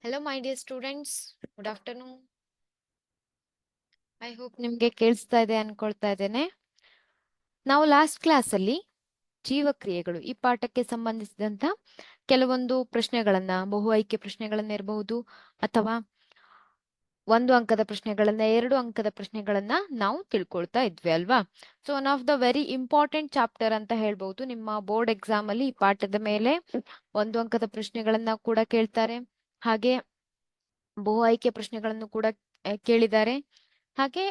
Hello, my dear students. Good afternoon. I hope ನಿಮ್ಗೆ ಕೇಳಿಸ್ತಾ ಇದೆ ಅನ್ಕೊಳ್ತಾ ಇದ್ದೇನೆ. ನಾವು ಲಾಸ್ಟ್ ಕ್ಲಾಸ್ ಅಲ್ಲಿ ಜೀವಕ್ರಿಯೆಗಳು ಈ ಪಾಠಕ್ಕೆ ಸಂಬಂಧಿಸಿದಂತ ಕೆಲವೊಂದು ಪ್ರಶ್ನೆಗಳನ್ನ, ಬಹು ಆಯ್ಕೆ ಪ್ರಶ್ನೆಗಳನ್ನ ಇರಬಹುದು ಅಥವಾ 1 ಅಂಕದ ಪ್ರಶ್ನೆಗಳನ್ನ, 2 ಅಂಕದ ಪ್ರಶ್ನೆಗಳನ್ನ ನಾವು ತಿಳ್ಕೊಳ್ತಾ ಇದ್ವಿ ಅಲ್ವಾ. So one of the very important chapter ಅಂತ ಹೇಳ್ಬಹುದು. ನಿಮ್ಮ ಬೋರ್ಡ್ ಎಕ್ಸಾಮ್ ಅಲ್ಲಿ ಈ ಪಾಠದ ಮೇಲೆ 1 ಅಂಕದ ಪ್ರಶ್ನೆಗಳನ್ನ ಕೂಡ ಕೇಳ್ತಾರೆ. ಹಾಗೆ ಬಹು ಆಯ್ಕೆ ಪ್ರಶ್ನೆಗಳನ್ನು ಕೂಡ ಕೇಳಿದ್ದಾರೆ. ಹಾಗೆ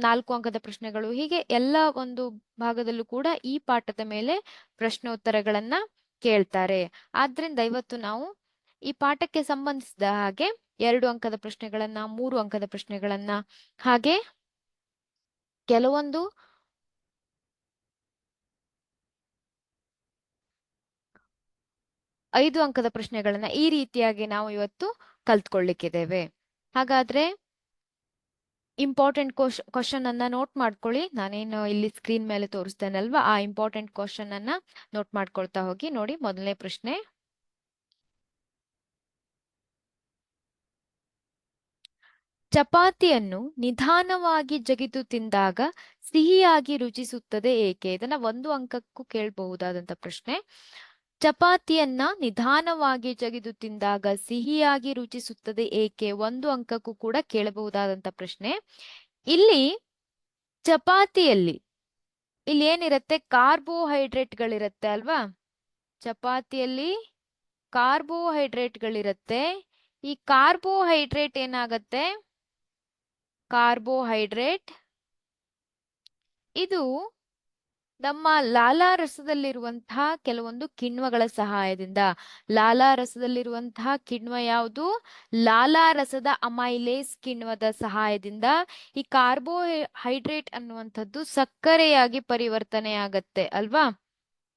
4 ಅಂಕದ ಪ್ರಶ್ನೆಗಳು, ಹೀಗೆ ಎಲ್ಲ ಒಂದು ಭಾಗದಲ್ಲೂ ಕೂಡ ಈ ಪಾಠದ ಮೇಲೆ ಪ್ರಶ್ನೋತ್ತರಗಳನ್ನ ಕೇಳ್ತಾರೆ. ಆದ್ರಿಂದ ಇವತ್ತು ನಾವು ಈ ಪಾಠಕ್ಕೆ ಸಂಬಂಧಿಸಿದ ಹಾಗೆ 2 ಅಂಕದ ಪ್ರಶ್ನೆಗಳನ್ನ, 3 ಅಂಕದ ಪ್ರಶ್ನೆಗಳನ್ನ, ಹಾಗೆ ಕೆಲವೊಂದು 5 ಅಂಕದ ಪ್ರಶ್ನೆಗಳನ್ನ ಈ ರೀತಿಯಾಗಿ ನಾವು ಇವತ್ತು ಕಲ್ತ್ಕೊಳ್ಳಿಕ್ಕಿದ್ದೇವೆ. ಹಾಗಾದ್ರೆ ಇಂಪಾರ್ಟೆಂಟ್ ಕ್ವಶನ್ ಅನ್ನ ನೋಟ್ ಮಾಡ್ಕೊಳ್ಳಿ. ನಾನೇನು ಇಲ್ಲಿ ಸ್ಕ್ರೀನ್ ಮೇಲೆ ತೋರಿಸ್ತೇನಲ್ವಾ, ಆ ಇಂಪಾರ್ಟೆಂಟ್ ಕ್ವಶನ್ ಅನ್ನ ನೋಟ್ ಮಾಡ್ಕೊಳ್ತಾ ಹೋಗಿ. ನೋಡಿ, ಮೊದಲನೇ ಪ್ರಶ್ನೆ. ಚಪಾತಿಯನ್ನು ನಿಧಾನವಾಗಿ ಜಗಿದು ತಿಂದಾಗ ಸಿಹಿಯಾಗಿ ರುಚಿಸುತ್ತದೆ ಏಕೆ? ಇದನ್ನ 1 ಅಂಕಕ್ಕೂ ಕೇಳಬಹುದಾದಂತ ಪ್ರಶ್ನೆ. ಚಪಾತಿಯನ್ನ ನಿಧಾನವಾಗಿ ಜಗಿದು ತಿಂದಾಗ ಸಿಹಿಯಾಗಿ ರುಚಿಸುತ್ತದೆ ಏಕೆ? 1 ಅಂಕಕ್ಕೂ ಕೂಡ ಕೇಳಬಹುದಾದಂತ ಪ್ರಶ್ನೆ. ಇಲ್ಲಿ ಚಪಾತಿಯಲ್ಲಿ ಇಲ್ಲಿ ಏನಿರುತ್ತೆ? ಕಾರ್ಬೋಹೈಡ್ರೇಟ್ಗಳಿರುತ್ತೆ ಅಲ್ವಾ. ಚಪಾತಿಯಲ್ಲಿ ಕಾರ್ಬೋಹೈಡ್ರೇಟ್ಗಳಿರುತ್ತೆ. ಈ ಕಾರ್ಬೋಹೈಡ್ರೇಟ್ ಏನಾಗತ್ತೆ? ಕಾರ್ಬೋಹೈಡ್ರೇಟ್ ಇದು ನಮ್ಮ ಲಾಲಾರಸದಲ್ಲಿರುವಂತಹ ಕೆಲವೊಂದು ಕಿಣ್ವಗಳ ಸಹಾಯದಿಂದ, ಲಾಲಾರಸದಲ್ಲಿರುವಂತಹ ಕಿಣ್ವ ಯಾವುದು? ಲಾಲಾರಸದ ಅಮೈಲೇಸ್ ಕಿಣ್ವದ ಸಹಾಯದಿಂದ ಈ ಕಾರ್ಬೋಹೈಡ್ರೇಟ್ ಅನ್ನುವಂಥದ್ದು ಸಕ್ಕರೆಯಾಗಿ ಪರಿವರ್ತನೆಯಾಗತ್ತೆ ಅಲ್ವಾ.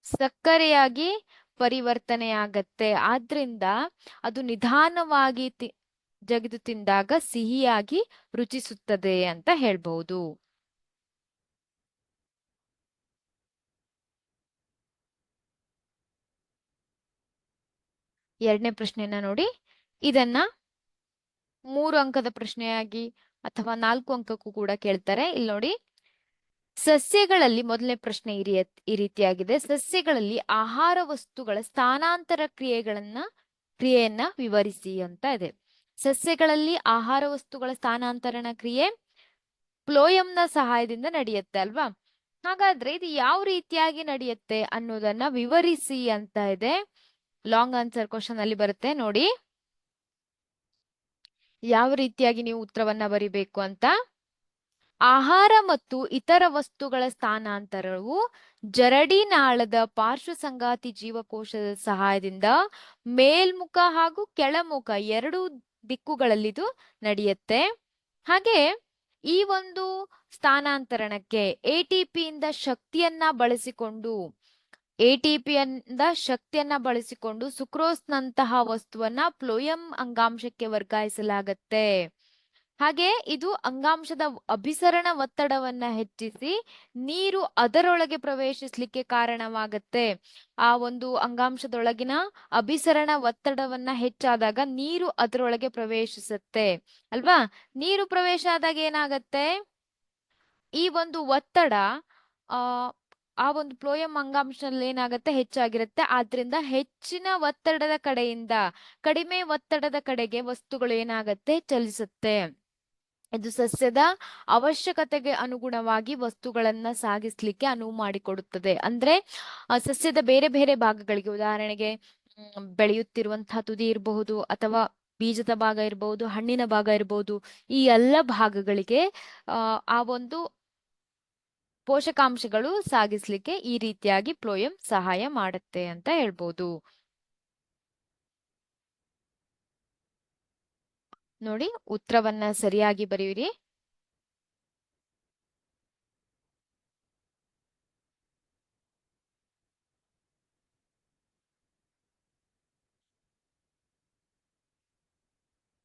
ಸಕ್ಕರೆಯಾಗಿ ಪರಿವರ್ತನೆಯಾಗತ್ತೆ. ಆದ್ರಿಂದ ಅದು ನಿಧಾನವಾಗಿ ಜಗಿದು ತಿಂದಾಗ ಸಿಹಿಯಾಗಿ ರುಚಿಸುತ್ತದೆ ಅಂತ ಹೇಳ್ಬಹುದು. ಎರಡನೇ ಪ್ರಶ್ನೆನ ನೋಡಿ. ಇದನ್ನ 3 ಅಂಕದ ಪ್ರಶ್ನೆಯಾಗಿ ಅಥವಾ 4 ಅಂಕಕ್ಕೂ ಕೂಡ ಕೇಳ್ತಾರೆ. ಇಲ್ಲಿ ನೋಡಿ, ಸಸ್ಯಗಳಲ್ಲಿ ಮೊದಲನೇ ಪ್ರಶ್ನೆ ಈ ರೀತಿಯಾಗಿದೆ. ಸಸ್ಯಗಳಲ್ಲಿ ಆಹಾರ ವಸ್ತುಗಳ ಸ್ಥಾನಾಂತರ ಕ್ರಿಯೆಯನ್ನ ವಿವರಿಸಿ ಅಂತ ಇದೆ. ಸಸ್ಯಗಳಲ್ಲಿ ಆಹಾರ ವಸ್ತುಗಳ ಸ್ಥಾನಾಂತರಣ ಕ್ರಿಯೆ ಫ್ಲೋಯಂನ ಸಹಾಯದಿಂದ ನಡೆಯುತ್ತೆ ಅಲ್ವಾ. ಹಾಗಾದ್ರೆ ಇದು ಯಾವ ರೀತಿಯಾಗಿ ನಡೆಯುತ್ತೆ ಅನ್ನೋದನ್ನ ವಿವರಿಸಿ ಅಂತ ಇದೆ. ಲಾಂಗ್ ಆನ್ಸರ್ ಕ್ವಶನ್ ಅಲ್ಲಿ ಬರುತ್ತೆ ನೋಡಿ, ಯಾವ ರೀತಿಯಾಗಿ ನೀವು ಉತ್ತರವನ್ನ ಬರಿಬೇಕು ಅಂತ. ಆಹಾರ ಮತ್ತು ಇತರ ವಸ್ತುಗಳ ಸ್ಥಾನಾಂತರವು ಜರಡಿನಾಳದ ಪಾರ್ಶ್ವ ಸಂಗಾತಿ ಜೀವಕೋಶದ ಸಹಾಯದಿಂದ ಮೇಲ್ಮುಖ ಹಾಗೂ ಕೆಳಮುಖ ಎರಡೂ ದಿಕ್ಕುಗಳಲ್ಲಿದು ನಡೆಯುತ್ತೆ. ಹಾಗೆ ಈ ಒಂದು ಸ್ಥಾನಾಂತರಣಕ್ಕೆ ಎಟಿಪಿಯಿಂದ ಶಕ್ತಿಯನ್ನ ಬಳಸಿಕೊಂಡು ಸುಕ್ರೋಸ್ನಂತಹ ವಸ್ತುವನ್ನ ಫ್ಲೋಯಂ ಅಂಗಾಂಶಕ್ಕೆ ವರ್ಗಾಯಿಸಲಾಗತ್ತೆ. ಹಾಗೆ ಇದು ಅಂಗಾಂಶದ ಅಭಿಸರಣ ಒತ್ತಡವನ್ನ ಹೆಚ್ಚಿಸಿ ನೀರು ಅದರೊಳಗೆ ಪ್ರವೇಶಿಸ್ಲಿಕ್ಕೆ ಕಾರಣವಾಗತ್ತೆ. ಆ ಒಂದು ಅಂಗಾಂಶದೊಳಗಿನ ಅಭಿಸರಣ ಒತ್ತಡವನ್ನ ಹೆಚ್ಚಾದಾಗ ನೀರು ಅದರೊಳಗೆ ಪ್ರವೇಶಿಸುತ್ತೆ ಅಲ್ವಾ. ನೀರು ಪ್ರವೇಶ ಆದಾಗ ಏನಾಗತ್ತೆ? ಈ ಒಂದು ಒತ್ತಡ ಆ ಒಂದು ಫ್ಲೋಯಂ ಅಂಗಾಂಶದಲ್ಲಿ ಏನಾಗತ್ತೆ? ಹೆಚ್ಚಾಗಿರುತ್ತೆ. ಆದ್ರಿಂದ ಹೆಚ್ಚಿನ ಒತ್ತಡದ ಕಡೆಯಿಂದ ಕಡಿಮೆ ಒತ್ತಡದ ಕಡೆಗೆ ವಸ್ತುಗಳು ಏನಾಗತ್ತೆ? ಚಲಿಸುತ್ತೆ. ಇದು ಸಸ್ಯದ ಅವಶ್ಯಕತೆಗೆ ಅನುಗುಣವಾಗಿ ವಸ್ತುಗಳನ್ನ ಸಾಗಿಸ್ಲಿಕ್ಕೆ ಅನುವು ಮಾಡಿಕೊಡುತ್ತದೆ. ಅಂದ್ರೆ ಸಸ್ಯದ ಬೇರೆ ಬೇರೆ ಭಾಗಗಳಿಗೆ, ಉದಾಹರಣೆಗೆ ಬೆಳೆಯುತ್ತಿರುವಂತಹ ತುದಿ ಇರಬಹುದು, ಅಥವಾ ಬೀಜದ ಭಾಗ ಇರಬಹುದು, ಹಣ್ಣಿನ ಭಾಗ ಇರಬಹುದು, ಈ ಎಲ್ಲ ಭಾಗಗಳಿಗೆ ಆ ಒಂದು ಪೋಷಕಾಂಶಗಳು ಸಾಗಿಸ್ಲಿಕ್ಕೆ ಈ ರೀತಿಯಾಗಿ ಫ್ಲೋಯಂ ಸಹಾಯ ಮಾಡುತ್ತೆ ಅಂತ ಹೇಳ್ಬೋದು. ನೋಡಿ, ಉತ್ತರವನ್ನ ಸರಿಯಾಗಿ ಬರೆಯಿರಿ.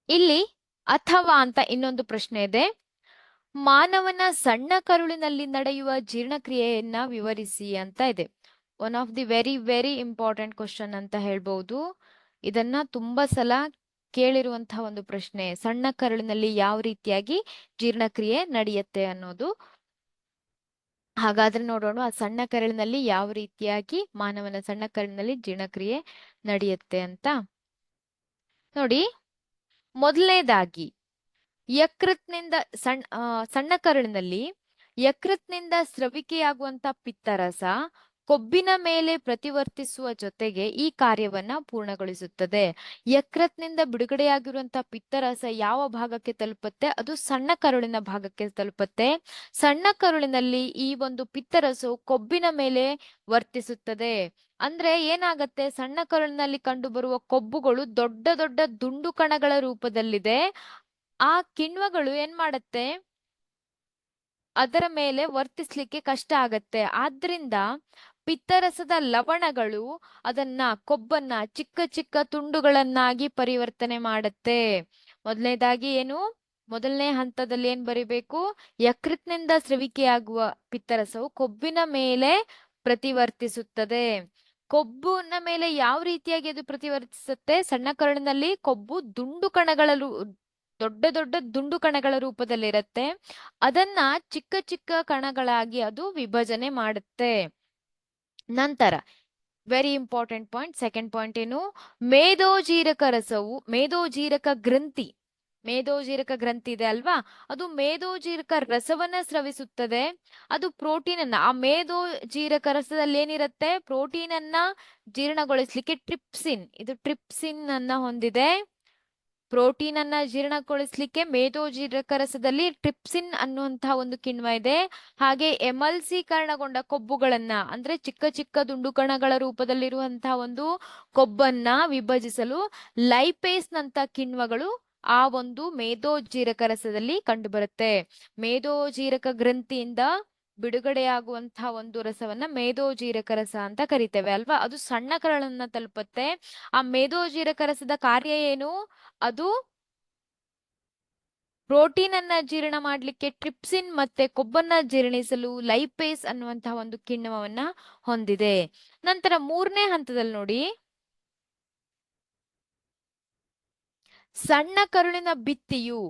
ಇಲ್ಲಿ ಅಥವಾ ಅಂತ ಇನ್ನೊಂದು ಪ್ರಶ್ನೆ ಇದೆ. ಮಾನವನ ಸಣ್ಣ ಕರುಳಿನಲ್ಲಿ ನಡೆಯುವ ಜೀರ್ಣಕ್ರಿಯೆಯನ್ನ ವಿವರಿಸಿ ಅಂತ ಇದೆ. One of the very very important question ಅಂತ ಹೇಳ್ಬಹುದು. ಇದನ್ನ ತುಂಬಾ ಸಲ ಕೇಳಿರುವಂತಹ ಒಂದು ಪ್ರಶ್ನೆ. ಸಣ್ಣ ಕರಳಿನಲ್ಲಿ ಯಾವ ರೀತಿಯಾಗಿ ಜೀರ್ಣಕ್ರಿಯೆ ನಡೆಯುತ್ತೆ ಅನ್ನೋದು. ಹಾಗಾದ್ರೆ ನೋಡೋಣ, ಆ ಸಣ್ಣ ಕರಳಿನಲ್ಲಿ ಯಾವ ರೀತಿಯಾಗಿ ಮಾನವನ ಸಣ್ಣ ಕರಳಿನಲ್ಲಿ ಜೀರ್ಣಕ್ರಿಯೆ ನಡೆಯುತ್ತೆ ಅಂತ. ನೋಡಿ, ಮೊದಲನೇದಾಗಿ ಯಕೃತ್ನಿಂದ ಸಣ್ಣ ಕರಳಿನಲ್ಲಿ ಯಕೃತ್ನಿಂದ ಸ್ರವಿಕೆಯಾಗುವಂತ ಪಿತ್ತರಸ ಕೊಬ್ಬಿನ ಮೇಲೆ ಪ್ರತಿವರ್ತಿಸುವ ಜೊತೆಗೆ ಈ ಕಾರ್ಯವನ್ನ ಪೂರ್ಣಗೊಳಿಸುತ್ತದೆ. ಯಕೃತ್ನಿಂದ ಬಿಡುಗಡೆಯಾಗಿರುವಂತಹ ಪಿತ್ತರಸ ಯಾವ ಭಾಗಕ್ಕೆ ತಲುಪುತ್ತೆ? ಅದು ಸಣ್ಣ ಕರುಳಿನ ಭಾಗಕ್ಕೆ ತಲುಪುತ್ತೆ. ಸಣ್ಣ ಕರುಳಿನಲ್ಲಿ ಈ ಒಂದು ಪಿತ್ತರಸವು ಕೊಬ್ಬಿನ ಮೇಲೆ ವರ್ತಿಸುತ್ತದೆ. ಅಂದ್ರೆ ಏನಾಗತ್ತೆ, ಸಣ್ಣ ಕರುಳಿನಲ್ಲಿ ಕಂಡು ಬರುವ ಕೊಬ್ಬುಗಳು ದೊಡ್ಡ ದೊಡ್ಡ ದುಂಡು ಕಣಗಳ ರೂಪದಲ್ಲಿದೆ. ಆ ಕಿಣ್ವಗಳು ಏನ್ ಮಾಡತ್ತೆ, ಅದರ ಮೇಲೆ ವರ್ತಿಸ್ಲಿಕ್ಕೆ ಕಷ್ಟ ಆಗತ್ತೆ. ಆದ್ರಿಂದ ಪಿತ್ತರಸದ ಲವಣಗಳು ಅದನ್ನ ಕೊಬ್ಬನ್ನ ಚಿಕ್ಕ ಚಿಕ್ಕ ತುಂಡುಗಳನ್ನಾಗಿ ಪರಿವರ್ತನೆ ಮಾಡತ್ತೆ. ಮೊದಲನೇದಾಗಿ ಏನು, ಮೊದಲನೇ ಹಂತದಲ್ಲಿ ಏನ್ ಬರಿಬೇಕು? ಯಕೃತ್ನಿಂದ ಸ್ರವಿಕೆಯಾಗುವ ಪಿತ್ತರಸವು ಕೊಬ್ಬಿನ ಮೇಲೆ ಪ್ರತಿವರ್ತಿಸುತ್ತದೆ. ಕೊಬ್ಬಿನ ಮೇಲೆ ಯಾವ ರೀತಿಯಾಗಿ ಅದು ಪ್ರತಿವರ್ತಿಸುತ್ತೆ? ಸಣ್ಣ ಕರುಳಿನಲ್ಲಿ ಕೊಬ್ಬು ದುಂಡು ಕಣಗಳ ದೊಡ್ಡ ದೊಡ್ಡ ದುಂಡು ಕಣಗಳ ರೂಪದಲ್ಲಿರುತ್ತೆ. ಅದನ್ನ ಚಿಕ್ಕ ಚಿಕ್ಕ ಕಣಗಳಾಗಿ ಅದು ವಿಭಜನೆ ಮಾಡುತ್ತೆ. ನಂತರ very important point, second point ಏನು? ಮೇದೋಜೀರಕ ರಸವು ಮೇದೋಜೀರಕ ಗ್ರಂಥಿ ಇದೆ ಅಲ್ವಾ, ಅದು ಮೇದೋಜೀರಕ ರಸವನ್ನ ಸ್ರವಿಸುತ್ತದೆ. ಅದು ಪ್ರೋಟೀನ್ ಅನ್ನ, ಆ ಮೇದೋಜೀರಕ ರಸದಲ್ಲಿ ಏನಿರುತ್ತೆ? ಪ್ರೋಟೀನ್ ಅನ್ನ ಜೀರ್ಣಗೊಳಿಸ್ಲಿಕ್ಕೆ ಟ್ರಿಪ್ಸಿನ್ ಅನ್ನ ಹೊಂದಿದೆ. ಪ್ರೋಟೀನ್ ಅನ್ನ ಜೀರ್ಣಗೊಳಿಸ್ಲಿಕ್ಕೆ ಮೇದೋಜೀರಕ ರಸದಲ್ಲಿ ಟ್ರಿಪ್ಸಿನ್ ಅನ್ನುವಂತಹ ಒಂದು ಕಿಣ್ವ ಇದೆ. ಹಾಗೆ ಎಮಲ್ಸೀಕರಣಗೊಂಡ ಕೊಬ್ಬುಗಳನ್ನ, ಅಂದ್ರೆ ಚಿಕ್ಕ ಚಿಕ್ಕ ದುಂಡು ಕಣಗಳ ರೂಪದಲ್ಲಿರುವಂತಹ ಒಂದು ಕೊಬ್ಬನ್ನ ವಿಭಜಿಸಲು ಲೈಪೇಸ್ ನಂತ ಕಿಣ್ವಗಳು ಆ ಒಂದು ಮೇದೋಜೀರಕ ರಸದಲ್ಲಿ ಕಂಡುಬರುತ್ತೆ. ಮೇದೋಜೀರಕ ಗ್ರಂಥಿಯಿಂದ ಬಿಡುಗಡೆಯಾಗುವಂತಹ ಒಂದು ರಸವನ್ನ ಮೇದೋಜೀರಕ ರಸ ಅಂತ ಕರಿತೇವೆ ಅಲ್ವಾ. ಅದು ಸಣ್ಣ ಕರಳನ್ನ ತಲುಪುತ್ತೆ. ಆ ಮೇದೋಜೀರಕ ರಸದ ಕಾರ್ಯ ಏನು? ಅದು ಪ್ರೋಟೀನ್ ಅನ್ನ ಜೀರ್ಣ ಮಾಡ್ಲಿಕ್ಕೆ ಟ್ರಿಪ್ಸಿನ್ ಮತ್ತೆ ಕೊಬ್ಬನ್ನ ಜೀರ್ಣಿಸಲು ಲೈಪೇಸ್ ಅನ್ನುವಂತಹ ಒಂದು ಕಿಣ್ವವನ್ನ ಹೊಂದಿದೆ. ನಂತರ ಮೂರನೇ ಹಂತದಲ್ಲಿ ನೋಡಿ, ಸಣ್ಣ ಕರುಳಿನ ಭಿತ್ತಿಯು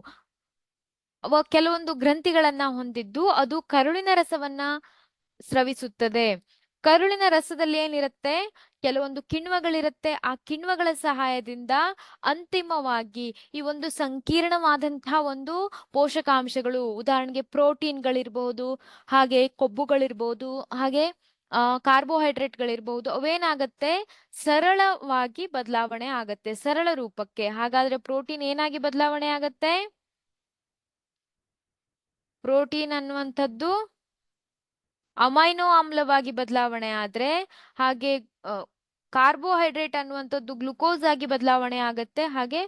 ಕೆಲವೊಂದು ಗ್ರಂಥಿಗಳನ್ನ ಹೊಂದಿದ್ದು ಅದು ಕರುಳಿನ ರಸವನ್ನ ಸ್ರವಿಸುತ್ತದೆ. ಕರುಳಿನ ರಸದಲ್ಲಿ ಏನಿರುತ್ತೆ? ಕೆಲವೊಂದು ಕಿಣ್ವಗಳಿರುತ್ತೆ. ಆ ಕಿಣ್ವಗಳ ಸಹಾಯದಿಂದ ಅಂತಿಮವಾಗಿ ಈ ಒಂದು ಸಂಕೀರ್ಣವಾದಂತಹ ಒಂದು ಪೋಷಕಾಂಶಗಳು, ಉದಾಹರಣೆಗೆ ಪ್ರೋಟೀನ್ಗಳಿರ್ಬಹುದು, ಹಾಗೆ ಕೊಬ್ಬುಗಳಿರ್ಬಹುದು, ಹಾಗೆ ಕಾರ್ಬೋಹೈಡ್ರೇಟ್ಗಳಿರ್ಬಹುದು, ಅವೇನಾಗತ್ತೆ? ಸರಳವಾಗಿ ಬದಲಾವಣೆ ಆಗತ್ತೆ, ಸರಳ ರೂಪಕ್ಕೆ. ಹಾಗಾದ್ರೆ ಪ್ರೋಟೀನ್ ಏನಾಗಿ ಬದಲಾವಣೆ ಆಗತ್ತೆ? ಪ್ರೋಟೀನ್ ಅನ್ನುವಂಥದ್ದು ಅಮೈನೋ ಆಮ್ಲವಾಗಿ ಬದಲಾವಣೆ ಆದ್ರೆ, ಹಾಗೆ ಕಾರ್ಬೋಹೈಡ್ರೇಟ್ ಅನ್ನುವಂಥದ್ದು ಗ್ಲುಕೋಸ್ ಆಗಿ ಬದಲಾವಣೆ ಆಗತ್ತೆ. ಹಾಗೆ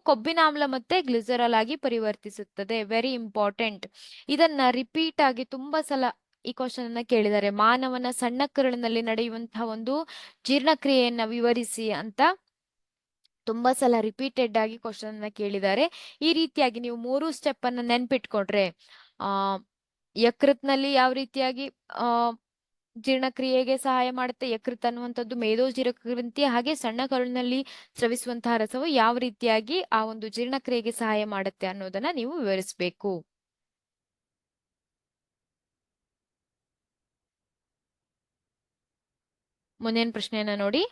ಕೊಬ್ಬಿನ ಆಮ್ಲ ಮತ್ತೆ ಗ್ಲಿಸರಾಲ್ ಆಗಿ ಪರಿವರ್ತಿಸುತ್ತದೆ. Very important. ಇದನ್ನ ರಿಪೀಟ್ ಆಗಿ ತುಂಬಾ ಸಲ ಈ ಕ್ವಶನ್ ಅನ್ನ ಕೇಳಿದ್ದಾರೆ. ಮಾನವನ ಸಣ್ಣ ಕರುಳಿನಲ್ಲಿ ನಡೆಯುವಂತಹ ಒಂದು ಜೀರ್ಣಕ್ರಿಯೆಯನ್ನ ವಿವರಿಸಿ ಅಂತ ತುಂಬಾ ಸಲ ರಿಪೀಟೆಡ್ ಆಗಿ ಕ್ವಶನ್ ಅನ್ನ ಕೇಳಿದ್ದಾರೆ. ಈ ರೀತಿಯಾಗಿ ನೀವು 3 ಸ್ಟೆಪ್ ಅನ್ನ ನೆನ್ಪಿಟ್ಕೊಂಡ್ರೆ, ಯಕೃತ್ನಲ್ಲಿ ಯಾವ ರೀತಿಯಾಗಿ ಜೀರ್ಣಕ್ರಿಯೆಗೆ ಸಹಾಯ ಮಾಡುತ್ತೆ, ಯಕೃತ್ ಅನ್ನುವಂಥದ್ದು ಮೇದೋಜೀರಕ ಗ್ರಂಥಿ, ಹಾಗೆ ಸಣ್ಣ ಕರುಳಿನಲ್ಲಿ ಸ್ರವಿಸುವಂತಹ ರಸವು ಯಾವ ರೀತಿಯಾಗಿ ಆ ಒಂದು ಜೀರ್ಣಕ್ರಿಯೆಗೆ ಸಹಾಯ ಮಾಡುತ್ತೆ ಅನ್ನೋದನ್ನ ನೀವು ವಿವರಿಸಬೇಕು. ಮುಂದಿನ ಪ್ರಶ್ನೆಯನ್ನ ನೋಡಿ,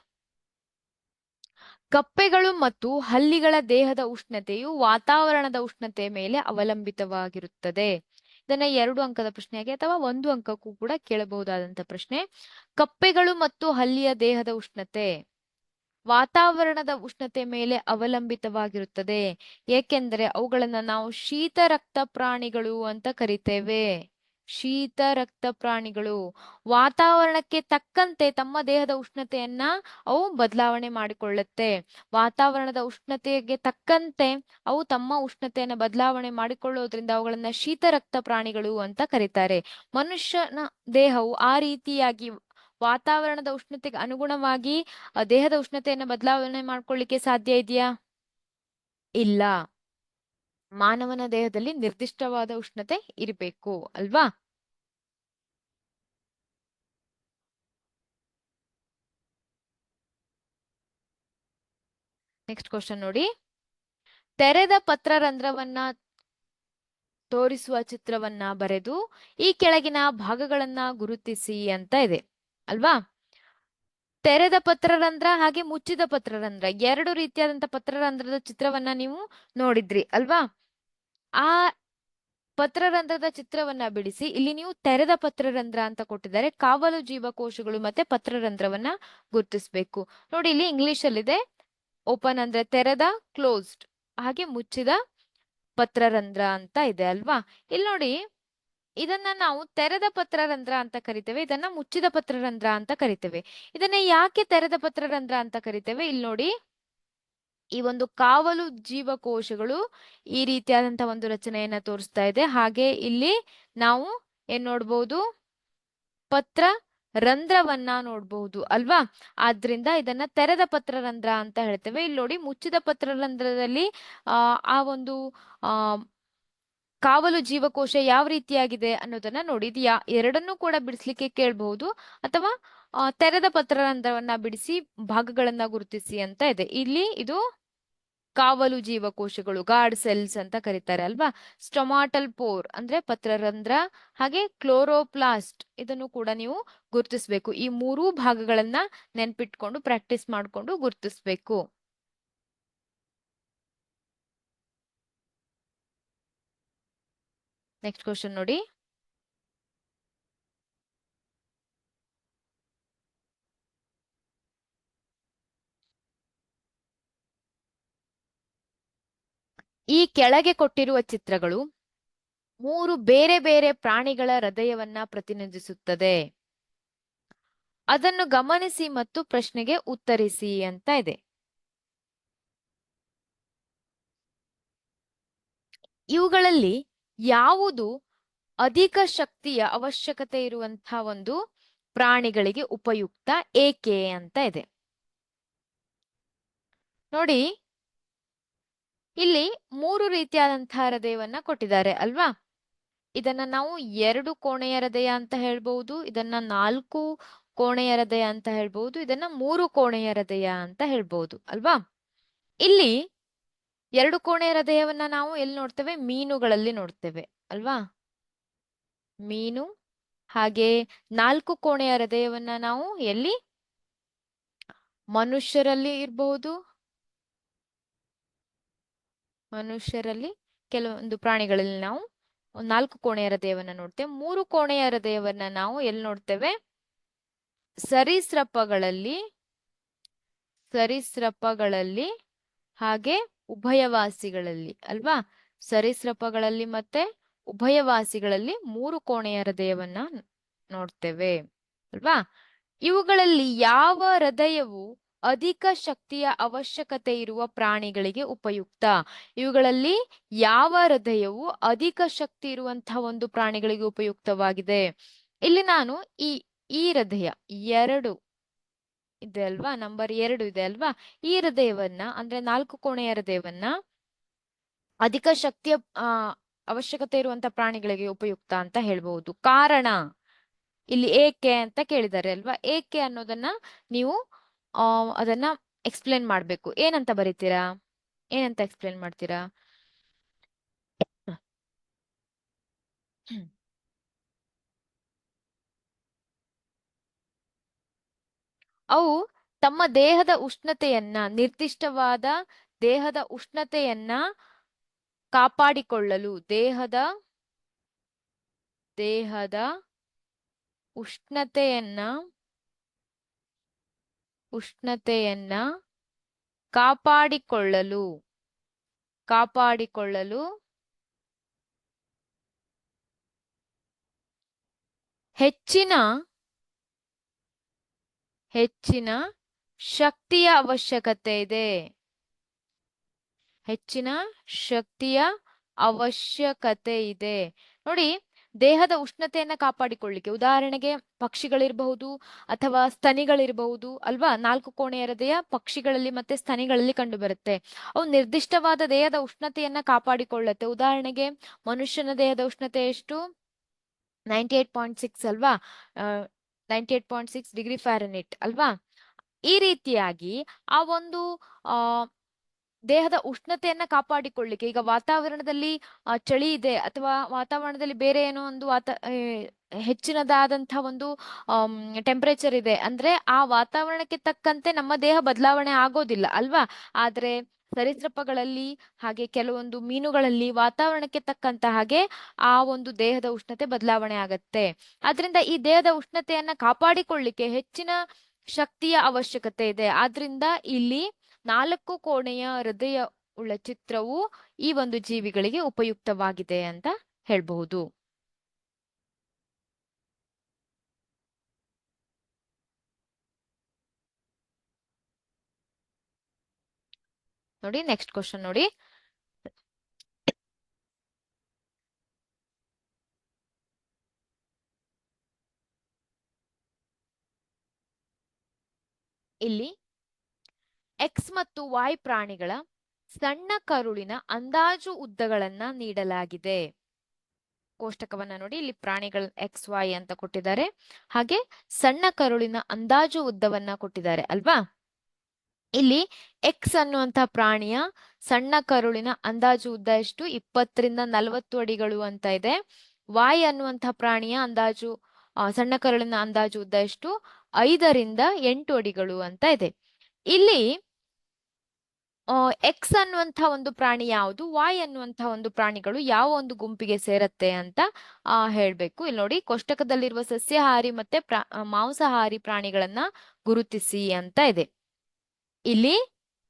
ಕಪ್ಪೆಗಳು ಮತ್ತು ಹಲ್ಲಿಗಳ ದೇಹದ ಉಷ್ಣತೆಯು ವಾತಾವರಣದ ಉಷ್ಣತೆಯ ಮೇಲೆ ಅವಲಂಬಿತವಾಗಿರುತ್ತದೆ. ಇದನ್ನ 2 ಅಂಕದ ಪ್ರಶ್ನೆಯಾಗಿ ಅಥವಾ 1 ಅಂಕಕ್ಕೂ ಕೂಡ ಕೇಳಬಹುದಾದಂತ ಪ್ರಶ್ನೆ. ಕಪ್ಪೆಗಳು ಮತ್ತು ಹಲ್ಲಿಯ ದೇಹದ ಉಷ್ಣತೆ ವಾತಾವರಣದ ಉಷ್ಣತೆ ಮೇಲೆ ಅವಲಂಬಿತವಾಗಿರುತ್ತದೆ. ಏಕೆಂದರೆ ಅವುಗಳನ್ನ ನಾವು ಶೀತ ರಕ್ತ ಪ್ರಾಣಿಗಳು ಅಂತ ಕರಿತೇವೆ. ಶೀತ ರಕ್ತ ಪ್ರಾಣಿಗಳು ವಾತಾವರಣಕ್ಕೆ ತಕ್ಕಂತೆ ತಮ್ಮ ದೇಹದ ಉಷ್ಣತೆಯನ್ನ ಅವು ಬದಲಾವಣೆ ಮಾಡಿಕೊಳ್ಳುತ್ತೆ. ವಾತಾವರಣದ ಉಷ್ಣತೆಗೆ ತಕ್ಕಂತೆ ಅವು ತಮ್ಮ ಉಷ್ಣತೆಯನ್ನ ಬದಲಾವಣೆ ಮಾಡಿಕೊಳ್ಳೋದ್ರಿಂದ ಅವುಗಳನ್ನ ಶೀತ ರಕ್ತ ಪ್ರಾಣಿಗಳು ಅಂತ ಕರೀತಾರೆ. ಮನುಷ್ಯನ ದೇಹವು ಆ ರೀತಿಯಾಗಿ ವಾತಾವರಣದ ಉಷ್ಣತೆಗೆ ಅನುಗುಣವಾಗಿ ದೇಹದ ಉಷ್ಣತೆಯನ್ನ ಬದಲಾವಣೆ ಮಾಡ್ಕೊಳ್ಳಿಕ್ಕೆ ಸಾಧ್ಯ ಇದೆಯಾ? ಇಲ್ಲ. ಮಾನವನ ದೇಹದಲ್ಲಿ ನಿರ್ದಿಷ್ಟವಾದ ಉಷ್ಣತೆ ಇರಬೇಕು ಅಲ್ವಾ? ನೆಕ್ಸ್ಟ್ ಕ್ವಶನ್ ನೋಡಿ, ತೆರೆದ ಪತ್ರರಂಧ್ರವನ್ನ ತೋರಿಸುವ ಚಿತ್ರವನ್ನ ಬರೆದು ಈ ಕೆಳಗಿನ ಭಾಗಗಳನ್ನ ಗುರುತಿಸಿ ಅಂತ ಇದೆ ಅಲ್ವಾ. ತೆರೆದ ಪತ್ರರಂಧ್ರ ಹಾಗೆ ಮುಚ್ಚಿದ ಪತ್ರರಂಧ್ರ, ಎರಡು ರೀತಿಯಾದಂತ ಪತ್ರರಂಧ್ರದ ಚಿತ್ರವನ್ನ ನೀವು ನೋಡಿದ್ರಿ ಅಲ್ವಾ. ಆ ಪತ್ರರಂಧ್ರದ ಚಿತ್ರವನ್ನ ಬಿಡಿಸಿ ಇಲ್ಲಿ ನೀವು ತೆರೆದ ಪತ್ರರಂಧ್ರ ಅಂತ ಕೊಟ್ಟಿದ್ದಾರೆ. ಕಾವಲು ಜೀವಕೋಶಗಳು ಮತ್ತೆ ಪತ್ರರಂಧ್ರವನ್ನ ಗುರುತಿಸಬೇಕು. ನೋಡಿ, ಇಲ್ಲಿ ಇಂಗ್ಲಿಷ್ ಅಲ್ಲಿದೆ. ಓಪನ್ ಅಂದ್ರೆ ತೆರೆದ, ಕ್ಲೋಸ್ಡ್, ಹಾಗೆ ಮುಚ್ಚಿದ ಪತ್ರರಂಧ್ರ ಅಂತ ಇದೆ ಅಲ್ವಾ. ಇಲ್ಲಿ ನೋಡಿ, ಇದನ್ನ ನಾವು ತೆರೆದ ಪತ್ರರಂಧ್ರ ಅಂತ ಕರಿತೇವೆ, ಇದನ್ನ ಮುಚ್ಚಿದ ಪತ್ರರಂಧ್ರ ಅಂತ ಕರಿತೇವೆ. ಇದನ್ನ ಯಾಕೆ ತೆರೆದ ಪತ್ರರಂಧ್ರ ಅಂತ ಕರಿತೇವೆ? ಇಲ್ಲಿ ನೋಡಿ, ಈ ಒಂದು ಕಾವಲು ಜೀವಕೋಶಗಳು ಈ ರೀತಿಯಾದಂತಹ ಒಂದು ರಚನೆಯನ್ನ ತೋರಿಸ್ತಾ ಇದೆ. ಹಾಗೆ ಇಲ್ಲಿ ನಾವು ಏನ್ ನೋಡ್ಬಹುದು? ಪತ್ರ ರಂಧ್ರವನ್ನ ನೋಡ್ಬಹುದು ಅಲ್ವಾ. ಆದ್ರಿಂದ ಇದನ್ನ ತೆರೆದ ಪತ್ರರಂಧ್ರ ಅಂತ ಹೇಳ್ತೇವೆ. ಇಲ್ಲಿ ನೋಡಿ, ಮುಚ್ಚಿದ ಪತ್ರರಂಧ್ರದಲ್ಲಿ ಆ ಒಂದು ಆ ಕಾವಲು ಜೀವಕೋಶ ಯಾವ ರೀತಿಯಾಗಿದೆ ಅನ್ನೋದನ್ನ ನೋಡಿ. ಇದು ಎರಡನ್ನೂ ಕೂಡ ಬಿಡಿಸ್ಲಿಕ್ಕೆ ಕೇಳಬಹುದು, ಅಥವಾ ತೆರೆದ ಪತ್ರರಂಧ್ರವನ್ನ ಬಿಡಿಸಿ ಭಾಗಗಳನ್ನ ಗುರುತಿಸಿ ಅಂತ ಇದೆ. ಇಲ್ಲಿ ಇದು ಕಾವಲು ಜೀವಕೋಶಗಳು, ಗಾರ್ಡ್ ಸೆಲ್ಸ್ ಅಂತ ಕರೀತಾರೆ ಅಲ್ವಾ. ಸ್ಟೊಮಾಟಲ್ ಪೋರ್ ಅಂದ್ರೆ ಪತ್ರರಂಧ್ರ, ಹಾಗೆ ಕ್ಲೋರೋಪ್ಲಾಸ್ಟ್ ಇದನ್ನು ಕೂಡ ನೀವು ಗುರುತಿಸಬೇಕು. ಈ ಮೂರೂ ಭಾಗಗಳನ್ನ ನೆನ್ಪಿಟ್ಕೊಂಡು ಪ್ರಾಕ್ಟೀಸ್ ಮಾಡ್ಕೊಂಡು ಗುರುತಿಸ್ಬೇಕು. ನೆಕ್ಸ್ಟ್ ಕ್ವಶನ್ ನೋಡಿ. ಈ ಕೆಳಗೆ ಕೊಟ್ಟಿರುವ ಚಿತ್ರಗಳು 3 ಬೇರೆ ಬೇರೆ ಪ್ರಾಣಿಗಳ ಹೃದಯವನ್ನ ಪ್ರತಿನಿಧಿಸುತ್ತದೆ. ಅದನ್ನು ಗಮನಿಸಿ ಮತ್ತು ಪ್ರಶ್ನೆಗೆ ಉತ್ತರಿಸಿ ಅಂತ ಇದೆ. ಇವುಗಳಲ್ಲಿ ಯಾವುದು ಅಧಿಕ ಶಕ್ತಿಯ ಅವಶ್ಯಕತೆ ಇರುವಂತಹ ಒಂದು ಪ್ರಾಣಿಗಳಿಗೆ ಉಪಯುಕ್ತ, ಏಕೆ ಅಂತ ಇದೆ. ನೋಡಿ, ಇಲ್ಲಿ 3 ರೀತಿಯಾದಂತಹ ಹೃದಯವನ್ನ ಕೊಟ್ಟಿದ್ದಾರೆ ಅಲ್ವಾ. ಇದನ್ನ ನಾವು 2 ಕೋಣೆಯ ಹೃದಯ ಅಂತ ಹೇಳ್ಬಹುದು, ಇದನ್ನ 4 ಕೋಣೆಯ ಹೃದಯ ಅಂತ ಹೇಳ್ಬಹುದು, ಇದನ್ನ 3 ಕೋಣೆಯ ಹೃದಯ ಅಂತ ಹೇಳ್ಬಹುದು ಅಲ್ವಾ. ಇಲ್ಲಿ 2 ಕೋಣೆಯ ಹೃದಯವನ್ನ ನಾವು ಎಲ್ಲಿ ನೋಡ್ತೇವೆ? ಮೀನುಗಳಲ್ಲಿ ನೋಡ್ತೇವೆ ಅಲ್ವಾ, ಮೀನು. ಹಾಗೆ 4 ಕೋಣೆಯ ಹೃದಯವನ್ನ ನಾವು ಎಲ್ಲಿ? ಮನುಷ್ಯರಲ್ಲಿ ಇರಬಹುದು, ಮನುಷ್ಯರಲ್ಲಿ ಕೆಲವೊಂದು ಪ್ರಾಣಿಗಳಲ್ಲಿ ನಾವು 4 ಕೋಣೆಯ ಹೃದಯವನ್ನ ನೋಡ್ತೇವೆ. 3 ಕೋಣೆಯ ಹೃದಯವನ್ನ ನಾವು ಎಲ್ಲಿ ನೋಡ್ತೇವೆ? ಸರೀಸೃಪಗಳಲ್ಲಿ, ಸರೀಸೃಪಗಳಲ್ಲಿ ಹಾಗೆ ಉಭಯವಾಸಿಗಳಲ್ಲಿ ಅಲ್ವಾ. ಸರೀಸೃಪಗಳಲ್ಲಿ ಮತ್ತೆ ಉಭಯವಾಸಿಗಳಲ್ಲಿ 3 ಕೋಣೆಯ ಹೃದಯವನ್ನ ನೋಡ್ತೇವೆ ಅಲ್ವಾ. ಇವುಗಳಲ್ಲಿ ಯಾವ ಹೃದಯವು ಅಧಿಕ ಶಕ್ತಿಯ ಅವಶ್ಯಕತೆ ಇರುವ ಪ್ರಾಣಿಗಳಿಗೆ ಉಪಯುಕ್ತ? ಇವುಗಳಲ್ಲಿ ಯಾವ ಹೃದಯವು ಅಧಿಕ ಶಕ್ತಿ ಇರುವಂತಹ ಒಂದು ಪ್ರಾಣಿಗಳಿಗೆ ಉಪಯುಕ್ತವಾಗಿದೆ? ಇಲ್ಲಿ ನಾನು ಈ ಹೃದಯ 2 ಇದೆ ಅಲ್ವಾ, ನಂಬರ್ 2 ಇದೆ ಅಲ್ವಾ, ಈ ಹೃದಯವನ್ನ ಅಂದ್ರೆ 4 ಕೋಣೆಯ ಹೃದಯವನ್ನ ಅಧಿಕ ಶಕ್ತಿಯ ಅವಶ್ಯಕತೆ ಇರುವಂತಹ ಪ್ರಾಣಿಗಳಿಗೆ ಉಪಯುಕ್ತ ಅಂತ ಹೇಳ್ಬಹುದು. ಕಾರಣ ಇಲ್ಲಿ ಏಕೆ ಅಂತ ಕೇಳಿದ್ದಾರೆ ಅಲ್ವಾ. ಏಕೆ ಅನ್ನೋದನ್ನ ನೀವು ಅದನ್ನ ಎಕ್ಸ್ಪ್ಲೇನ್ ಮಾಡ್ಬೇಕು. ಏನಂತ ಬರೀತೀರಾ? ಏನಂತ ಎಕ್ಸ್ಪ್ಲೇನ್ ಮಾಡ್ತೀರಾ? ಅವು ತಮ್ಮ ದೇಹದ ಉಷ್ಣತೆಯನ್ನ, ನಿರ್ದಿಷ್ಟವಾದ ದೇಹದ ಉಷ್ಣತೆಯನ್ನ ಕಾಪಾಡಿಕೊಳ್ಳಲು, ದೇಹದ ಉಷ್ಣತೆಯನ್ನ ಕಾಪಾಡಿಕೊಳ್ಳಲು ಹೆಚ್ಚಿನ ಶಕ್ತಿಯ ಅವಶ್ಯಕತೆ ಇದೆ. ಹೆಚ್ಚಿನ ಶಕ್ತಿಯ ಅವಶ್ಯಕತೆ ಇದೆ. ನೋಡಿ, ದೇಹದ ಉಷ್ಣತೆಯನ್ನ ಕಾಪಾಡಿಕೊಳ್ಳಿಕ್ಕೆ ಉದಾಹರಣೆಗೆ ಪಕ್ಷಿಗಳಿರಬಹುದು ಅಥವಾ ಸ್ತನಿಗಳಿರಬಹುದು ಅಲ್ವಾ. 4 ಕೋಣೆಯ ಹೃದಯ ಪಕ್ಷಿಗಳಲ್ಲಿ ಮತ್ತೆ ಸ್ತನಿಗಳಲ್ಲಿ ಕಂಡು ಬರುತ್ತೆ. ಅವು ನಿರ್ದಿಷ್ಟವಾದ ದೇಹದ ಉಷ್ಣತೆಯನ್ನ ಕಾಪಾಡಿಕೊಳ್ಳುತ್ತೆ. ಉದಾಹರಣೆಗೆ ಮನುಷ್ಯನ ದೇಹದ ಉಷ್ಣತೆ ಎಷ್ಟು? 98.6 ಅಲ್ವಾ, 98.6 ಡಿಗ್ರಿ ಫ್ಯಾರನೈಟ್ ಅಲ್ವಾ. ಈ ರೀತಿಯಾಗಿ ಆ ಒಂದು ದೇಹದ ಉಷ್ಣತೆಯನ್ನ ಕಾಪಾಡಿಕೊಳ್ಳಿಕ್ಕೆ, ಈಗ ವಾತಾವರಣದಲ್ಲಿ ಚಳಿ ಇದೆ ಅಥವಾ ವಾತಾವರಣದಲ್ಲಿ ಬೇರೆ ಏನೋ ಒಂದು ಹೆಚ್ಚಿನದಾದಂತಹ ಒಂದು ಟೆಂಪರೇಚರ್ ಇದೆ ಅಂದ್ರೆ ಆ ವಾತಾವರಣಕ್ಕೆ ತಕ್ಕಂತೆ ನಮ್ಮ ದೇಹ ಬದಲಾವಣೆ ಆಗೋದಿಲ್ಲ ಅಲ್ವಾ. ಆದ್ರೆ ಸರೀಸೃಪಗಳಲ್ಲಿ ಹಾಗೆ ಕೆಲವೊಂದು ಮೀನುಗಳಲ್ಲಿ ವಾತಾವರಣಕ್ಕೆ ತಕ್ಕಂತ ಹಾಗೆ ಆ ಒಂದು ದೇಹದ ಉಷ್ಣತೆ ಬದಲಾವಣೆ ಆಗತ್ತೆ. ಆದ್ರಿಂದ ಈ ದೇಹದ ಉಷ್ಣತೆಯನ್ನ ಕಾಪಾಡಿಕೊಳ್ಳಿಕ್ಕೆ ಹೆಚ್ಚಿನ ಶಕ್ತಿಯ ಅವಶ್ಯಕತೆ ಇದೆ. ಆದ್ರಿಂದ ಇಲ್ಲಿ 4 ಕೋಣೆಯ ಹೃದಯ ಉಳ್ಳ ಚಿತ್ರವು ಈ ಒಂದು ಜೀವಿಗಳಿಗೆ ಉಪಯುಕ್ತವಾಗಿದೆ ಅಂತ ಹೇಳ್ಬಹುದು. ನೋಡಿ ನೆಕ್ಸ್ಟ್ ಕ್ವಶನ್ ನೋಡಿ. ಇಲ್ಲಿ ಎಕ್ಸ್ ಮತ್ತು ವೈ ಪ್ರಾಣಿಗಳ ಸಣ್ಣ ಕರುಳಿನ ಅಂದಾಜು ಉದ್ದಗಳನ್ನ ನೀಡಲಾಗಿದೆ. ಕೋಷ್ಟಕವನ್ನ ನೋಡಿ, ಇಲ್ಲಿ ಪ್ರಾಣಿಗಳ ಎಕ್ಸ್ ವೈ ಅಂತ ಕೊಟ್ಟಿದ್ದಾರೆ, ಹಾಗೆ ಸಣ್ಣ ಕರುಳಿನ ಅಂದಾಜು ಉದ್ದವನ್ನ ಕೊಟ್ಟಿದ್ದಾರೆ ಅಲ್ವಾ. ಇಲ್ಲಿ ಎಕ್ಸ್ ಅನ್ನುವಂತ ಪ್ರಾಣಿಯ ಸಣ್ಣ ಕರುಳಿನ ಅಂದಾಜು ಉದ್ದ ಎಷ್ಟು? 20ರಿಂದ 40 ಅಡಿಗಳು ಅಂತ ಇದೆ. ವಾಯ್ ಅನ್ನುವಂತಹ ಪ್ರಾಣಿಯ ಅಂದಾಜು ಸಣ್ಣ ಕರುಳಿನ ಅಂದಾಜು ಉದ್ದ ಎಷ್ಟು? 5ರಿಂದ 8 ಅಡಿಗಳು ಅಂತ ಇದೆ. ಇಲ್ಲಿ ಎಕ್ಸ್ ಅನ್ನುವಂಥ ಒಂದು ಪ್ರಾಣಿ ಯಾವುದು, ವಾಯ್ ಅನ್ನುವಂಥ ಒಂದು ಪ್ರಾಣಿಗಳು ಯಾವ ಒಂದು ಗುಂಪಿಗೆ ಸೇರತ್ತೆ ಅಂತ ಹೇಳ್ಬೇಕು. ಇಲ್ಲಿ ನೋಡಿ, ಕೋಷ್ಟಕದಲ್ಲಿರುವ ಸಸ್ಯಾಹಾರಿ ಮತ್ತೆ ಮಾಂಸಾಹಾರಿ ಪ್ರಾಣಿಗಳನ್ನ ಗುರುತಿಸಿ ಅಂತ ಇದೆ. ಇಲ್ಲಿ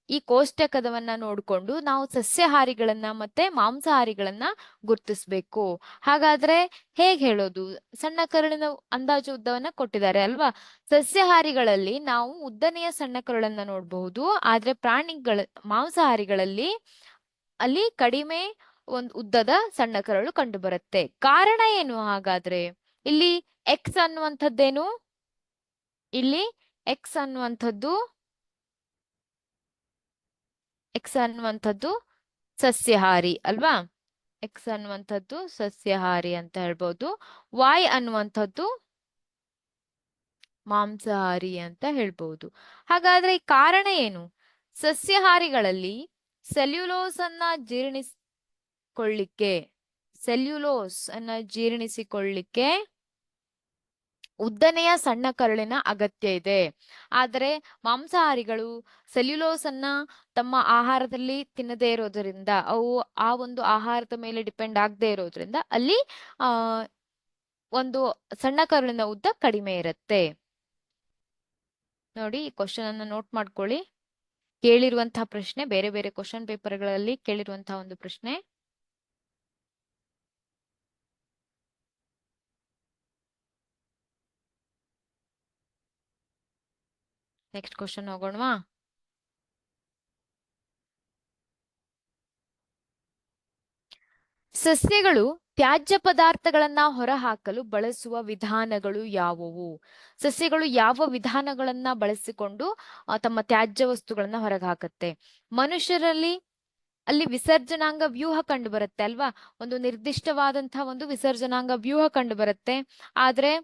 ಈ ಕೋಷ್ಟಕದವನ್ನ ನೋಡ್ಕೊಂಡು ನಾವು ಸಸ್ಯಾಹಾರಿಗಳನ್ನ ಮತ್ತೆ ಮಾಂಸಾಹಾರಿಗಳನ್ನ ಗುರ್ತಿಸ್ಬೇಕು. ಹಾಗಾದ್ರೆ ಹೇಗ್ ಹೇಳೋದು? ಸಣ್ಣ ಕರುಳಿನ ಅಂದಾಜು ಉದ್ದವನ್ನ ಕೊಟ್ಟಿದ್ದಾರೆ ಅಲ್ವಾ. ಸಸ್ಯಾಹಾರಿಗಳಲ್ಲಿ ನಾವು ಉದ್ದನೆಯ ಸಣ್ಣ ಕರುಳನ್ನ ನೋಡಬಹುದು, ಆದ್ರೆ ಮಾಂಸಾಹಾರಿಗಳಲ್ಲಿ ಅಲ್ಲಿ ಕಡಿಮೆ ಒಂದು ಉದ್ದದ ಸಣ್ಣ ಕರುಳು ಕಂಡು ಬರುತ್ತೆ. ಕಾರಣ ಏನು ಹಾಗಾದ್ರೆ? ಇಲ್ಲಿ ಎಕ್ಸ್ ಅನ್ನುವಂಥದ್ದೇನು? ಇಲ್ಲಿ ಎಕ್ಸ್ ಅನ್ನುವಂಥದ್ದು ಸಸ್ಯಾಹಾರಿ ಅಲ್ವಾ. ಎಕ್ಸ್ ಅನ್ನುವಂಥದ್ದು ಸಸ್ಯಾಹಾರಿ ಅಂತ ಹೇಳ್ಬೋದು. ವಾಯ್ ಅನ್ನುವಂಥದ್ದು ಮಾಂಸಾಹಾರಿ ಅಂತ ಹೇಳ್ಬೋದು. ಹಾಗಾದ್ರೆ ಈ ಕಾರಣ ಏನು? ಸಸ್ಯಾಹಾರಿಗಳಲ್ಲಿ ಸೆಲ್ಯುಲೋಸ್ ಅನ್ನ ಜೀರ್ಣಿಸಿಕೊಳ್ಳಿಕ್ಕೆ ಉದ್ದನೆಯ ಸಣ್ಣ ಕರುಳಿನ ಅಗತ್ಯ ಇದೆ. ಆದರೆ ಮಾಂಸಾಹಾರಿಗಳು ಸೆಲ್ಯುಲೋಸ್ ಅನ್ನ ತಮ್ಮ ಆಹಾರದಲ್ಲಿ ತಿನ್ನದೇ ಇರೋದ್ರಿಂದ, ಅವು ಆ ಒಂದು ಆಹಾರದ ಮೇಲೆ ಡಿಪೆಂಡ್ ಆಗದೆ ಇರೋದ್ರಿಂದ ಅಲ್ಲಿ ಒಂದು ಸಣ್ಣ ಕರುಳಿನ ಉದ್ದ ಕಡಿಮೆ ಇರುತ್ತೆ. ನೋಡಿ, ಈ ಕ್ವಶನ್ ಅನ್ನ ನೋಟ್ ಮಾಡ್ಕೊಳ್ಳಿ. ಕೇಳಿರುವಂತಹ ಪ್ರಶ್ನೆ, ಬೇರೆ ಬೇರೆ ಕ್ವಶನ್ ಪೇಪರ್ಗಳಲ್ಲಿ ಕೇಳಿರುವಂತಹ ಒಂದು ಪ್ರಶ್ನೆ. ನೆಕ್ಸ್ಟ್ ಕ್ವಶನ್ ಹೋಗೋಣವಾ? ಸಸ್ಯಗಳು ತ್ಯಾಜ್ಯ ಪದಾರ್ಥಗಳನ್ನ ಹೊರಹಾಕಲು ಬಳಸುವ ವಿಧಾನಗಳು ಯಾವುವು? ಸಸ್ಯಗಳು ಯಾವ ವಿಧಾನಗಳನ್ನ ಬಳಸಿಕೊಂಡು ತಮ್ಮ ತ್ಯಾಜ್ಯ ವಸ್ತುಗಳನ್ನ ಹೊರಗೆ ಹಾಕತ್ತೆ? ಮನುಷ್ಯರಲ್ಲಿ ಅಲ್ಲಿ ವಿಸರ್ಜನಾಂಗ ವ್ಯೂಹ ಕಂಡು ಬರುತ್ತೆ ಅಲ್ವಾ. ಒಂದು ನಿರ್ದಿಷ್ಟವಾದಂತಹ ಒಂದು ವಿಸರ್ಜನಾಂಗ ವ್ಯೂಹ ಕಂಡು ಬರುತ್ತೆ. ಆದ್ರೆ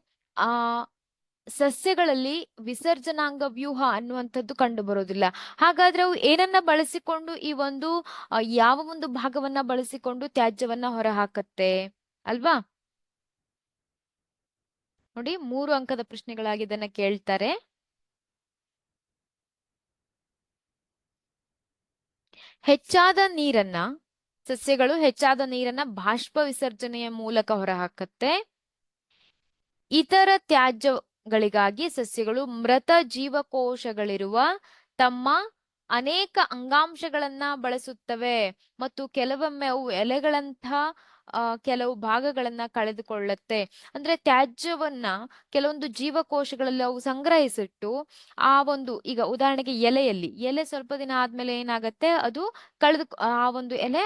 ಸಸ್ಯಗಳಲ್ಲಿ ವಿಸರ್ಜನಾಂಗ ವ್ಯೂಹ ಅನ್ನುವಂಥದ್ದು ಕಂಡು ಬರೋದಿಲ್ಲ. ಹಾಗಾದ್ರೆ ಅವು ಏನನ್ನ ಬಳಸಿಕೊಂಡು ಈ ಒಂದು ಯಾವ ಒಂದು ಭಾಗವನ್ನ ಬಳಸಿಕೊಂಡು ತ್ಯಾಜ್ಯವನ್ನ ಹೊರಹಾಕತ್ತೆ ಅಲ್ವಾ? ನೋಡಿ, 3 ಅಂಕದ ಪ್ರಶ್ನೆಗಳಾಗಿ ಇದನ್ನ ಕೇಳ್ತಾರೆ. ಸಸ್ಯಗಳು ಹೆಚ್ಚಾದ ನೀರನ್ನ ಬಾಷ್ಪ ವಿಸರ್ಜನೆಯ ಮೂಲಕ ಹೊರಹಾಕತ್ತೆ. ಇತರ ತ್ಯಾಜ್ಯಗಳಿಗಾಗಿ ಸಸ್ಯಗಳು ಮೃತ ಜೀವಕೋಶಗಳಿರುವ ತಮ್ಮ ಅನೇಕ ಅಂಗಾಂಶಗಳನ್ನ ಬಳಸುತ್ತವೆ ಮತ್ತು ಕೆಲವೊಮ್ಮೆ ಅವು ಎಲೆಗಳಂತಹ ಕೆಲವು ಭಾಗಗಳನ್ನ ಕಳೆದುಕೊಳ್ಳುತ್ತೆ. ಅಂದ್ರೆ ತ್ಯಾಜ್ಯವನ್ನ ಕೆಲವೊಂದು ಜೀವಕೋಶಗಳಲ್ಲಿ ಅವು ಸಂಗ್ರಹಿಸಿಟ್ಟು ಆ ಒಂದು, ಈಗ ಉದಾಹರಣೆಗೆ ಎಲೆ ಸ್ವಲ್ಪ ದಿನ ಆದ್ಮೇಲೆ ಏನಾಗತ್ತೆ, ಅದು ಆ ಒಂದು ಎಲೆ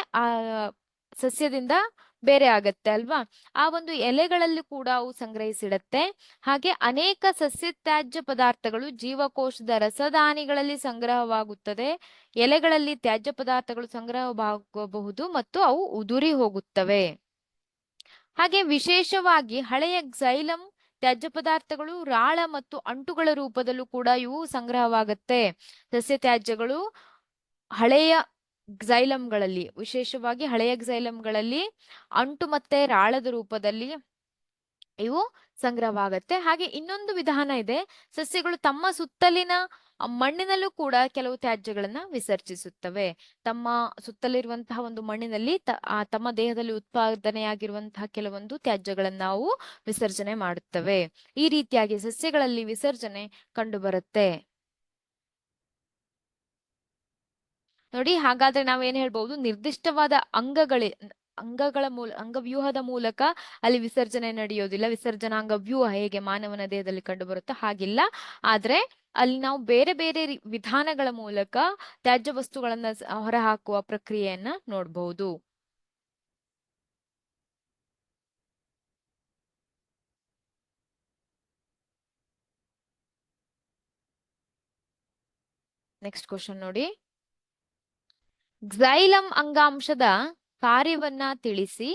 ಸಸ್ಯದಿಂದ ಬೇರೆ ಆಗತ್ತೆ ಅಲ್ವಾ. ಆ ಒಂದು ಎಲೆಗಳಲ್ಲಿ ಕೂಡ ಅವು ಸಂಗ್ರಹಿಸಿಡತ್ತೆ. ಹಾಗೆ ಅನೇಕ ಸಸ್ಯ ತ್ಯಾಜ್ಯ ಪದಾರ್ಥಗಳು ಜೀವಕೋಶದ ರಸದಾನಿಗಳಲ್ಲಿ ಸಂಗ್ರಹವಾಗುತ್ತದೆ. ಎಲೆಗಳಲ್ಲಿ ತ್ಯಾಜ್ಯ ಪದಾರ್ಥಗಳು ಸಂಗ್ರಹವಾಗಬಹುದು ಮತ್ತು ಅವು ಉದುರಿ ಹೋಗುತ್ತವೆ. ಹಾಗೆ ವಿಶೇಷವಾಗಿ ಹಳೆಯ ಝೈಲಂ ತ್ಯಾಜ್ಯ ಪದಾರ್ಥಗಳು ರಾಳ ಮತ್ತು ಅಂಟುಗಳ ರೂಪದಲ್ಲೂ ಕೂಡ ಇವು ಸಂಗ್ರಹವಾಗತ್ತೆ. ಸಸ್ಯ ತ್ಯಾಜ್ಯಗಳು ಹಳೆಯ ಗ್ಸೈಲಮ್ಗಳಲ್ಲಿ, ವಿಶೇಷವಾಗಿ ಹಳೆಯ ಗ್ಸೈಲಮ್ಗಳಲ್ಲಿ ಅಂಟು ಮತ್ತೆ ರಾಳದ ರೂಪದಲ್ಲಿ ಇವು ಸಂಗ್ರಹವಾಗತ್ತೆ. ಹಾಗೆ ಇನ್ನೊಂದು ವಿಧಾನ ಇದೆ, ಸಸ್ಯಗಳು ತಮ್ಮ ಸುತ್ತಲಿನ ಮಣ್ಣಿನಲ್ಲೂ ಕೂಡ ಕೆಲವು ತ್ಯಾಜ್ಯಗಳನ್ನ ವಿಸರ್ಜಿಸುತ್ತವೆ. ತಮ್ಮ ಸುತ್ತಲಿರುವಂತಹ ಒಂದು ಮಣ್ಣಿನಲ್ಲಿ ತಮ್ಮ ದೇಹದಲ್ಲಿ ಉತ್ಪಾದನೆಯಾಗಿರುವಂತಹ ಕೆಲವೊಂದು ತ್ಯಾಜ್ಯಗಳನ್ನ ನಾವು ವಿಸರ್ಜನೆ ಮಾಡುತ್ತವೆ. ಈ ರೀತಿಯಾಗಿ ಸಸ್ಯಗಳಲ್ಲಿ ವಿಸರ್ಜನೆ ಕಂಡು ಬರುತ್ತೆ. ನೋಡಿ, ಹಾಗಾದ್ರೆ ನಾವೇನ್ ಹೇಳ್ಬಹುದು, ನಿರ್ದಿಷ್ಟವಾದ ಅಂಗವ್ಯೂಹದ ಮೂಲಕ ಅಲ್ಲಿ ವಿಸರ್ಜನೆ ನಡೆಯೋದಿಲ್ಲ. ವಿಸರ್ಜನಾಂಗ ವ್ಯೂಹ ಹೇಗೆ ಮಾನವನ ದೇಹದಲ್ಲಿ ಕಂಡು ಬರುತ್ತೋ ಹಾಗಿಲ್ಲ. ಆದ್ರೆ ಅಲ್ಲಿ ನಾವು ಬೇರೆ ಬೇರೆ ವಿಧಾನಗಳ ಮೂಲಕ ತ್ಯಾಜ್ಯ ವಸ್ತುಗಳನ್ನ ಹೊರಹಾಕುವ ಪ್ರಕ್ರಿಯೆಯನ್ನ ನೋಡಬಹುದು. ನೆಕ್ಸ್ಟ್ ಕ್ವಶನ್ ನೋಡಿ, ಗ್ಸೈಲಂ ಅಂಗಾಂಶದ ಕಾರ್ಯವನ್ನ ತಿಳಿಸಿ.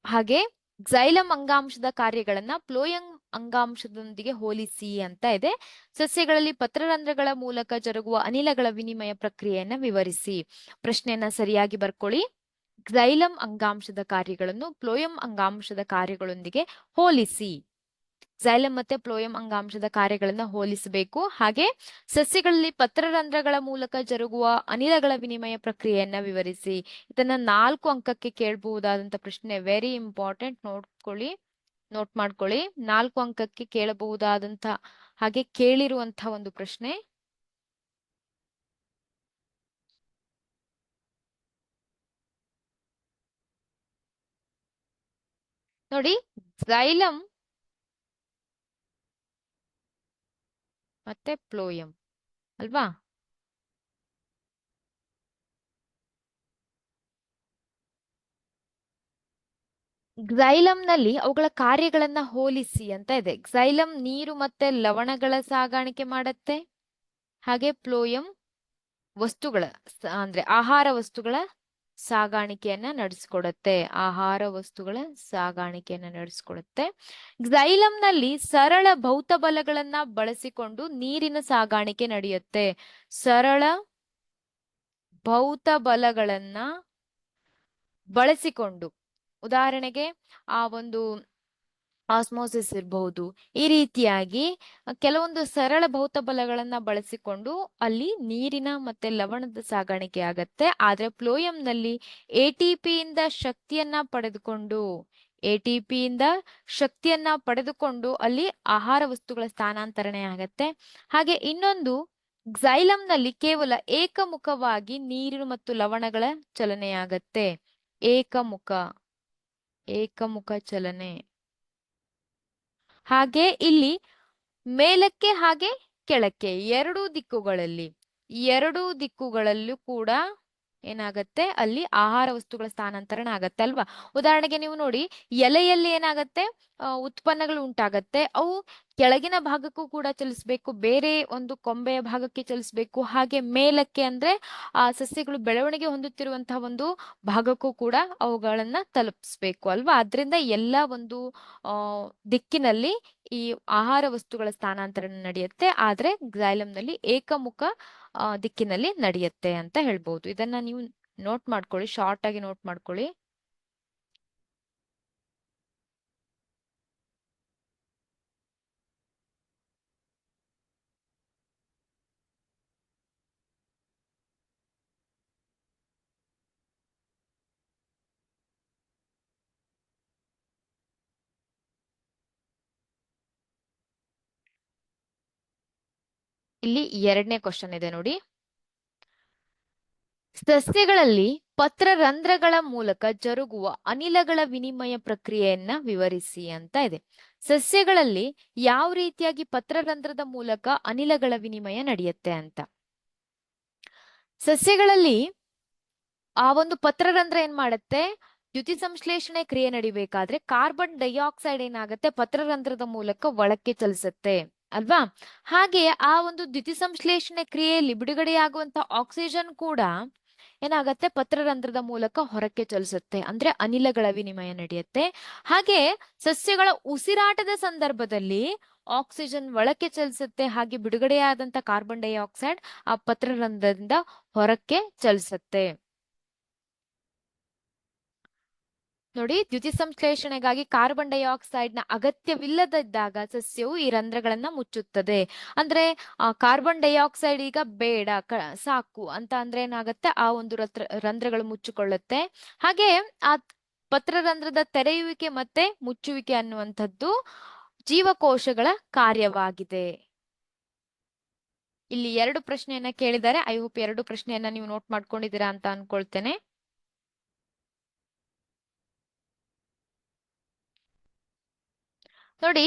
ಹಾಗೆ ಗ್ಸೈಲಂ ಅಂಗಾಂಶದ ಕಾರ್ಯಗಳನ್ನ ಫ್ಲೋಯಂ ಅಂಗಾಂಶದೊಂದಿಗೆ ಹೋಲಿಸಿ ಅಂತ ಇದೆ. ಸಸ್ಯಗಳಲ್ಲಿ ಪತ್ರರಂಧ್ರಗಳ ಮೂಲಕ ಜರುಗುವ ಅನಿಲಗಳ ವಿನಿಮಯ ಪ್ರಕ್ರಿಯೆಯನ್ನ ವಿವರಿಸಿ. ಪ್ರಶ್ನೆಯನ್ನ ಸರಿಯಾಗಿ ಬರ್ಕೊಳ್ಳಿ. ಗ್ಸೈಲಂ ಅಂಗಾಂಶದ ಕಾರ್ಯಗಳನ್ನು ಫ್ಲೋಯಂ ಅಂಗಾಂಶದ ಕಾರ್ಯಗಳೊಂದಿಗೆ ಹೋಲಿಸಿ. ಗ್ಸೈಲಂ ಮತ್ತೆ ಫ್ಲೋಯಂ ಅಂಗಾಂಶದ ಕಾರ್ಯಗಳನ್ನ ಹೋಲಿಸಬೇಕು. ಹಾಗೆ ಸಸ್ಯಗಳಲ್ಲಿ ಪತ್ರರಂಧ್ರಗಳ ಮೂಲಕ ಜರುಗುವ ಅನಿಲಗಳ ವಿನಿಮಯ ಪ್ರಕ್ರಿಯೆಯನ್ನ ವಿವರಿಸಿ. ಇದನ್ನ 4 ಅಂಕಕ್ಕೆ ಕೇಳಬಹುದಾದಂತ ಪ್ರಶ್ನೆ. ವೆರಿ ಇಂಪಾರ್ಟೆಂಟ್, ನೋಟ್ ಮಾಡ್ಕೊಳ್ಳಿ. 4 ಅಂಕಕ್ಕೆ ಕೇಳಬಹುದಾದಂತ ಹಾಗೆ ಕೇಳಿರುವಂತಹ ಒಂದು ಪ್ರಶ್ನೆ. ನೋಡಿ, ಗ್ಸೈಲಂ ಮತ್ತೆ ಫ್ಲೋಯಂ ಅಲ್ವಾ? ಗ್ಸೈಲಂನಲ್ಲಿ ಅವುಗಳ ಕಾರ್ಯಗಳನ್ನ ಹೋಲಿಸಿ ಅಂತ ಇದೆ. ಗ್ಸೈಲಂ ನೀರು ಮತ್ತೆ ಲವಣಗಳ ಸಾಗಾಣಿಕೆ ಮಾಡತ್ತೆ. ಹಾಗೆ ಫ್ಲೋಯಂ ವಸ್ತುಗಳ ಅಂದ್ರೆ ಆಹಾರ ವಸ್ತುಗಳ ಸಾಗಾಣಿಕೆಯನ್ನ ನಡೆಸ್ಕೊಡತ್ತೆ. ಗ್ಸೈಲಂನಲ್ಲಿ ಸರಳ ಭೌತ ಬಲಗಳನ್ನ ಬಳಸಿಕೊಂಡು ನೀರಿನ ಸಾಗಾಣಿಕೆ ನಡೆಯುತ್ತೆ. ಸರಳ ಭೌತ ಬಲಗಳನ್ನ ಬಳಸಿಕೊಂಡು, ಉದಾಹರಣೆಗೆ ಆ ಒಂದು ಆಸ್ಮೋಸಿಸ್ ಇರಬಹುದು. ಈ ರೀತಿಯಾಗಿ ಕೆಲವೊಂದು ಸರಳ ಭೌತ ಬಲಗಳನ್ನ ಬಳಸಿಕೊಂಡು ಅಲ್ಲಿ ನೀರಿನ ಮತ್ತೆ ಲವಣದ ಸಾಗಾಣಿಕೆ ಆಗತ್ತೆ. ಆದ್ರೆ ಫ್ಲೋಯಂನಲ್ಲಿ ಎಟಿಪಿಯಿಂದ ಶಕ್ತಿಯನ್ನ ಪಡೆದುಕೊಂಡು ಅಲ್ಲಿ ಆಹಾರ ವಸ್ತುಗಳ ಸ್ಥಾನಾಂತರಣೆ ಆಗತ್ತೆ. ಹಾಗೆ ಇನ್ನೊಂದು, ಗ್ಸೈಲಂನಲ್ಲಿ ಕೇವಲ ಏಕಮುಖವಾಗಿ ನೀರು ಮತ್ತು ಲವಣಗಳ ಚಲನೆಯಾಗತ್ತೆ. ಏಕಮುಖ ಚಲನೆ. ಹಾಗೆ ಇಲ್ಲಿ ಮೇಲಕ್ಕೆ ಹಾಗೆ ಕೆಳಕ್ಕೆ ಎರಡೂ ದಿಕ್ಕುಗಳಲ್ಲೂ ಕೂಡ ಏನಾಗತ್ತೆ, ಅಲ್ಲಿ ಆಹಾರ ವಸ್ತುಗಳ ಸ್ಥಾನಾಂತರಣ ಆಗತ್ತೆ ಅಲ್ವಾ? ಉದಾಹರಣೆಗೆ ನೀವು ನೋಡಿ, ಎಲೆಯಲ್ಲಿ ಏನಾಗತ್ತೆ, ಉತ್ಪನ್ನಗಳು ಉಂಟಾಗತ್ತೆ. ಅವು ಕೆಳಗಿನ ಭಾಗಕ್ಕೂ ಕೂಡ ಚಲಿಸ್ಬೇಕು, ಬೇರೆ ಒಂದು ಕೊಂಬೆಯ ಭಾಗಕ್ಕೆ ಚಲಿಸ್ಬೇಕು. ಹಾಗೆ ಮೇಲಕ್ಕೆ ಅಂದ್ರೆ ಆ ಸಸ್ಯಗಳು ಬೆಳವಣಿಗೆ ಹೊಂದುತ್ತಿರುವಂತಹ ಒಂದು ಭಾಗಕ್ಕೂ ಕೂಡ ಅವುಗಳನ್ನ ತಲುಪಿಸ್ಬೇಕು ಅಲ್ವಾ? ಆದ್ರಿಂದ ಎಲ್ಲ ಒಂದು ದಿಕ್ಕಿನಲ್ಲಿ ಈ ಆಹಾರ ವಸ್ತುಗಳ ಸ್ಥಾನಾಂತರಣ ನಡೆಯುತ್ತೆ. ಆದ್ರೆ ಗ್ಸೈಲಂನಲ್ಲಿ ಏಕಮುಖ ದಿಕ್ಕಿನಲ್ಲಿ ನಡೆಯುತ್ತೆ ಅಂತ ಹೇಳ್ಬಹುದು. ಇದನ್ನ ನೀವು ನೋಟ್ ಮಾಡ್ಕೊಳ್ಳಿ, ಶಾರ್ಟ್ ಆಗಿ ನೋಟ್ ಮಾಡ್ಕೊಳ್ಳಿ. ಇಲ್ಲಿ 2ನೇ ಕ್ವಶನ್ ಇದೆ ನೋಡಿ, ಸಸ್ಯಗಳಲ್ಲಿ ಪತ್ರರಂಧ್ರಗಳ ಮೂಲಕ ಜರುಗುವ ಅನಿಲಗಳ ವಿನಿಮಯ ಪ್ರಕ್ರಿಯೆಯನ್ನ ವಿವರಿಸಿ ಅಂತ ಇದೆ. ಸಸ್ಯಗಳಲ್ಲಿ ಯಾವ ರೀತಿಯಾಗಿ ಪತ್ರರಂಧ್ರದ ಮೂಲಕ ಅನಿಲಗಳ ವಿನಿಮಯ ನಡೆಯುತ್ತೆ ಅಂತ. ಸಸ್ಯಗಳಲ್ಲಿ ಆ ಒಂದು ಪತ್ರರಂಧ್ರ ಏನ್ ಮಾಡುತ್ತೆ, ದ್ಯುತಿ ಸಂಶ್ಲೇಷಣೆ ಕ್ರಿಯೆ ನಡಿಬೇಕಾದ್ರೆ ಕಾರ್ಬನ್ ಡೈಆಕ್ಸೈಡ್ ಏನಾಗುತ್ತೆ, ಪತ್ರರಂಧ್ರದ ಮೂಲಕ ಒಳಕ್ಕೆ ಚಲಿಸುತ್ತೆ ಅಲ್ವಾ? ಹಾಗೆ ಆ ಒಂದು ದ್ಯುತಿ ಸಂಶ್ಲೇಷಣೆ ಕ್ರಿಯೆಯಲ್ಲಿ ಬಿಡುಗಡೆಯಾಗುವಂತ ಆಕ್ಸಿಜನ್ ಕೂಡ ಏನಾಗತ್ತೆ, ಪತ್ರರಂಧ್ರದ ಮೂಲಕ ಹೊರಕ್ಕೆ ಚಲಿಸುತ್ತೆ, ಅಂದ್ರೆ ಅನಿಲಗಳ ವಿನಿಮಯ ನಡೆಯುತ್ತೆ. ಹಾಗೆ ಸಸ್ಯಗಳ ಉಸಿರಾಟದ ಸಂದರ್ಭದಲ್ಲಿ ಆಕ್ಸಿಜನ್ ಒಳಕ್ಕೆ ಚಲಿಸುತ್ತೆ, ಹಾಗೆ ಬಿಡುಗಡೆಯಾದಂತ ಕಾರ್ಬನ್ ಡೈಆಕ್ಸೈಡ್ ಆ ಪತ್ರರಂಧ್ರದಿಂದ ಹೊರಕ್ಕೆ ಚಲಿಸುತ್ತೆ. ನೋಡಿ, ದ್ಯುತಿಸಂಶ್ಲೇಷಣೆಗಾಗಿ ಕಾರ್ಬನ್ ಡೈಆಕ್ಸೈಡ್ ನ ಅಗತ್ಯವಿಲ್ಲದಿದ್ದಾಗ ಸಸ್ಯವು ಈ ರಂಧ್ರಗಳನ್ನ ಮುಚ್ಚುತ್ತದೆ. ಅಂದ್ರೆ ಕಾರ್ಬನ್ ಡೈಆಕ್ಸೈಡ್ ಈಗ ಬೇಡ, ಸಾಕು ಅಂತ ಅಂದ್ರೆ ಏನಾಗತ್ತೆ, ಆ ಒಂದು ರಂಧ್ರಗಳು ಮುಚ್ಚಿಕೊಳ್ಳುತ್ತೆ. ಹಾಗೆ ಆ ಪತ್ರರಂಧ್ರದ ತೆರೆಯುವಿಕೆ ಮತ್ತೆ ಮುಚ್ಚುವಿಕೆ ಅನ್ನುವಂಥದ್ದು ಜೀವಕೋಶಗಳ ಕಾರ್ಯವಾಗಿದೆ. ಇಲ್ಲಿ 2 ಪ್ರಶ್ನೆಯನ್ನ ಕೇಳಿದ್ದಾರೆ. ಐ ಹೋಪ್ 2 ಪ್ರಶ್ನೆಯನ್ನ ನೀವು ನೋಟ್ ಮಾಡ್ಕೊಂಡಿದ್ದೀರಾ ಅಂತ ಅನ್ಕೊಳ್ತೇನೆ. ನೋಡಿ,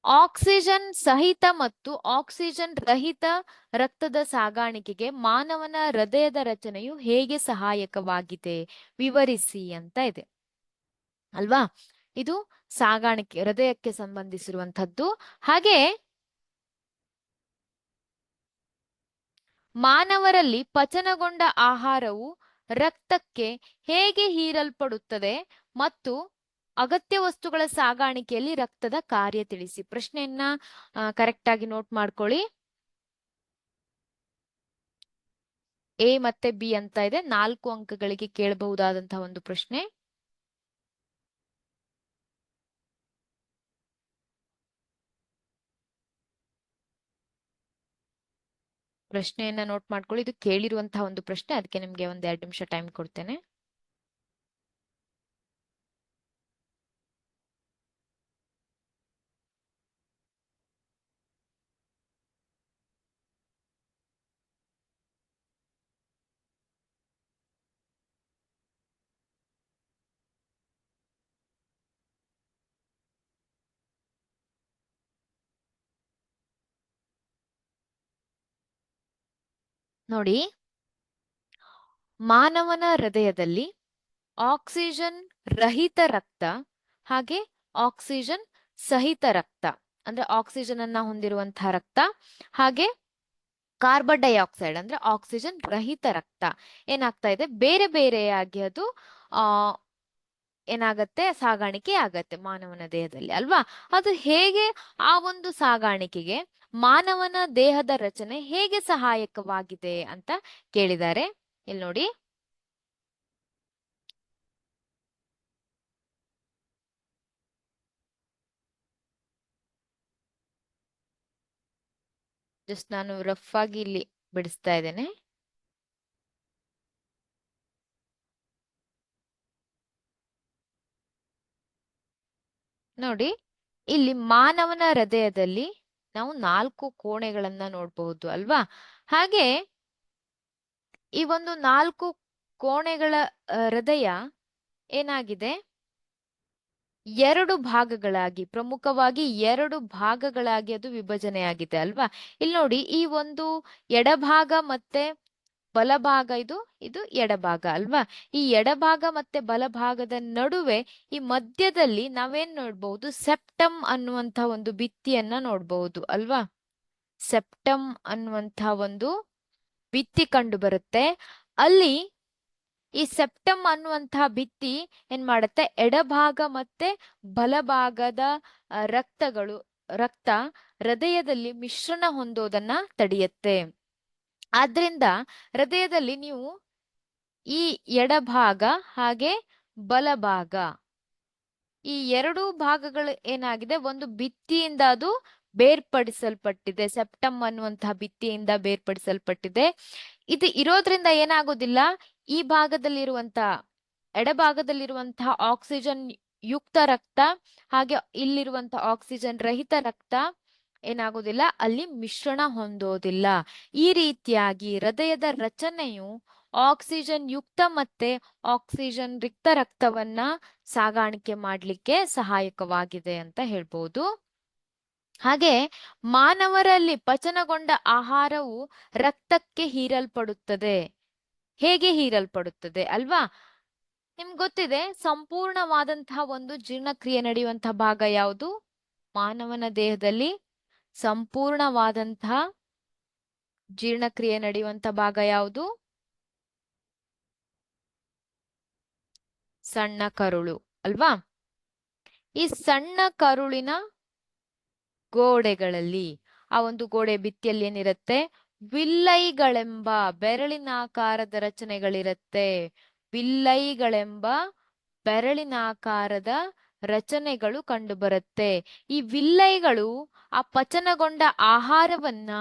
ಆಕ್ಸಿಜನ್ ಸಹಿತ ಮತ್ತು ಆಕ್ಸಿಜನ್ ರಹಿತ ರಕ್ತದ ಸಾಗಾಣಿಕೆಗೆ ಮಾನವನ ಹೃದಯದ ರಚನೆಯು ಹೇಗೆ ಸಹಾಯಕವಾಗಿದೆ, ವಿವರಿಸಿ ಅಂತ ಇದೆ ಅಲ್ವಾ. ಇದು ಸಾಗಾಣಿಕೆ, ಹೃದಯಕ್ಕೆ ಸಂಬಂಧಿಸಿರುವಂತದ್ದು. ಹಾಗೆ ಮಾನವರಲ್ಲಿ ಪಚನಗೊಂಡ ಆಹಾರವು ರಕ್ತಕ್ಕೆ ಹೇಗೆ ಹೀರಲ್ಪಡುತ್ತದೆ ಮತ್ತು ಅಗತ್ಯ ವಸ್ತುಗಳ ಸಾಗಾಣಿಕೆಯಲ್ಲಿ ರಕ್ತದ ಕಾರ್ಯ ತಿಳಿಸಿ. ಪ್ರಶ್ನೆಯನ್ನ ಕರೆಕ್ಟ್ ಆಗಿ ನೋಟ್ ಮಾಡ್ಕೊಳ್ಳಿ. ಎ ಮತ್ತೆ ಬಿ ಅಂತ ಇದೆ, 4 ಅಂಕಗಳಿಗೆ ಕೇಳಬಹುದಾದಂತಹ ಒಂದು ಪ್ರಶ್ನೆ. ಪ್ರಶ್ನೆಯನ್ನ ನೋಟ್ ಮಾಡ್ಕೊಳ್ಳಿ. ಇದು ಕೇಳಿರುವಂತಹ ಒಂದು ಪ್ರಶ್ನೆ, ಅದಕ್ಕೆ ನಿಮ್ಗೆ 2 ನಿಮಿಷ ಟೈಮ್ ಕೊಡ್ತೇನೆ. ನೋಡಿ, ಮಾನವನ ಹೃದಯದಲ್ಲಿ ಆಕ್ಸಿಜನ್ ರಹಿತ ರಕ್ತ ಹಾಗೆ ಆಕ್ಸಿಜನ್ ಸಹಿತ ರಕ್ತ, ಅಂದ್ರೆ ಆಕ್ಸಿಜನ್ ಅನ್ನ ಹೊಂದಿರುವಂತಹ ರಕ್ತ, ಹಾಗೆ ಕಾರ್ಬನ್ ಡೈಆಕ್ಸೈಡ್ ಅಂದ್ರೆ ಆಕ್ಸಿಜನ್ ರಹಿತ ರಕ್ತ ಏನಾಗ್ತಾ ಇದೆ, ಬೇರೆ ಬೇರೆಯಾಗಿ ಅದು ಆ ಏನಾಗತ್ತೆ, ಸಾಗಾಣಿಕೆ ಆಗತ್ತೆ ಮಾನವನ ದೇಹದಲ್ಲಿ ಅಲ್ವಾ. ಅದು ಹೇಗೆ, ಆ ಒಂದು ಸಾಗಾಣಿಕೆಗೆ ಮಾನವನ ದೇಹದ ರಚನೆ ಹೇಗೆ ಸಹಾಯಕವಾಗಿದೆ ಅಂತ ಕೇಳಿದ್ದಾರೆ. ಇಲ್ಲಿ ನೋಡಿ, ಜಸ್ಟ್ ನಾನು ರಫ್ ಆಗಿ ಇಲ್ಲಿ ಬಿಡಿಸ್ತಾ ಇದ್ದೇನೆ. ನೋಡಿ, ಇಲ್ಲಿ ಮಾನವನ ಹೃದಯದಲ್ಲಿ ನಾವು 4 ಕೋಣೆಗಳನ್ನ ನೋಡಬಹುದು ಅಲ್ವಾ. ಹಾಗೆ ಈ ಒಂದು 4 ಕೋಣೆಗಳ ಹೃದಯ ಏನಾಗಿದೆ, 2 ಭಾಗಗಳಾಗಿ, ಪ್ರಮುಖವಾಗಿ 2 ಭಾಗಗಳಾಗಿ ಅದು ವಿಭಜನೆಯಾಗಿದೆ ಅಲ್ವಾ. ಇಲ್ಲಿ ನೋಡಿ, ಈ ಒಂದು ಎಡಭಾಗ ಮತ್ತೆ ಬಲಭಾಗ, ಇದು ಎಡಭಾಗ ಅಲ್ವಾ. ಈ ಎಡಭಾಗ ಮತ್ತೆ ಬಲಭಾಗದ ನಡುವೆ ಈ ಮಧ್ಯದಲ್ಲಿ ನಾವೇನ್ ನೋಡ್ಬಹುದು, ಸೆಪ್ಟಮ್ ಅನ್ನುವಂತಹ ಒಂದು ಭಿತ್ತಿಯನ್ನ ನೋಡ್ಬಹುದು ಅಲ್ವಾ. ಸೆಪ್ಟಮ್ ಅನ್ನುವಂತಹ ಒಂದು ಭಿತ್ತಿ ಕಂಡು ಬರುತ್ತೆ. ಅಲ್ಲಿ ಈ ಸೆಪ್ಟಮ್ ಅನ್ನುವಂತಹ ಭಿತ್ತಿ ಏನ್ ಮಾಡುತ್ತೆ, ಎಡಭಾಗ ಮತ್ತೆ ಬಲಭಾಗದ ರಕ್ತ ಹೃದಯದಲ್ಲಿ ಮಿಶ್ರಣ ಹೊಂದೋದನ್ನ ತಡೆಯುತ್ತೆ. ಆದ್ರಿಂದ ಹೃದಯದಲ್ಲಿ ನೀವು ಈ ಎಡಭಾಗ ಹಾಗೆ ಬಲಭಾಗ, ಈ 2 ಭಾಗಗಳು ಏನಾಗಿದೆ, ಒಂದು ಭಿತ್ತಿಯಿಂದ ಅದು ಬೇರ್ಪಡಿಸಲ್ಪಟ್ಟಿದೆ, ಸೆಪ್ಟಮ್ ಅನ್ನುವಂತಹ ಭಿತ್ತಿಯಿಂದ ಬೇರ್ಪಡಿಸಲ್ಪಟ್ಟಿದೆ. ಇದು ಇರೋದ್ರಿಂದ ಏನಾಗೋದಿಲ್ಲ, ಈ ಭಾಗದಲ್ಲಿರುವಂತಹ ಎಡಭಾಗದಲ್ಲಿರುವಂತಹ ಆಕ್ಸಿಜನ್ ಯುಕ್ತ ರಕ್ತ ಹಾಗೆ ಇಲ್ಲಿರುವಂತಹ ಆಕ್ಸಿಜನ್ ರಹಿತ ರಕ್ತ ಏನಾಗೋದಿಲ್ಲ, ಅಲ್ಲಿ ಮಿಶ್ರಣ ಹೊಂದೋದಿಲ್ಲ. ಈ ರೀತಿಯಾಗಿ ಹೃದಯದ ರಚನೆಯು ಆಕ್ಸಿಜನ್ ಯುಕ್ತ ಮತ್ತೆ ಆಕ್ಸಿಜನ್ ರಿಕ್ತ ರಕ್ತವನ್ನ ಸಾಗಾಣಿಕೆ ಮಾಡ್ಲಿಕ್ಕೆ ಸಹಾಯಕವಾಗಿದೆ ಅಂತ ಹೇಳ್ಬೋದು. ಹಾಗೆ ಮಾನವರಲ್ಲಿ ಪಚನಗೊಂಡ ಆಹಾರವು ರಕ್ತಕ್ಕೆ ಹೀರಲ್ಪಡುತ್ತದೆ. ಹೇಗೆ ಹೀರಲ್ಪಡುತ್ತದೆ ಅಲ್ವಾ. ನಿಮ್ಗೆ ಗೊತ್ತಿದೆ, ಸಂಪೂರ್ಣವಾದಂತಹ ಒಂದು ಜೀರ್ಣಕ್ರಿಯೆ ನಡೆಯುವಂತಹ ಭಾಗ ಯಾವುದು, ಮಾನವನ ದೇಹದಲ್ಲಿ ಸಂಪೂರ್ಣವಾದಂತಹ ಜೀರ್ಣಕ್ರಿಯೆ ನಡೆಯುವಂತ ಭಾಗ ಯಾವುದು, ಸಣ್ಣ ಕರುಳು ಅಲ್ವಾ? ಈ ಸಣ್ಣ ಕರುಳಿನ ಗೋಡೆಗಳಲ್ಲಿ, ಆ ಒಂದು ಗೋಡೆ ಭಿತ್ತಿಯಲ್ಲಿ ಏನಿರುತ್ತೆ? ವಿಲ್ಲೈಗಳೆಂಬ ಬೆರಳಿನಾಕಾರದ ರಚನೆಗಳಿರುತ್ತೆ. ವಿಲ್ಲೈಗಳೆಂಬ ಬೆರಳಿನಾಕಾರದ ರಚನೆಗಳು ಕಂಡುಬರುತ್ತೆ. ಈ ವಿಲ್ಲೈಗಳು ಆ ಪಚನಗೊಂಡ ಆಹಾರವನ್ನ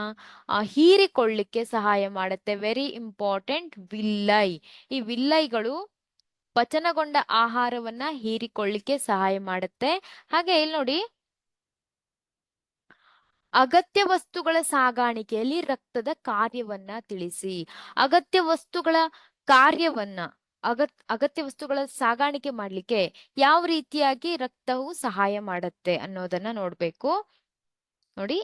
ಹೀರಿಕೊಳ್ಳಿಕ್ಕೆ ಸಹಾಯ ಮಾಡುತ್ತೆ. Very important, villi. ಈ ವಿಲ್ಲೈಗಳು ಪಚನಗೊಂಡ ಆಹಾರವನ್ನ ಹೀರಿಕೊಳ್ಳಿಕ್ಕೆ ಸಹಾಯ ಮಾಡುತ್ತೆ. ಹಾಗೆ ಇಲ್ಲಿ ನೋಡಿ, ಅಗತ್ಯ ವಸ್ತುಗಳ ಸಾಗಾಣಿಕೆಯಲ್ಲಿ ರಕ್ತದ ಕಾರ್ಯವನ್ನ ತಿಳಿಸಿ. ಅಗತ್ಯ ವಸ್ತುಗಳ ಕಾರ್ಯವನ್ನ ಅಗತ್ಯ ವಸ್ತುಗಳ ಸಾಗಾಣಿಕೆ ಮಾಡ್ಲಿಕ್ಕೆ ಯಾವ ರೀತಿಯಾಗಿ ರಕ್ತವು ಸಹಾಯ ಮಾಡುತ್ತೆ ಅನ್ನೋದನ್ನ ನೋಡ್ಬೇಕು. ನೋಡಿ,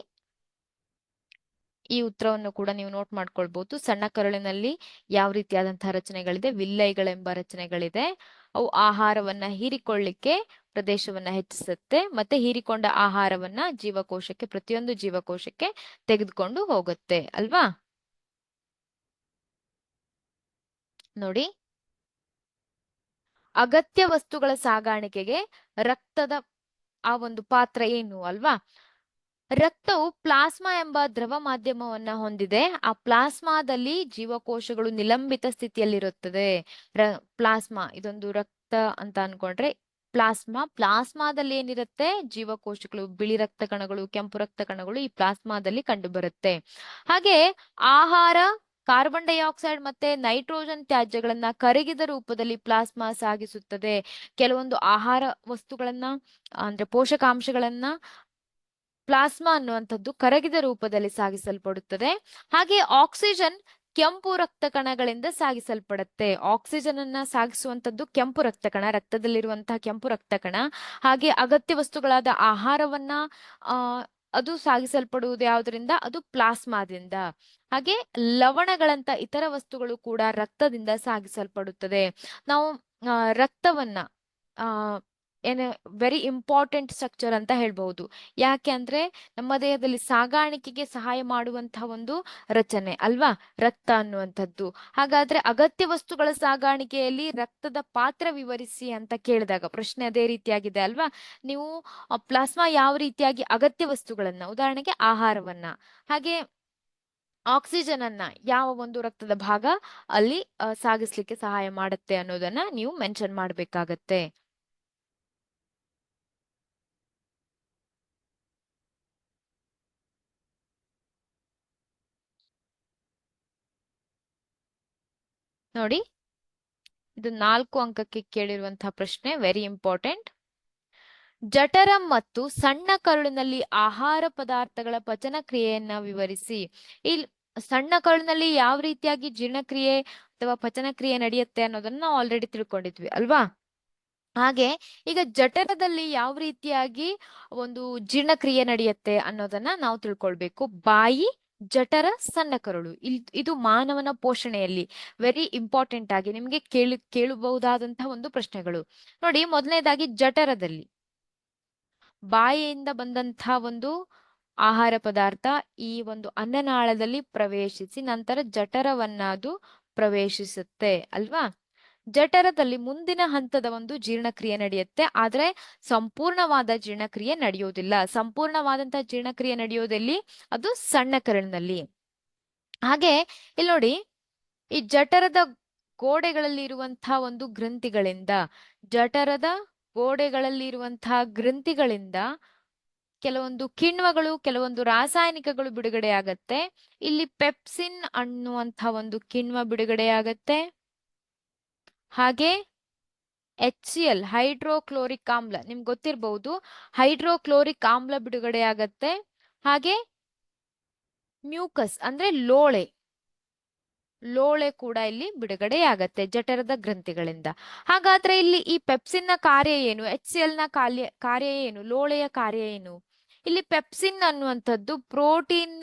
ಈ ಉತ್ತರವನ್ನು ಕೂಡ ನೀವು ನೋಟ್ ಮಾಡ್ಕೊಳ್ಬಹುದು. ಸಣ್ಣ ಕರುಳಿನಲ್ಲಿ ಯಾವ ರೀತಿಯಾದಂತಹ ರಚನೆಗಳಿದೆ? ವಿಲ್ಲೈಗಳೆಂಬ ರಚನೆಗಳಿದೆ. ಅವು ಆಹಾರವನ್ನ ಹೀರಿಕೊಳ್ಳಿಕ್ಕೆ ಪ್ರದೇಶವನ್ನ ಹೆಚ್ಚಿಸುತ್ತೆ, ಮತ್ತೆ ಹೀರಿಕೊಂಡ ಆಹಾರವನ್ನ ಜೀವಕೋಶಕ್ಕೆ, ಪ್ರತಿಯೊಂದು ಜೀವಕೋಶಕ್ಕೆ ತೆಗೆದುಕೊಂಡು ಹೋಗುತ್ತೆ ಅಲ್ವಾ? ನೋಡಿ, ಅಗತ್ಯ ವಸ್ತುಗಳ ಸಾಗಾಣಿಕೆಗೆ ರಕ್ತದ ಆ ಒಂದು ಪಾತ್ರ ಏನು ಅಲ್ವಾ? ರಕ್ತವು ಪ್ಲಾಸ್ಮಾ ಎಂಬ ದ್ರವ ಮಾಧ್ಯಮವನ್ನ ಹೊಂದಿದೆ. ಆ ಪ್ಲಾಸ್ಮಾದಲ್ಲಿ ಜೀವಕೋಶಗಳು ನಿಲಂಬಿತ ಸ್ಥಿತಿಯಲ್ಲಿರುತ್ತದೆ. ಪ್ಲಾಸ್ಮಾ ಇದೊಂದು ರಕ್ತ ಅಂತ ಅನ್ಕೊಂಡ್ರೆ, ಪ್ಲಾಸ್ಮಾದಲ್ಲಿ ಏನಿರುತ್ತೆ? ಜೀವಕೋಶಗಳು, ಬಿಳಿ ರಕ್ತ ಕಣಗಳು, ಕೆಂಪು ರಕ್ತ ಕಣಗಳು ಈ ಪ್ಲಾಸ್ಮಾದಲ್ಲಿ ಕಂಡು ಬರುತ್ತೆ. ಹಾಗೆ ಆಹಾರ, ಕಾರ್ಬನ್ ಡೈಆಕ್ಸೈಡ್ ಮತ್ತೆ ನೈಟ್ರೋಜನ್ ತ್ಯಾಜ್ಯಗಳನ್ನ ಕರಗಿದ ರೂಪದಲ್ಲಿ ಪ್ಲಾಸ್ಮಾ ಸಾಗಿಸುತ್ತದೆ. ಕೆಲವೊಂದು ಆಹಾರ ವಸ್ತುಗಳನ್ನ ಅಂದ್ರೆ ಪೋಷಕಾಂಶಗಳನ್ನ ಪ್ಲಾಸ್ಮಾ ಅನ್ನುವಂಥದ್ದು ಕರಗಿದ ರೂಪದಲ್ಲಿ ಸಾಗಿಸಲ್ಪಡುತ್ತದೆ. ಹಾಗೆ ಆಕ್ಸಿಜನ್ ಕೆಂಪು ರಕ್ತ ಕಣಗಳಿಂದ ಸಾಗಿಸಲ್ಪಡುತ್ತೆ. ಆಕ್ಸಿಜನ್ ಅನ್ನ ಸಾಗಿಸುವಂತದ್ದು ಕೆಂಪು ರಕ್ತ ಕಣ, ರಕ್ತದಲ್ಲಿರುವಂತಹ ಕೆಂಪು ರಕ್ತ ಕಣ. ಹಾಗೆ ಅಗತ್ಯ ವಸ್ತುಗಳಾದ ಆಹಾರವನ್ನ ಅದು ಸಾಗಿಸಲ್ಪಡುವುದು ಯಾವುದರಿಂದ? ಅದು ಪ್ಲಾಸ್ಮಾದಿಂದ. ಹಾಗೆ ಲವಣಗಳಂತ ಇತರ ವಸ್ತುಗಳು ಕೂಡ ರಕ್ತದಿಂದ ಸಾಗಿಸಲ್ಪಡುತ್ತದೆ. ನಾವು ರಕ್ತವನ್ನ ಏನು ವೆರಿ ಇಂಪಾರ್ಟೆಂಟ್ ಸ್ಟ್ರಕ್ಚರ್ ಅಂತ ಹೇಳ್ಬಹುದು. ಯಾಕೆ ಅಂದ್ರೆ ನಮ್ಮ ದೇಹದಲ್ಲಿ ಸಾಗಾಣಿಕೆಗೆ ಸಹಾಯ ಮಾಡುವಂತಹ ಒಂದು ರಚನೆ ಅಲ್ವಾ ರಕ್ತ ಅನ್ನುವಂಥದ್ದು. ಹಾಗಾದ್ರೆ ಅಗತ್ಯ ವಸ್ತುಗಳ ಸಾಗಾಣಿಕೆಯಲ್ಲಿ ರಕ್ತದ ಪಾತ್ರ ವಿವರಿಸಿ ಅಂತ ಕೇಳಿದಾಗ ಪ್ರಶ್ನೆ ಅದೇ ರೀತಿಯಾಗಿದೆ ಅಲ್ವಾ? ನೀವು ಪ್ಲಾಸ್ಮಾ ಯಾವ ರೀತಿಯಾಗಿ ಅಗತ್ಯ ವಸ್ತುಗಳನ್ನ, ಉದಾಹರಣೆಗೆ ಆಹಾರವನ್ನ, ಹಾಗೆ ಆಕ್ಸಿಜನ್ ಅನ್ನ ಯಾವ ಒಂದು ರಕ್ತದ ಭಾಗ ಅಲ್ಲಿ ಸಾಗಿಸ್ಲಿಕ್ಕೆ ಸಹಾಯ ಮಾಡುತ್ತೆ ಅನ್ನೋದನ್ನ ನೀವು ಮೆನ್ಷನ್ ಮಾಡ್ಬೇಕಾಗತ್ತೆ. ನೋಡಿ, ಇದು 4 ಅಂಕಕ್ಕೆ ಕೇಳಿರುವಂತಹ ಪ್ರಶ್ನೆ, ವೆರಿ ಇಂಪಾರ್ಟೆಂಟ್. ಜಠರ ಮತ್ತು ಸಣ್ಣ ಕರುಳಿನಲ್ಲಿ ಆಹಾರ ಪದಾರ್ಥಗಳ ಪಚನ ಕ್ರಿಯೆಯನ್ನ ವಿವರಿಸಿ. ಇಲ್ಲಿ ಸಣ್ಣ ಕರುಳಿನಲ್ಲಿ ಯಾವ ರೀತಿಯಾಗಿ ಜೀರ್ಣಕ್ರಿಯೆ ಅಥವಾ ಪಚನ ಕ್ರಿಯೆ ನಡೆಯುತ್ತೆ ಅನ್ನೋದನ್ನ ನಾವು ಆಲ್ರೆಡಿ ತಿಳ್ಕೊಂಡಿದ್ವಿ ಅಲ್ವಾ? ಹಾಗೆ ಈಗ ಜಠರದಲ್ಲಿ ಯಾವ ರೀತಿಯಾಗಿ ಒಂದು ಜೀರ್ಣಕ್ರಿಯೆ ನಡೆಯುತ್ತೆ ಅನ್ನೋದನ್ನ ನಾವು ತಿಳ್ಕೊಳ್ಬೇಕು. ಬಾಯಿ, ಜಠರ, ಸಣ್ಣ ಕರುಳು, ಇದು ಮಾನವನ ಪೋಷಣೆಯಲ್ಲಿ ವೆರಿ ಇಂಪಾರ್ಟೆಂಟ್ ಆಗಿ ನಿಮ್ಗೆ ಕೇಳಬಹುದಾದಂತಹ ಒಂದು ಪ್ರಶ್ನೆಗಳು. ನೋಡಿ, ಮೊದಲನೇದಾಗಿ ಜಠರದಲ್ಲಿ ಬಾಯಿಯಿಂದ ಬಂದಂತಹ ಒಂದು ಆಹಾರ ಪದಾರ್ಥ ಈ ಒಂದು ಅನ್ನನಾಳದಲ್ಲಿ ಪ್ರವೇಶಿಸಿ ನಂತರ ಜಠರವನ್ನ ಅದು ಪ್ರವೇಶಿಸುತ್ತೆ ಅಲ್ವಾ? ಜಠರದಲ್ಲಿ ಮುಂದಿನ ಹಂತದ ಒಂದು ಜೀರ್ಣಕ್ರಿಯೆ ನಡೆಯುತ್ತೆ, ಆದ್ರೆ ಸಂಪೂರ್ಣವಾದ ಜೀರ್ಣಕ್ರಿಯೆ ನಡೆಯೋದಿಲ್ಲ. ಸಂಪೂರ್ಣವಾದಂತಹ ಜೀರ್ಣಕ್ರಿಯೆ ನಡೆಯೋದಲ್ಲಿ ಅದು ಸಣ್ಣ ಕರುಳಿನಲ್ಲಿ. ಹಾಗೆ ಇಲ್ಲಿ ನೋಡಿ, ಈ ಜಠರದ ಗೋಡೆಗಳಲ್ಲಿ ಇರುವಂತಹ ಒಂದು ಗ್ರಂಥಿಗಳಿಂದ, ಜಠರದ ಗೋಡೆಗಳಲ್ಲಿ ಇರುವಂತಹ ಗ್ರಂಥಿಗಳಿಂದ ಕೆಲವೊಂದು ಕಿಣ್ವಗಳು, ಕೆಲವೊಂದು ರಾಸಾಯನಿಕಗಳು ಬಿಡುಗಡೆ ಆಗತ್ತೆ. ಇಲ್ಲಿ ಪೆಪ್ಸಿನ್ ಅನ್ನುವಂತಹ ಒಂದು ಕಿಣ್ವ ಬಿಡುಗಡೆ ಆಗತ್ತೆ. ಹಾಗೆ HCl ಹೈಡ್ರೋಕ್ಲೋರಿಕ್ ಆಮ್ಲ, ನಿಮ್ಗೆ ಗೊತ್ತಿರಬಹುದು, ಹೈಡ್ರೋಕ್ಲೋರಿಕ್ ಆಮ್ಲ ಬಿಡುಗಡೆ ಆಗತ್ತೆ. ಹಾಗೆ ಮ್ಯೂಕಸ್ ಅಂದ್ರೆ ಲೋಳೆ ಕೂಡ ಇಲ್ಲಿ ಬಿಡುಗಡೆ ಆಗತ್ತೆ ಜಠರದ ಗ್ರಂಥಿಗಳಿಂದ. ಹಾಗಾದ್ರೆ ಇಲ್ಲಿ ಈ ಪೆಪ್ಸಿನ್ ನ ಕಾರ್ಯ ಏನು? HCl ನ ಕಾರ್ಯ ಏನು? ಲೋಳೆಯ ಕಾರ್ಯ ಏನು? ಇಲ್ಲಿ ಪೆಪ್ಸಿನ್ ಅನ್ನುವಂಥದ್ದು ಪ್ರೋಟೀನ್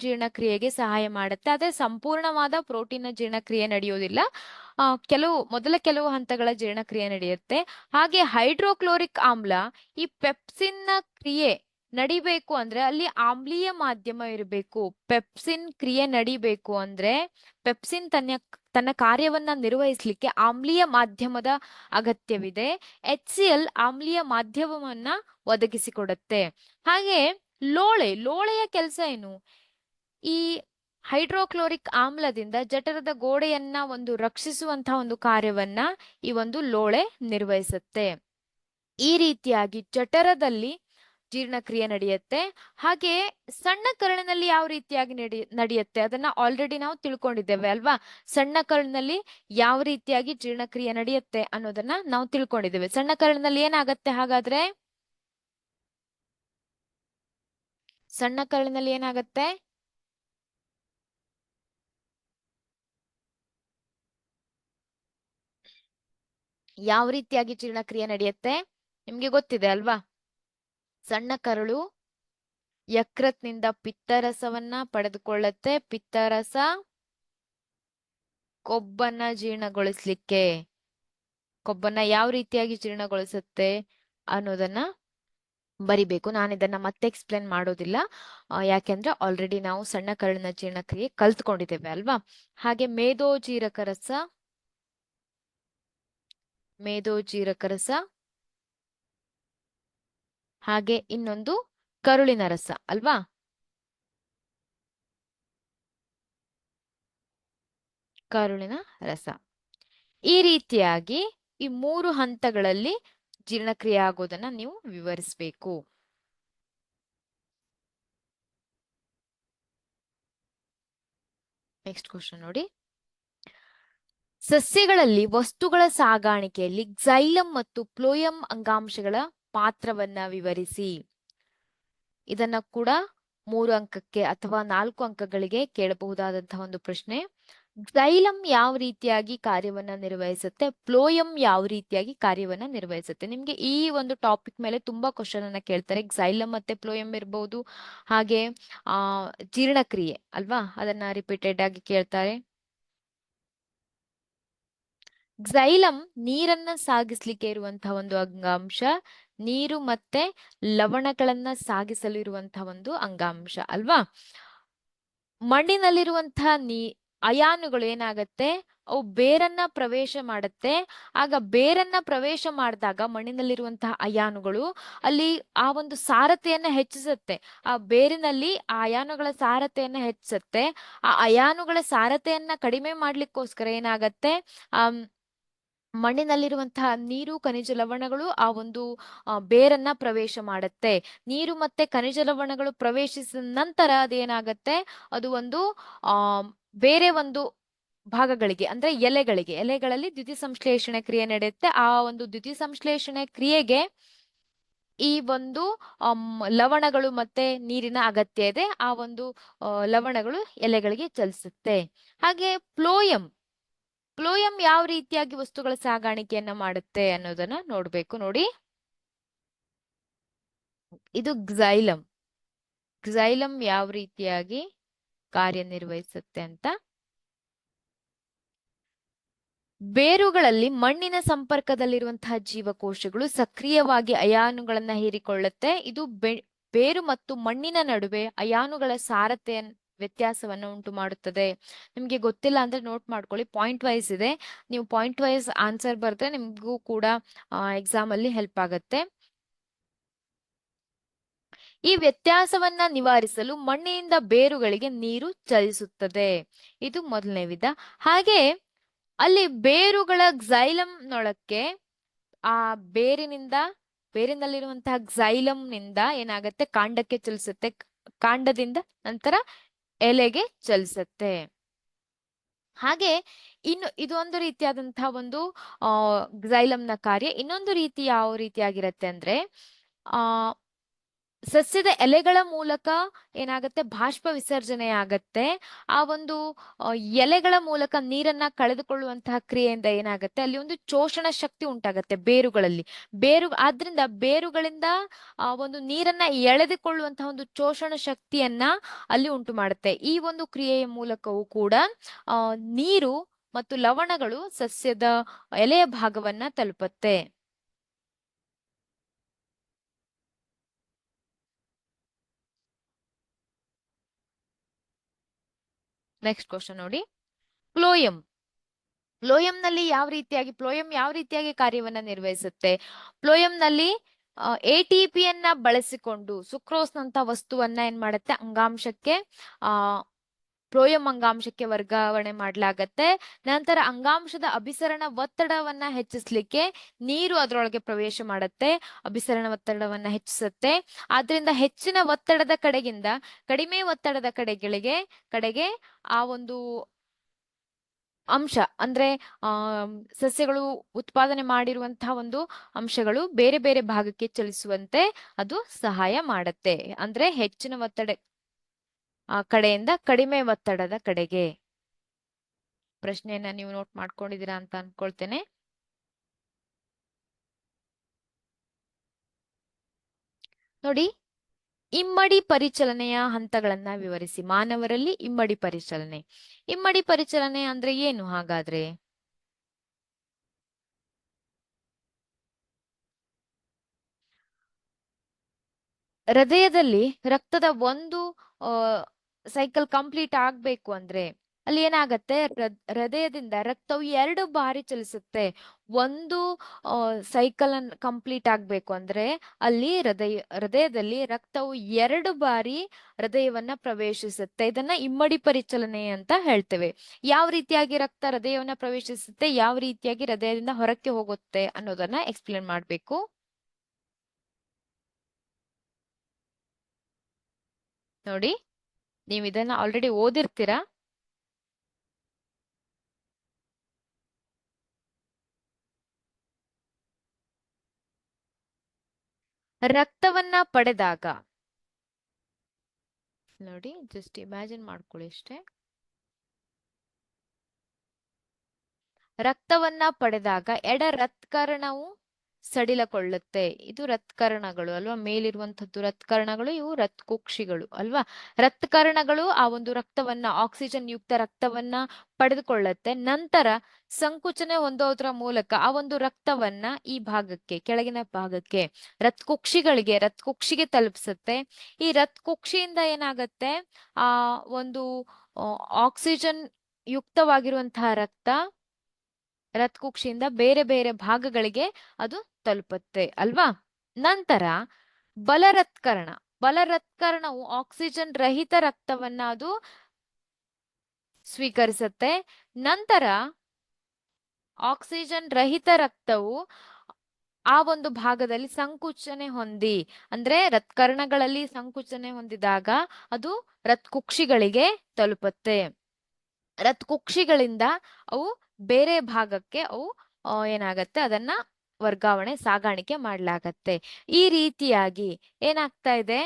ಜೀರ್ಣಕ್ರಿಯೆಗೆ ಸಹಾಯ ಮಾಡುತ್ತೆ. ಆದ್ರೆ ಸಂಪೂರ್ಣವಾದ ಪ್ರೋಟೀನ್ ಜೀರ್ಣಕ್ರಿಯೆ ನಡೆಯೋದಿಲ್ಲ. ಕೆಲವು ಹಂತಗಳ ಜೀರ್ಣಕ್ರಿಯೆ ನಡೆಯುತ್ತೆ. ಹಾಗೆ ಹೈಡ್ರೋಕ್ಲೋರಿಕ್ ಆಮ್ಲ, ಈ ಪೆಪ್ಸಿನ್ ನ ಕ್ರಿಯೆ ನಡಿಬೇಕು ಅಂದ್ರೆ ಅಲ್ಲಿ ಆಮ್ಲೀಯ ಮಾಧ್ಯಮ ಇರಬೇಕು. ಪೆಪ್ಸಿನ್ ಕ್ರಿಯೆ ನಡಿಬೇಕು ಅಂದ್ರೆ, ಪೆಪ್ಸಿನ್ ತನ್ನ ಕಾರ್ಯವನ್ನ ನಿರ್ವಹಿಸಲಿಕ್ಕೆ ಆಮ್ಲೀಯ ಮಾಧ್ಯಮದ ಅಗತ್ಯವಿದೆ. HCl ಆಮ್ಲೀಯ ಮಾಧ್ಯಮವನ್ನ ಒದಗಿಸಿಕೊಡುತ್ತೆ. ಹಾಗೆ ಲೋಳೆಯ ಕೆಲಸ ಏನು? ಈ ಹೈಡ್ರೋಕ್ಲೋರಿಕ್ ಆಮ್ಲದಿಂದ ಜಠರದ ಗೋಡೆಯನ್ನ ಒಂದು ರಕ್ಷಿಸುವಂತಹ ಒಂದು ಕಾರ್ಯವನ್ನ ಈ ಒಂದು ಲೋಳೆ ನಿರ್ವಹಿಸುತ್ತೆ. ಈ ರೀತಿಯಾಗಿ ಜಠರದಲ್ಲಿ ಜೀರ್ಣಕ್ರಿಯೆ ನಡೆಯುತ್ತೆ. ಹಾಗೆ ಸಣ್ಣ ಕರಳಿನಲ್ಲಿ ಯಾವ ರೀತಿಯಾಗಿ ನಡೆಯುತ್ತೆ ಅದನ್ನ ಆಲ್ರೆಡಿ ನಾವು ತಿಳ್ಕೊಂಡಿದ್ದೇವೆ ಅಲ್ವಾ? ಸಣ್ಣ ಕರಳಿನಲ್ಲಿ ಯಾವ ರೀತಿಯಾಗಿ ಜೀರ್ಣಕ್ರಿಯೆ ನಡೆಯುತ್ತೆ ಅನ್ನೋದನ್ನ ನಾವು ತಿಳ್ಕೊಂಡಿದ್ದೇವೆ. ಸಣ್ಣ ಕರಳಿನಲ್ಲಿ ಏನಾಗತ್ತೆ ಹಾಗಾದ್ರೆ? ಸಣ್ಣ ಕರಳಿನಲ್ಲಿ ಏನಾಗತ್ತೆ? ಯಾವ ರೀತಿಯಾಗಿ ಜೀರ್ಣಕ್ರಿಯೆ ನಡೆಯುತ್ತೆ ನಿಮ್ಗೆ ಗೊತ್ತಿದೆ ಅಲ್ವಾ? ಸಣ್ಣ ಕರಳು ಯಕೃತ್ನಿಂದ ಪಿತ್ತರಸವನ್ನ ಪಡೆದುಕೊಳ್ಳುತ್ತೆ. ಪಿತ್ತರಸ ಕೊಬ್ಬನ್ನ ಜೀರ್ಣಗೊಳಿಸ್ಲಿಕ್ಕೆ, ಕೊಬ್ಬನ್ನ ಯಾವ ರೀತಿಯಾಗಿ ಜೀರ್ಣಗೊಳಿಸುತ್ತೆ ಅನ್ನೋದನ್ನ ಬರಿಬೇಕು. ನಾನು ಇದನ್ನ ಮತ್ತೆ ಎಕ್ಸ್ಪ್ಲೇನ್ ಮಾಡೋದಿಲ್ಲ, ಯಾಕೆಂದ್ರೆ ಆಲ್ರೆಡಿ ನಾವು ಸಣ್ಣ ಕರಳಿನ ಜೀರ್ಣಕ್ರಿಯೆ ಕಲ್ತ್ಕೊಂಡಿದ್ದೇವೆ ಅಲ್ವಾ? ಹಾಗೆ ಮೇದೋಜೀರಕ ರಸ, ಹಾಗೆ ಇನ್ನೊಂದು ಕರುಳಿನ ರಸ ಅಲ್ವಾ? ಕರುಳಿನ ರಸ. ಈ ರೀತಿಯಾಗಿ ಈ 3 ಹಂತಗಳಲ್ಲಿ ಜೀರ್ಣಕ್ರಿಯೆ ಆಗೋದನ್ನ ನೀವು ವಿವರಿಸಬೇಕು. ನೆಕ್ಸ್ಟ್ ಕ್ವಶನ್ ನೋಡಿ. ಸಸ್ಯಗಳಲ್ಲಿ ವಸ್ತುಗಳ ಸಾಗಾಣಿಕೆಯಲ್ಲಿ ಕ್ಸೈಲಂ ಮತ್ತು ಫ್ಲೋಯಂ ಅಂಗಾಂಶಗಳ ಪಾತ್ರವನ್ನ ವಿವರಿಸಿ. ಇದನ್ನ ಕೂಡ 3 ಅಂಕಕ್ಕೆ ಅಥವಾ 4 ಅಂಕಗಳಿಗೆ ಕೇಳಬಹುದಾದಂತಹ ಒಂದು ಪ್ರಶ್ನೆ. ಕ್ಸೈಲಂ ಯಾವ ರೀತಿಯಾಗಿ ಕಾರ್ಯವನ್ನ ನಿರ್ವಹಿಸುತ್ತೆ, ಫ್ಲೋಯಂ ಯಾವ ರೀತಿಯಾಗಿ ಕಾರ್ಯವನ್ನ ನಿರ್ವಹಿಸುತ್ತೆ? ನಿಮ್ಗೆ ಈ ಒಂದು ಟಾಪಿಕ್ ಮೇಲೆ ತುಂಬಾ ಕ್ವಶನ್ ಅನ್ನ ಕೇಳ್ತಾರೆ. ಕ್ಸೈಲಂ ಮತ್ತೆ ಫ್ಲೋಯಂ ಇರಬಹುದು. ಹಾಗೆ ಜೀರ್ಣಕ್ರಿಯೆ ಅಲ್ವಾ, ಅದನ್ನ ರಿಪೀಟೆಡ್ ಆಗಿ ಕೇಳ್ತಾರೆ. ಕ್ಸೈಲಂ ನೀರನ್ನ ಸಾಗಿಸ್ಲಿಕ್ಕೆ ಇರುವಂತಹ ಒಂದು ಅಂಗಾಂಶ, ನೀರು ಮತ್ತೆ ಲವಣಗಳನ್ನ ಸಾಗಿಸಲು ಇರುವಂತಹ ಒಂದು ಅಂಗಾಂಶ ಅಲ್ವಾ? ಮಣ್ಣಿನಲ್ಲಿರುವಂತಹ ಅಯಾನುಗಳು ಏನಾಗತ್ತೆ, ಅವು ಬೇರನ್ನ ಪ್ರವೇಶ ಮಾಡುತ್ತೆ. ಆಗ ಬೇರನ್ನ ಪ್ರವೇಶ ಮಾಡಿದಾಗ ಮಣ್ಣಿನಲ್ಲಿರುವಂತಹ ಅಯಾನುಗಳು ಅಲ್ಲಿ ಆ ಒಂದು ಸಾರತೆಯನ್ನ ಹೆಚ್ಚಿಸುತ್ತೆ. ಆ ಬೇರಿನಲ್ಲಿ ಆ ಅಯಾನುಗಳ ಸಾರತೆಯನ್ನ ಹೆಚ್ಚಿಸುತ್ತೆ. ಆ ಅಯಾನುಗಳ ಸಾರತೆಯನ್ನ ಕಡಿಮೆ ಮಾಡ್ಲಿಕ್ಕೋಸ್ಕರ ಏನಾಗತ್ತೆ, ಆ ಮಣ್ಣಿನಲ್ಲಿರುವಂತಹ ನೀರು, ಖನಿಜ ಲವಣಗಳು ಆ ಒಂದು ಬೇರನ್ನ ಪ್ರವೇಶ ಮಾಡುತ್ತೆ. ನೀರು ಮತ್ತೆ ಖನಿಜ ಲವಣಗಳು ಪ್ರವೇಶಿಸಿದ ನಂತರ ಅದೇನಾಗತ್ತೆ, ಅದು ಒಂದು ಬೇರೆ ಒಂದು ಭಾಗಗಳಿಗೆ ಅಂದ್ರೆ ಎಲೆಗಳಲ್ಲಿ ದ್ಯುತಿ ಸಂಶ್ಲೇಷಣೆ ಕ್ರಿಯೆ ನಡೆಯುತ್ತೆ. ಆ ಒಂದು ದ್ಯುತಿ ಸಂಶ್ಲೇಷಣೆ ಕ್ರಿಯೆಗೆ ಈ ಒಂದು ಲವಣಗಳು ಮತ್ತೆ ನೀರಿನ ಅಗತ್ಯ ಇದೆ. ಆ ಒಂದು ಲವಣಗಳು ಎಲೆಗಳಿಗೆ ಚಲಿಸುತ್ತೆ. ಹಾಗೆ ಫ್ಲೋಯಂ ಯಾವ ರೀತಿಯಾಗಿ ವಸ್ತುಗಳ ಸಾಗಾಣಿಕೆಯನ್ನ ಮಾಡುತ್ತೆ ಅನ್ನೋದನ್ನ ನೋಡ್ಬೇಕು. ನೋಡಿ, ಇದು ಕ್ಸೈಲಂ ಯಾವ ರೀತಿಯಾಗಿ ಕಾರ್ಯನಿರ್ವಹಿಸುತ್ತೆ ಅಂತ. ಬೇರುಗಳಲ್ಲಿ ಮಣ್ಣಿನ ಸಂಪರ್ಕದಲ್ಲಿರುವಂತಹ ಜೀವಕೋಶಗಳು ಸಕ್ರಿಯವಾಗಿ ಅಯಾನುಗಳನ್ನ ಹೀರಿಕೊಳ್ಳುತ್ತೆ. ಇದು ಬೇರು ಮತ್ತು ಮಣ್ಣಿನ ನಡುವೆ ಅಯಾನುಗಳ ಸಾರತೆಯ ವ್ಯತ್ಯಾಸವನ್ನು ಉಂಟು ಮಾಡುತ್ತದೆ. ನಿಮ್ಗೆ ಗೊತ್ತಿಲ್ಲ ಅಂದ್ರೆ ನೋಟ್ ಮಾಡ್ಕೊಳ್ಳಿ, ಪಾಯಿಂಟ್ ವೈಸ್ ಇದೆ. ನೀವು ಪಾಯಿಂಟ್ ವೈಸ್ ಆನ್ಸರ್ ಬರೆದ್ರೆ ನಿಮ್ಗೂ ಕೂಡ ಎಕ್ಸಾಮ್ ಅಲ್ಲಿ ಹೆಲ್ಪ್ ಆಗತ್ತೆ. ಈ ವ್ಯತ್ಯಾಸವನ್ನ ನಿವಾರಿಸಲು ಮಣ್ಣಿನಿಂದ ಬೇರುಗಳಿಗೆ ನೀರು ಚಲಿಸುತ್ತದೆ. ಇದು ಮೊದಲನೇ ವಿಧ. ಹಾಗೆ ಅಲ್ಲಿ ಬೇರುಗಳ ಕ್ಸೈಲಂನೊಳಕ್ಕೆ ಆ ಬೇರಿನಲ್ಲಿರುವಂತಹ ಕ್ಸೈಲಂನಿಂದ ಏನಾಗತ್ತೆ, ಕಾಂಡಕ್ಕೆ ಚಲಿಸುತ್ತೆ. ಕಾಂಡದಿಂದ ನಂತರ ಎಲೆಗೆ ಚಲಿಸುತ್ತೆ. ಹಾಗೆ ಇದು ಒಂದು ರೀತಿಯಾದಂತಹ ಒಂದು ಕ್ಸೈಲಂನ ಕಾರ್ಯ. ಇನ್ನೊಂದು ರೀತಿ ಯಾವ ರೀತಿಯಾಗಿರತ್ತೆ ಅಂದ್ರೆ, ಸಸ್ಯದ ಎಲೆಗಳ ಮೂಲಕ ಏನಾಗತ್ತೆ, ಬಾಷ್ಪ ವಿಸರ್ಜನೆ ಆಗತ್ತೆ. ಆ ಒಂದು ಎಲೆಗಳ ಮೂಲಕ ನೀರನ್ನ ಕಳೆದುಕೊಳ್ಳುವಂತಹ ಕ್ರಿಯೆಯಿಂದ ಏನಾಗತ್ತೆ, ಅಲ್ಲಿ ಒಂದು ಶೋಷಣ ಶಕ್ತಿ ಉಂಟಾಗತ್ತೆ ಬೇರುಗಳಲ್ಲಿ. ಆದ್ರಿಂದ ಬೇರುಗಳಿಂದ ಒಂದು ನೀರನ್ನ ಎಳೆದುಕೊಳ್ಳುವಂತಹ ಒಂದು ಶೋಷಣ ಶಕ್ತಿಯನ್ನ ಅಲ್ಲಿ ಉಂಟು ಮಾಡುತ್ತೆ. ಈ ಒಂದು ಕ್ರಿಯೆಯ ಮೂಲಕವೂ ಕೂಡ ನೀರು ಮತ್ತು ಲವಣಗಳು ಸಸ್ಯದ ಎಲೆಯ ಭಾಗವನ್ನ ತಲುಪುತ್ತೆ. ನೆಕ್ಸ್ಟ್ ಕ್ವಶನ್ ನೋಡಿ. ಫ್ಲೋಯಂ ಯಾವ ರೀತಿಯಾಗಿ ಕಾರ್ಯವನ್ನ ನಿರ್ವಹಿಸುತ್ತೆ? ಫ್ಲೋಯಂನಲ್ಲಿ ATP ಯನ್ನ ಬಳಸಿಕೊಂಡು ಸುಕ್ರೋಸ್ನಂತ ವಸ್ತುವನ್ನ ಏನ್ ಮಾಡುತ್ತೆ, ಅಂಗಾಂಶಕ್ಕೆ ಆ ಫ್ಲೋಯಂ ಅಂಗಾಂಶಕ್ಕೆ ವರ್ಗಾವಣೆ ಮಾಡಲಾಗತ್ತೆ. ನಂತರ ಅಂಗಾಂಶದ ಅಭಿಸರಣ ಒತ್ತಡವನ್ನ ಹೆಚ್ಚಿಸ್ಲಿಕ್ಕೆ ನೀರು ಅದರೊಳಗೆ ಪ್ರವೇಶ ಮಾಡುತ್ತೆ, ಅಭಿಸರಣ ಒತ್ತಡವನ್ನ ಹೆಚ್ಚಿಸುತ್ತೆ. ಆದ್ರಿಂದ ಹೆಚ್ಚಿನ ಒತ್ತಡದ ಕಡೆಗಿಂದ ಕಡಿಮೆ ಒತ್ತಡದ ಕಡೆಗೆ ಆ ಒಂದು ಅಂಶ ಅಂದ್ರೆ ಆ ಸಸ್ಯಗಳು ಉತ್ಪಾದನೆ ಮಾಡಿರುವಂತಹ ಒಂದು ಅಂಶಗಳು ಬೇರೆ ಬೇರೆ ಭಾಗಕ್ಕೆ ಚಲಿಸುವಂತೆ ಅದು ಸಹಾಯ ಮಾಡುತ್ತೆ. ಅಂದ್ರೆ ಹೆಚ್ಚಿನ ಒತ್ತಡ ಕಡೆಯಿಂದ ಕಡಿಮೆ ಒತ್ತಡದ ಕಡೆಗೆ. ಪ್ರಶ್ನೆಯನ್ನ ನೀವು ನೋಟ್ ಮಾಡ್ಕೊಂಡಿದ್ದೀರಾ ಅಂತ ಅನ್ಕೊಳ್ತೇನೆ. ನೋಡಿ, ಇಮ್ಮಡಿ ಪರಿಚಲನೆಯ ಹಂತಗಳನ್ನ ವಿವರಿಸಿ. ಮಾನವರಲ್ಲಿ ಇಮ್ಮಡಿ ಪರಿಚಲನೆ ಅಂದ್ರೆ ಏನು ಹಾಗಾದ್ರೆ? ಹೃದಯದಲ್ಲಿ ರಕ್ತದ ಒಂದು ಸೈಕಲ್ ಕಂಪ್ಲೀಟ್ ಆಗ್ಬೇಕು ಅಂದ್ರೆ ಅಲ್ಲಿ ಏನಾಗತ್ತೆ, ಹೃದಯದಿಂದ ರಕ್ತವು 2 ಬಾರಿ ಚಲಿಸುತ್ತೆ. ಒಂದು ಸೈಕಲ್ ಕಂಪ್ಲೀಟ್ ಆಗ್ಬೇಕು ಅಂದ್ರೆ ಅಲ್ಲಿ ಹೃದಯದಲ್ಲಿ ರಕ್ತವು 2 ಬಾರಿ ಹೃದಯವನ್ನ ಪ್ರವೇಶಿಸುತ್ತೆ. ಇದನ್ನ ಇಮ್ಮಡಿ ಪರಿಚಲನೆ ಅಂತ ಹೇಳ್ತೇವೆ. ಯಾವ ರೀತಿಯಾಗಿ ರಕ್ತ ಹೃದಯವನ್ನ ಪ್ರವೇಶಿಸುತ್ತೆ, ಯಾವ ರೀತಿಯಾಗಿ ಹೃದಯದಿಂದ ಹೊರಕ್ಕೆ ಹೋಗುತ್ತೆ ಅನ್ನೋದನ್ನ ಎಕ್ಸ್ಪ್ಲೇನ್ ಮಾಡ್ಬೇಕು. ನೋಡಿ, ನೀವು ಇದನ್ನ ಆಲ್ರೆಡಿ ಓದಿರ್ತೀರಾ. ರಕ್ತವನ್ನ ಪಡೆದಾಗ ನೋಡಿ, ಜಸ್ಟ್ ಇಮ್ಯಾಜಿನ್ ಮಾಡ್ಕೊಳ್ಳಿ ಅಷ್ಟೇ. ರಕ್ತವನ್ನ ಪಡೆದಾಗ ಎಡ ರತ್ಕರ್ಣವು ಸಡಿಲಕೊಳ್ಳುತ್ತೆ. ಇದು ರತ್ಕರ್ಣಗಳು ಅಲ್ವಾ, ಮೇಲಿರುವಂತದ್ದು ರತ್ಕರ್ಣಗಳು, ಇವು ರತ್ಕುಕ್ಷಿಗಳು ಅಲ್ವಾ. ರತ್ಕರ್ಣಗಳು ಆ ಒಂದು ರಕ್ತವನ್ನ, ಆಕ್ಸಿಜನ್ ಯುಕ್ತ ರಕ್ತವನ್ನ ಪಡೆದುಕೊಳ್ಳುತ್ತೆ. ನಂತರ ಸಂಕುಚನೆ ಹೊಂದೋದ್ರ ಮೂಲಕ ಆ ಒಂದು ರಕ್ತವನ್ನ ಈ ಭಾಗಕ್ಕೆ, ಕೆಳಗಿನ ಭಾಗಕ್ಕೆ ರತ್ಕುಕ್ಷಿಗೆ ತಲುಪಿಸುತ್ತೆ. ಈ ರತ್ಕುಕ್ಷಿಯಿಂದ ಏನಾಗತ್ತೆ, ಆ ಒಂದು ಆಕ್ಸಿಜನ್ ಯುಕ್ತವಾಗಿರುವಂತಹ ರತ್ಕುಕ್ಷಿಯಿಂದ ಬೇರೆ ಬೇರೆ ಭಾಗಗಳಿಗೆ ಅದು ತಲುಪುತ್ತೆ ಅಲ್ವಾ. ನಂತರ ಬಲರತ್ಕರಣವು ಆಕ್ಸಿಜನ್ ರಹಿತ ರಕ್ತವನ್ನ ಅದು ಸ್ವೀಕರಿಸುತ್ತೆ. ನಂತರ ಆಕ್ಸಿಜನ್ ರಹಿತ ರಕ್ತವು ಆ ಒಂದು ಭಾಗದಲ್ಲಿ ಸಂಕುಚನೆ ಹೊಂದಿ, ಅಂದ್ರೆ ರತ್ಕರ್ಣಗಳಲ್ಲಿ ಸಂಕುಚನೆ ಹೊಂದಿದಾಗ ಅದು ರತ್ಕುಕ್ಷಿಗಳಿಗೆ ತಲುಪುತ್ತೆ. ರತ್ಕುಕ್ಷಿಗಳಿಂದ ಅವು ಬೇರೆ ಭಾಗಕ್ಕೆ ಏನಾಗತ್ತೆ, ಅದನ್ನ ಸಾಗಾಣಿಕೆ ಮಾಡ್ಲಾಗತ್ತೆ. ಈ ರೀತಿಯಾಗಿ ಏನಾಗ್ತಾ ಇದೆ,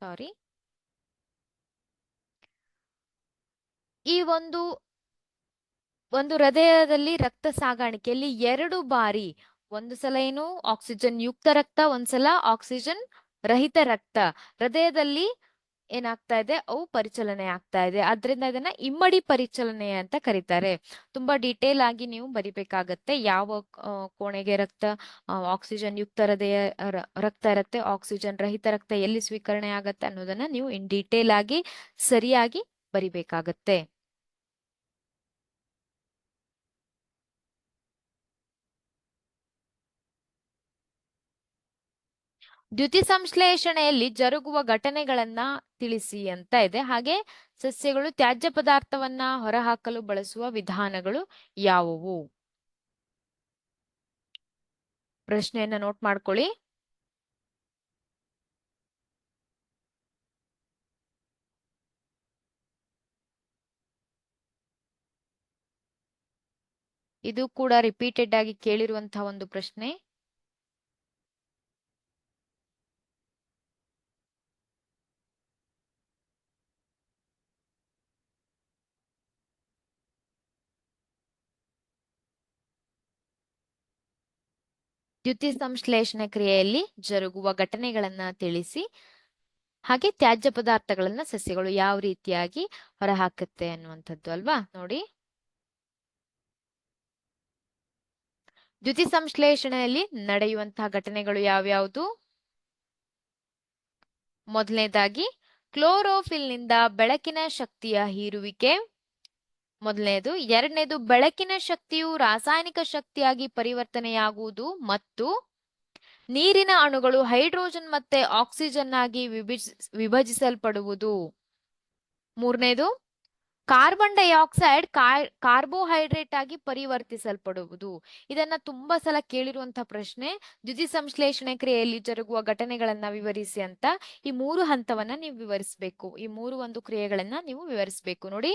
ಸಾರಿ, ಈ ಒಂದು ಹೃದಯದಲ್ಲಿ ರಕ್ತ ಸಾಗಾಣಿಕೆಯಲ್ಲಿ 2 ಬಾರಿ, ಒಂದು ಸಲ ಏನು ಆಕ್ಸಿಜನ್ ಯುಕ್ತ ರಕ್ತ, ಒಂದ್ಸಲ ಆಕ್ಸಿಜನ್ ರಹಿತ ರಕ್ತ ಹೃದಯದಲ್ಲಿ ಏನಾಗ್ತಾ ಇದೆ, ಅವು ಪರಿಚಲನೆ ಆಗ್ತಾ ಇದೆ. ಆದ್ರಿಂದ ಇದನ್ನ ಇಮ್ಮಡಿ ಪರಿಚಲನೆ ಅಂತ ಕರೀತಾರೆ. ತುಂಬಾ ಡೀಟೇಲ್ ಆಗಿ ನೀವು ಬರಿಬೇಕಾಗತ್ತೆ. ಯಾವ ಕೋಣೆಗೆ ಆಕ್ಸಿಜನ್ ಯುಕ್ತ ರಕ್ತ ಇರುತ್ತೆ, ಆಕ್ಸಿಜನ್ ರಹಿತ ರಕ್ತ ಎಲ್ಲಿ ಸ್ವೀಕರಣೆ ಆಗತ್ತೆ ಅನ್ನೋದನ್ನ ನೀವು ಇನ್ ಡೀಟೇಲ್ ಆಗಿ ಸರಿಯಾಗಿ ಬರಿಬೇಕಾಗತ್ತೆ. ದ್ಯುತಿ ಸಂಶ್ಲೇಷಣೆಯಲ್ಲಿ ಜರುಗುವ ಘಟನೆಗಳನ್ನ ತಿಳಿಸಿ ಅಂತ ಇದೆ. ಹಾಗೆ ಸಸ್ಯಗಳು ತ್ಯಾಜ್ಯ ಪದಾರ್ಥವನ್ನ ಹೊರಹಾಕಲು ಬಳಸುವ ವಿಧಾನಗಳು ಯಾವುವು? ಪ್ರಶ್ನೆಯನ್ನ ನೋಟ್ ಮಾಡ್ಕೊಳ್ಳಿ. ಇದು ಕೂಡ ರಿಪೀಟೆಡ್ ಆಗಿ ಕೇಳಿರುವಂತಹ ಒಂದು ಪ್ರಶ್ನೆ. ದ್ಯುತಿ ಸಂಶ್ಲೇಷಣೆ ಕ್ರಿಯೆಯಲ್ಲಿ ಜರುಗುವ ಘಟನೆಗಳನ್ನ ತಿಳಿಸಿ, ಹಾಗೆ ತ್ಯಾಜ್ಯ ಪದಾರ್ಥಗಳನ್ನ ಸಸ್ಯಗಳು ಯಾವ ರೀತಿಯಾಗಿ ಹೊರಹಾಕುತ್ತೆ ಅನ್ನುವಂಥದ್ದು ಅಲ್ವಾ. ನೋಡಿ, ದ್ಯುತಿ ಸಂಶ್ಲೇಷಣೆಯಲ್ಲಿ ನಡೆಯುವಂತಹ ಘಟನೆಗಳು ಯಾವ್ಯಾವುದು? ಮೊದಲನೇದಾಗಿ ಕ್ಲೋರೋಫಿಲ್ ನಿಂದ ಬೆಳಕಿನ ಶಕ್ತಿಯ ಹೀರುವಿಕೆ. ಮೊದಲನೇದು. ಎರಡನೇದು, ಬೆಳಕಿನ ಶಕ್ತಿಯು ರಾಸಾಯನಿಕ ಶಕ್ತಿಯಾಗಿ ಪರಿವರ್ತನೆಯಾಗುವುದು ಮತ್ತು ನೀರಿನ ಅಣುಗಳು ಹೈಡ್ರೋಜನ್ ಮತ್ತೆ ಆಕ್ಸಿಜನ್ ಆಗಿ ವಿಭಜಿಸಲ್ಪಡುವುದು. ಮೂರನೇದು, ಕಾರ್ಬನ್ ಡೈಆಕ್ಸೈಡ್ ಕಾರ್ಬೋಹೈಡ್ರೇಟ್ ಆಗಿ ಪರಿವರ್ತಿಸಲ್ಪಡುವುದು. ಇದನ್ನ ತುಂಬಾ ಸಲ ಕೇಳಿರುವಂತಹ ಪ್ರಶ್ನೆ. ದ್ಯುತಿ ಸಂಶ್ಲೇಷಣೆ ಕ್ರಿಯೆಯಲ್ಲಿ ಜರುಗುವ ಘಟನೆಗಳನ್ನ ವಿವರಿಸಿ ಅಂತ. ಈ ಮೂರು ಹಂತವನ್ನ ನೀವು ವಿವರಿಸಬೇಕು. ಈ ಮೂರು ಒಂದು ಕ್ರಿಯೆಗಳನ್ನ ನೀವು ವಿವರಿಸಬೇಕು. ನೋಡಿ,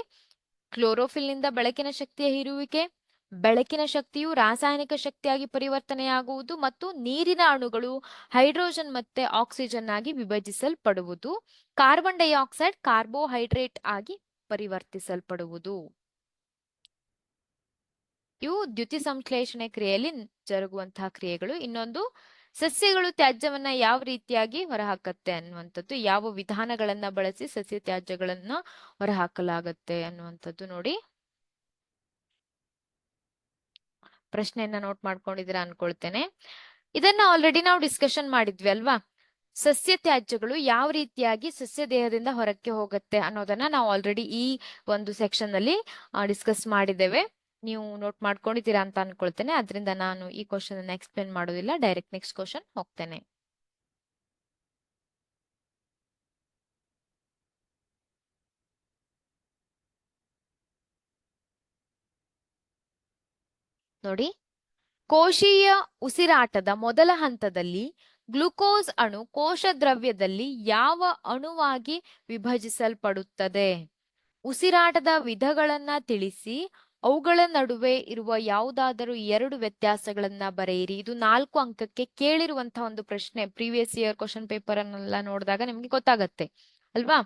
ಕ್ಲೋರೋಫಿಲ್ ನಿಂದ ಬೆಳಕಿನ ಶಕ್ತಿಯ ಹೀರುವಿಕೆ, ಬೆಳಕಿನ ಶಕ್ತಿಯು ರಾಸಾಯನಿಕ ಶಕ್ತಿಯಾಗಿ ಪರಿವರ್ತನೆಯಾಗುವುದು ಮತ್ತು ನೀರಿನ ಅಣುಗಳು ಹೈಡ್ರೋಜನ್ ಮತ್ತೆ ಆಕ್ಸಿಜನ್ ಆಗಿ ವಿಭಜಿಸಲ್ಪಡುವುದು. ಕಾರ್ಬನ್ ಡೈಆಕ್ಸೈಡ್ ಕಾರ್ಬೋಹೈಡ್ರೇಟ್ ಆಗಿ ಪರಿವರ್ತಿಸಲ್ಪಡುವುದು. ಇವು ದ್ಯುತಿ ಸಂಶ್ಲೇಷಣೆ ಕ್ರಿಯೆಯಲ್ಲಿ ಜರುಗುವಂತಹ ಕ್ರಿಯೆಗಳು. ಇನ್ನೊಂದು, ಸಸ್ಯಗಳು ತ್ಯಾಜ್ಯವನ್ನ ಯಾವ ರೀತಿಯಾಗಿ ಹೊರಹಾಕತ್ತೆ ಅನ್ನುವಂಥದ್ದು, ಯಾವ ವಿಧಾನಗಳನ್ನ ಬಳಸಿ ಸಸ್ಯ ತ್ಯಾಜ್ಯಗಳನ್ನ ಹೊರಹಾಕಲಾಗತ್ತೆ ಅನ್ನುವಂಥದ್ದು. ನೋಡಿ, ಪ್ರಶ್ನೆಯನ್ನ ನೋಟ್ ಮಾಡ್ಕೊಂಡಿದ್ದೀರಾ ಅನ್ಕೊಳ್ತೇನೆ. ಇದನ್ನ ಆಲ್ರೆಡಿ ನಾವು ಡಿಸ್ಕಷನ್ ಮಾಡಿದ್ವಿ ಅಲ್ವಾ? ಸಸ್ಯ ತ್ಯಾಜ್ಯಗಳು ಯಾವ ರೀತಿಯಾಗಿ ಸಸ್ಯ ದೇಹದಿಂದ ಹೊರಕ್ಕೆ ಹೋಗುತ್ತೆ ಅನ್ನೋದನ್ನ ನಾವು ಆಲ್ರೆಡಿ ಈ ಒಂದು ಸೆಕ್ಷನ್ ಅಲ್ಲಿ ಡಿಸ್ಕಸ್ ಮಾಡಿದ್ದೇವೆ. ನೀವು ನೋಟ್ ಮಾಡ್ಕೊಂಡಿದ್ದೀರಾ ಅಂತ ಅನ್ಕೊಳ್ತೇನೆ. ಅದರಿಂದ ನಾನು ಈ ಕ್ವಶನ್ ಅನ್ನ ಎಕ್ಸ್ಪ್ಲೇನ್ ಮಾಡೋದಿಲ್ಲ, ಡೈರೆಕ್ಟ್ ನೆಕ್ಸ್ಟ್ ಕ್ವಶನ್ ಹೋಗ್ತೇನೆ. ನೋಡಿ, ಕೋಶೀಯ ಉಸಿರಾಟದ ಮೊದಲ ಹಂತದಲ್ಲಿ ಗ್ಲುಕೋಸ್ ಅಣು ಕೋಶ ದ್ರವ್ಯದಲ್ಲಿ ಯಾವ ಅಣುವಾಗಿ ವಿಭಜಿಸಲ್ಪಡುತ್ತದೆ? ಉಸಿರಾಟದ ವಿಧಗಳನ್ನ ತಿಳಿಸಿ, ಅವುಗಳ ನಡುವೆ ಇರುವ ಯಾವುದಾದರೂ ಎರಡು ವ್ಯತ್ಯಾಸಗಳನ್ನ ಬರೆಯಿರಿ. ಇದು 4 ಅಂಕಕ್ಕೆ ಕೇಳಿರುವಂತಹ ಒಂದು ಪ್ರಶ್ನೆ. ಪ್ರೀವಿಯಸ್ ಇಯರ್ ಕ್ವಶನ್ ಪೇಪರ್ ಅನ್ನೆಲ್ಲ ನೋಡಿದಾಗ ನಿಮ್ಗೆ ಗೊತ್ತಾಗತ್ತೆ ಅಲ್ವಾ?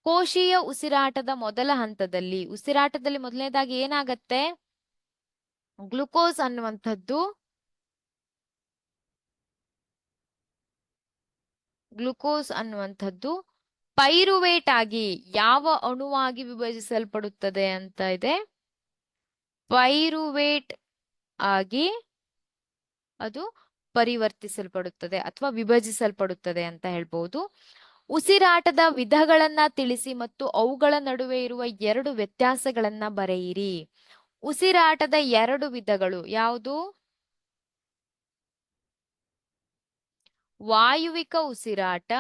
ಕೋಶೀಯ ಉಸಿರಾಟದ ಮೊದಲ ಹಂತದಲ್ಲಿ, ಉಸಿರಾಟದಲ್ಲಿ ಮೊದಲನೇದಾಗಿ ಏನಾಗತ್ತೆ? ಗ್ಲುಕೋಸ್ ಅನ್ನುವಂಥದ್ದು ಪೈರುವೇಟ್ ಆಗಿ ಯಾವ ಅಣುವಾಗಿ ವಿಭಜಿಸಲ್ಪಡುತ್ತದೆ ಅಂತ ಇದೆ. ಪೈರುವೇಟ್ ಆಗಿ ಅದು ಪರಿವರ್ತಿಸಲ್ಪಡುತ್ತದೆ ಅಥವಾ ವಿಭಜಿಸಲ್ಪಡುತ್ತದೆ ಅಂತ ಹೇಳ್ಬಹುದು. ಉಸಿರಾಟದ ವಿಧಗಳನ್ನ ತಿಳಿಸಿ ಮತ್ತು ಅವುಗಳ ನಡುವೆ ಇರುವ ಎರಡು ವ್ಯತ್ಯಾಸಗಳನ್ನ ಬರೆಯಿರಿ. ಉಸಿರಾಟದ ಎರಡು ವಿಧಗಳು ಯಾವುದು? ವಾಯುವಿಕ ಉಸಿರಾಟ